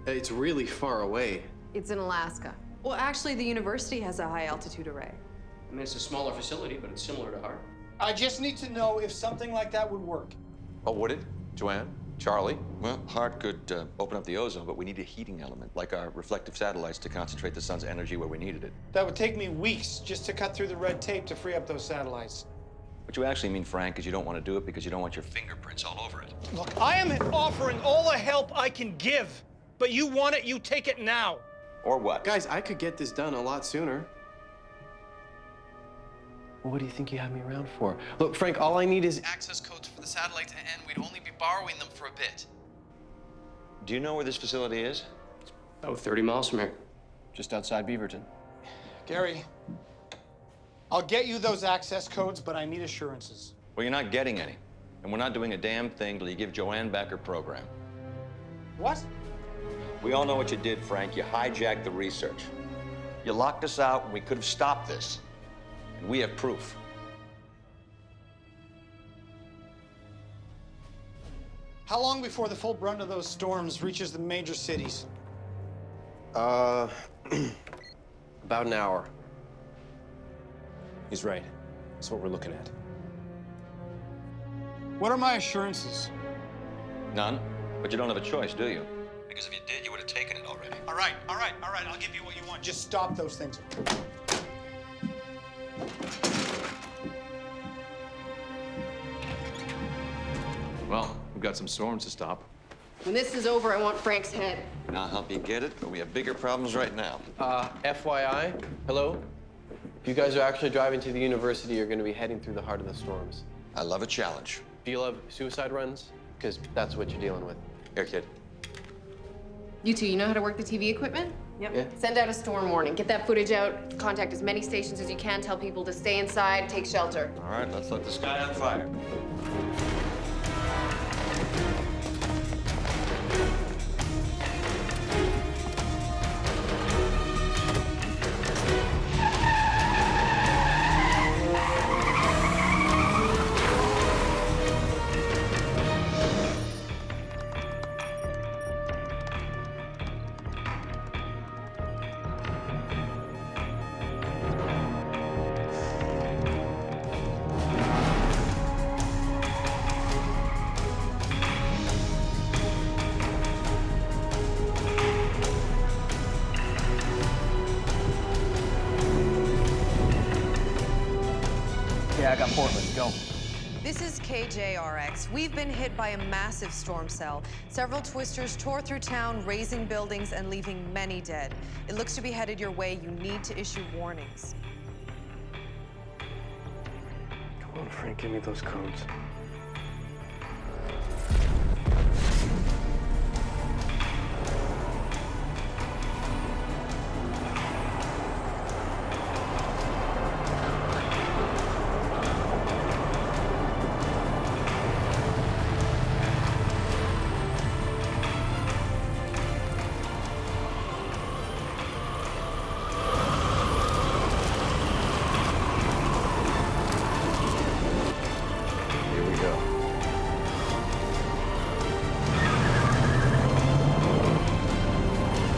It's really far away. It's in Alaska. Well, actually, the university has a high-altitude array. I mean, it's a smaller facility, but it's similar to Hart. I just need to know if something like that would work. Oh, would it? Joanne? Charlie? Well, Hart could open up the ozone, but we need a heating element, like our reflective satellites, to concentrate the sun's energy where we needed it. That would take me weeks just to cut through the red tape to free up those satellites. What you actually mean, Frank, is you don't want to do it because you don't want your fingerprints all over it. Look, I am offering all the help I can give, but you want it, you take it now. Or what? Guys, I could get this done a lot sooner. Well, what do you think you have me around for? Look, Frank, all I need is access codes for the satellites, and we'd only be borrowing them for a bit. Do you know where this facility is? Oh, 30 miles from here. Just outside Beaverton. Gary, I'll get you those access codes, but I need assurances. Well, you're not getting any. And we're not doing a damn thing till you give Joanne back her program. What? We all know what you did, Frank. You hijacked the research. You locked us out when we could have stopped this. And we have proof. How long before the full brunt of those storms reaches the major cities? About an hour. He's right. That's what we're looking at. What are my assurances? None. But you don't have a choice, do you? Because if you did, you would have taken it already. All right. I'll give you what you want. Just stop those things. Well, we've got some storms to stop. When this is over, I want Frank's head. And I'll help you get it, but we have bigger problems right now. FYI, hello? If you guys are actually driving to the university, you're going to be heading through the heart of the storms. I love a challenge. Do you love suicide runs? Because that's what you're dealing with. Here, kid. You two, you know how to work the TV equipment? Yep. Yeah. Send out a storm warning. Get that footage out. Contact as many stations as you can. Tell people to stay inside, take shelter. All right, let's let the sky on fire. Yeah, I got Portland. Go. This is KJRX. We've been hit by a massive storm cell. Several twisters tore through town, razing buildings and leaving many dead. It looks to be headed your way. You need to issue warnings. Come on, Frank, give me those codes.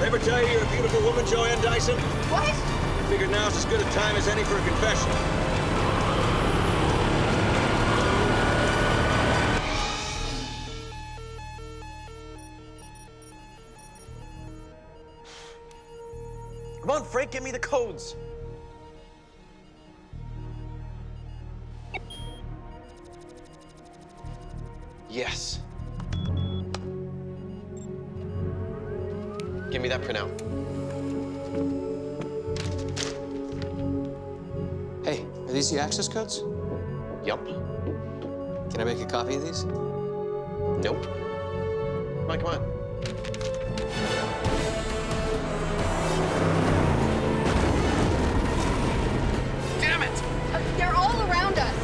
Ever tell you you're a beautiful woman, Joanne Dyson? What? I figured now's as good a time as any for a confession. Come on, Frank, give me the codes. Yes. Give me that printout. Hey, are these the access codes? Yup. Can I make a copy of these? Nope. Come on. Damn it! They're all around us.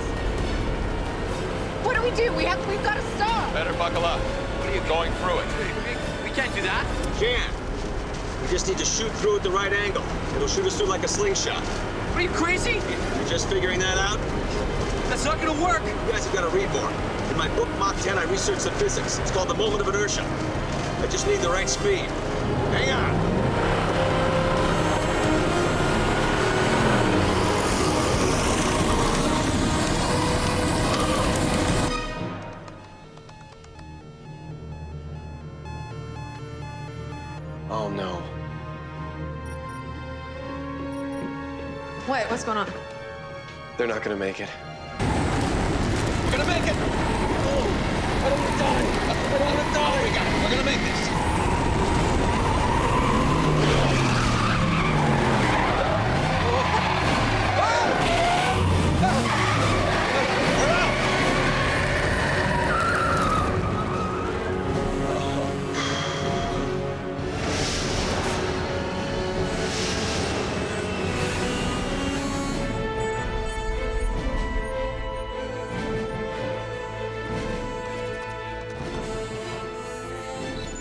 What do? We've got to stop. Better buckle up. What are you going through it? We can't do that. We can. We just need to shoot through at the right angle. It'll shoot us through like a slingshot. Are you crazy? You're just figuring that out? That's not gonna work. You guys have got to read more. In my book, Mach 10, I researched the physics. It's called the moment of inertia. I just need the right speed. Hang on. Oh, no. What? What's going on? They're not gonna make it. We're gonna make it! Oh, I don't want to die! I don't want to die! We got it. We're gonna make this!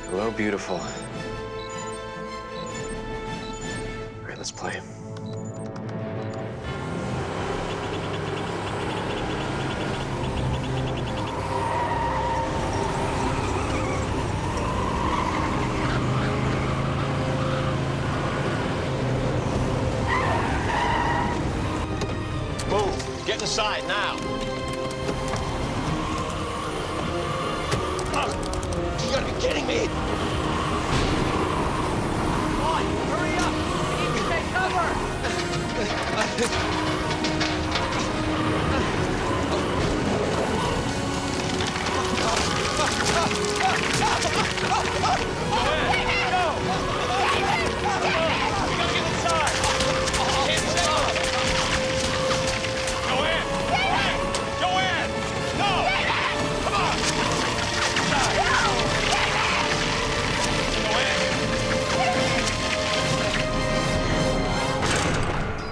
Hello, beautiful. All right, let's play. Move! Get inside now! You gotta be kidding me!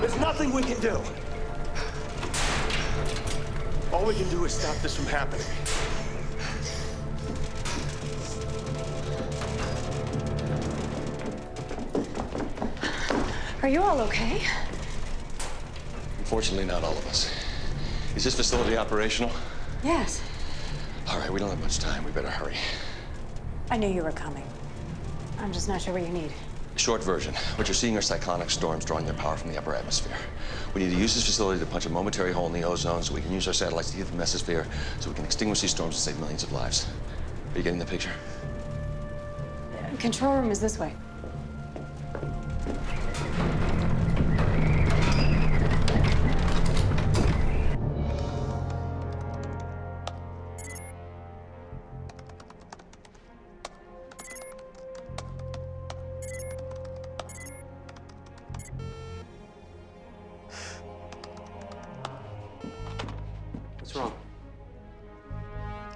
There's nothing we can do. All we can do is stop this from happening. Are you all okay? Unfortunately, not all of us. Is this facility operational? Yes. All right, we don't have much time. We better hurry. I knew you were coming. I'm just not sure what you need. Short version. What you're seeing are cyclonic storms drawing their power from the upper atmosphere. We need to use this facility to punch a momentary hole in the ozone so we can use our satellites to heat the mesosphere so we can extinguish these storms and save millions of lives. Are you getting the picture? Control room is this way.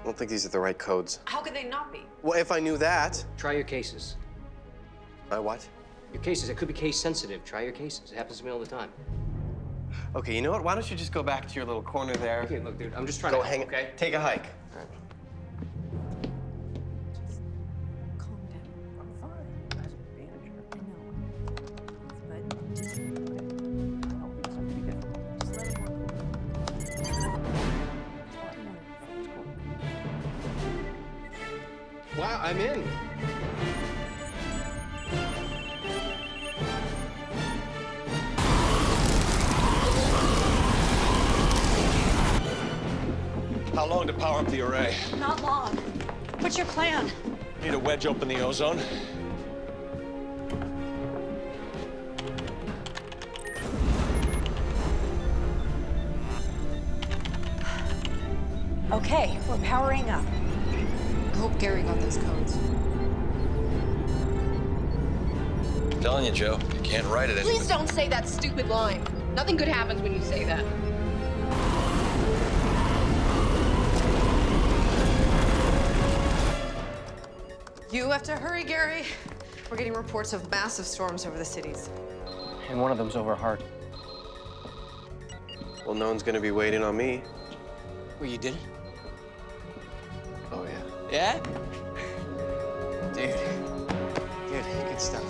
don't think these are the right codes. How could they not be? Well, if I knew that. Try your cases. My what? Your cases. It could be case sensitive. Try your cases. It happens to me all the time. Okay, you know what? Why don't you just go back to your little corner there? Okay, look, dude, I'm just trying to to hang. okay? Take a hike. All right. Wow, I'm in. How long to power up the array? Not long. What's your plan? Need to wedge open the ozone. Okay, we're powering up. I hope Gary got those codes. I'm telling you, Joe, you can't write it anymore. Please don't say that stupid line. Nothing good happens when you say that. You have to hurry, Gary. We're getting reports of massive storms over the cities. And one of them's over Hart. Well, no one's gonna be waiting on me. Well, you did it? Oh, yeah. Yeah? Dude, good stuff.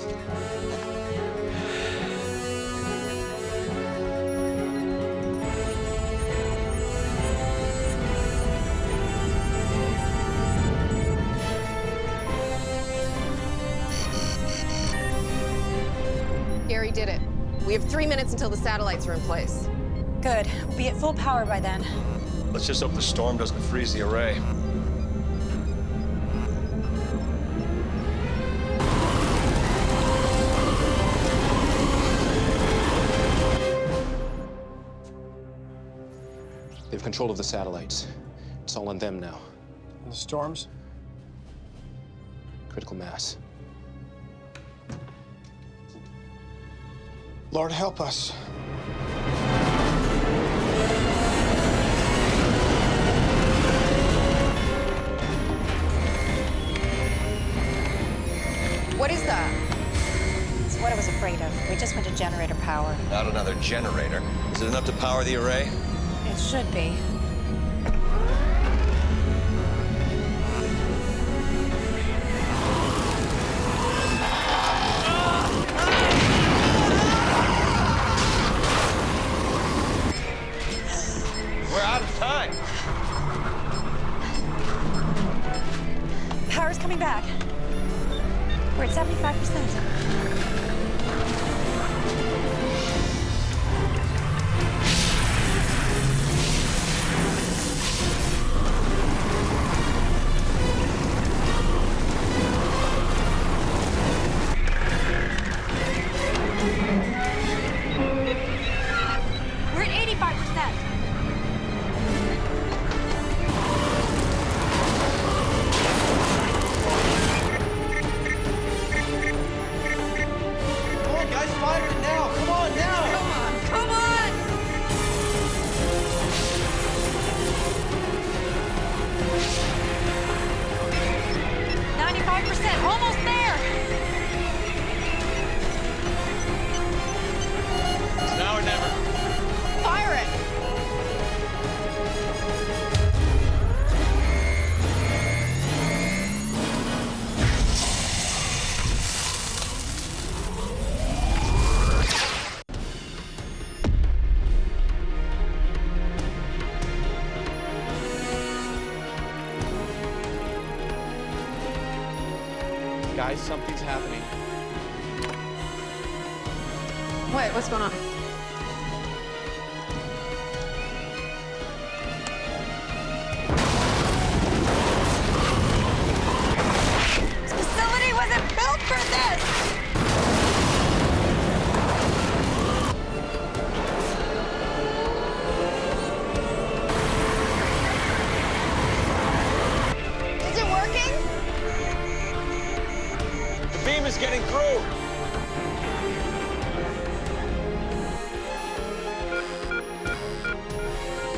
Gary did it. We have 3 minutes until the satellites are in place. Good. We'll be at full power by then. Let's just hope the storm doesn't freeze the array. They have control of the satellites. It's all on them now. And the storms? Critical mass. Lord help us. What is that? It's what I was afraid of. We just went to generator power. Not another generator. Is it enough to power the array? It should be. We're out of time. Power's coming back. We're at 75%. We're at 85%. Come on, guys, fire it now. Come on, now. Come on, come on! Almost there! It's now or never. Fire it! Guys, something's happening. What? What's going on? This facility wasn't built for this! Is it working? The beam is getting through.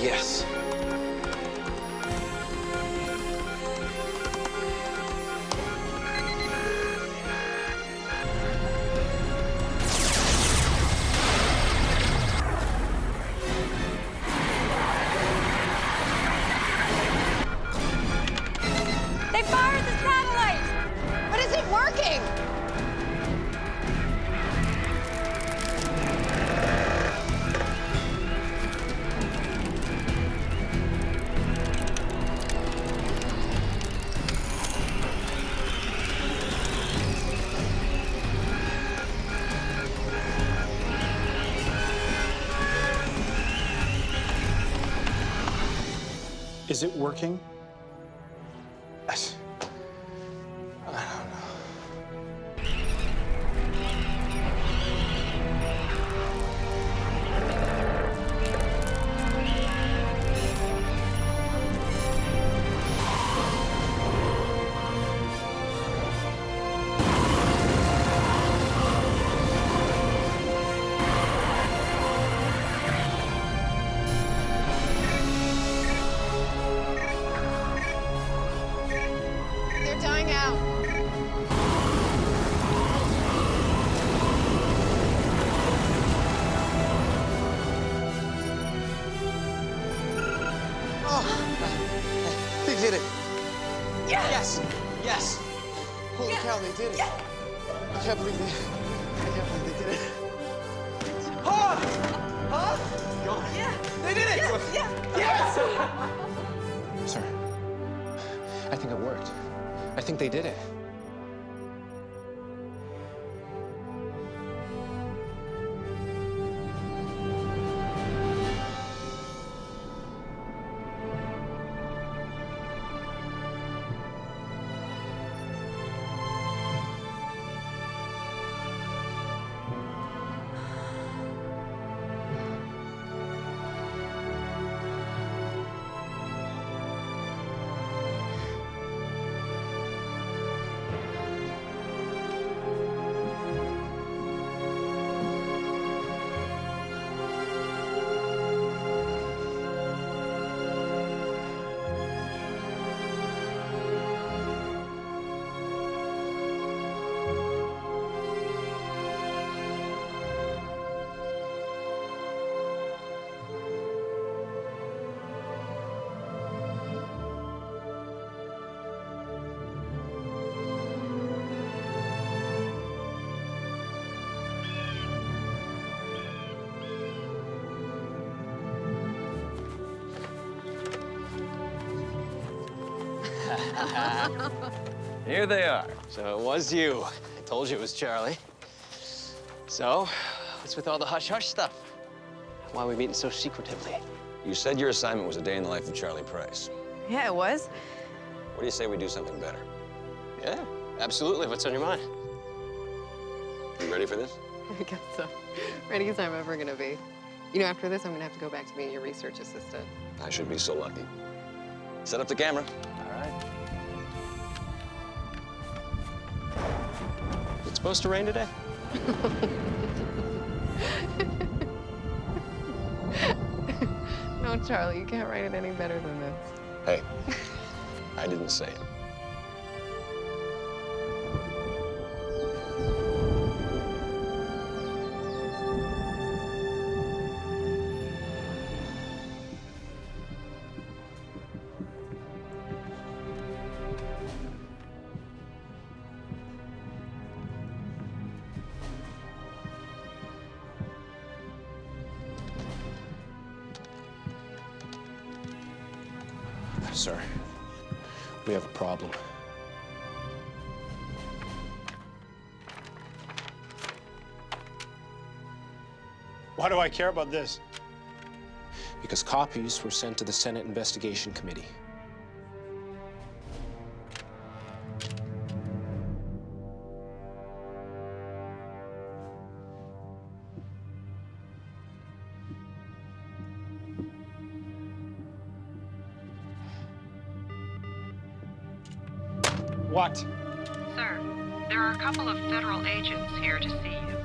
Yes. Is it working? I don't know. They're dying out. They did it. Yes. Yes. Holy cow, they did it. I can't believe they did it. Huh? Huh? Yeah. They did it. Yes. Sir, I think it worked. I think they did it. Here they are. So it was you. I told you it was Charlie. So, what's with all the hush-hush stuff? Why are we meeting so secretively? You said your assignment was a day in the life of Charlie Price. Yeah, it was. What do you say we do something better? Yeah, absolutely. What's on your mind? You ready for this? I guess so. Ready as I'm ever gonna be. You know, after this, I'm gonna have to go back to being your research assistant. I should be so lucky. Set up the camera. All right. It's supposed to rain today? No, Charlie, you can't write it any better than this. Hey, I didn't say it. Sir, we have a problem. Why do I care about this? Because copies were sent to the Senate Investigation Committee. What? Sir, there are a couple of federal agents here to see you.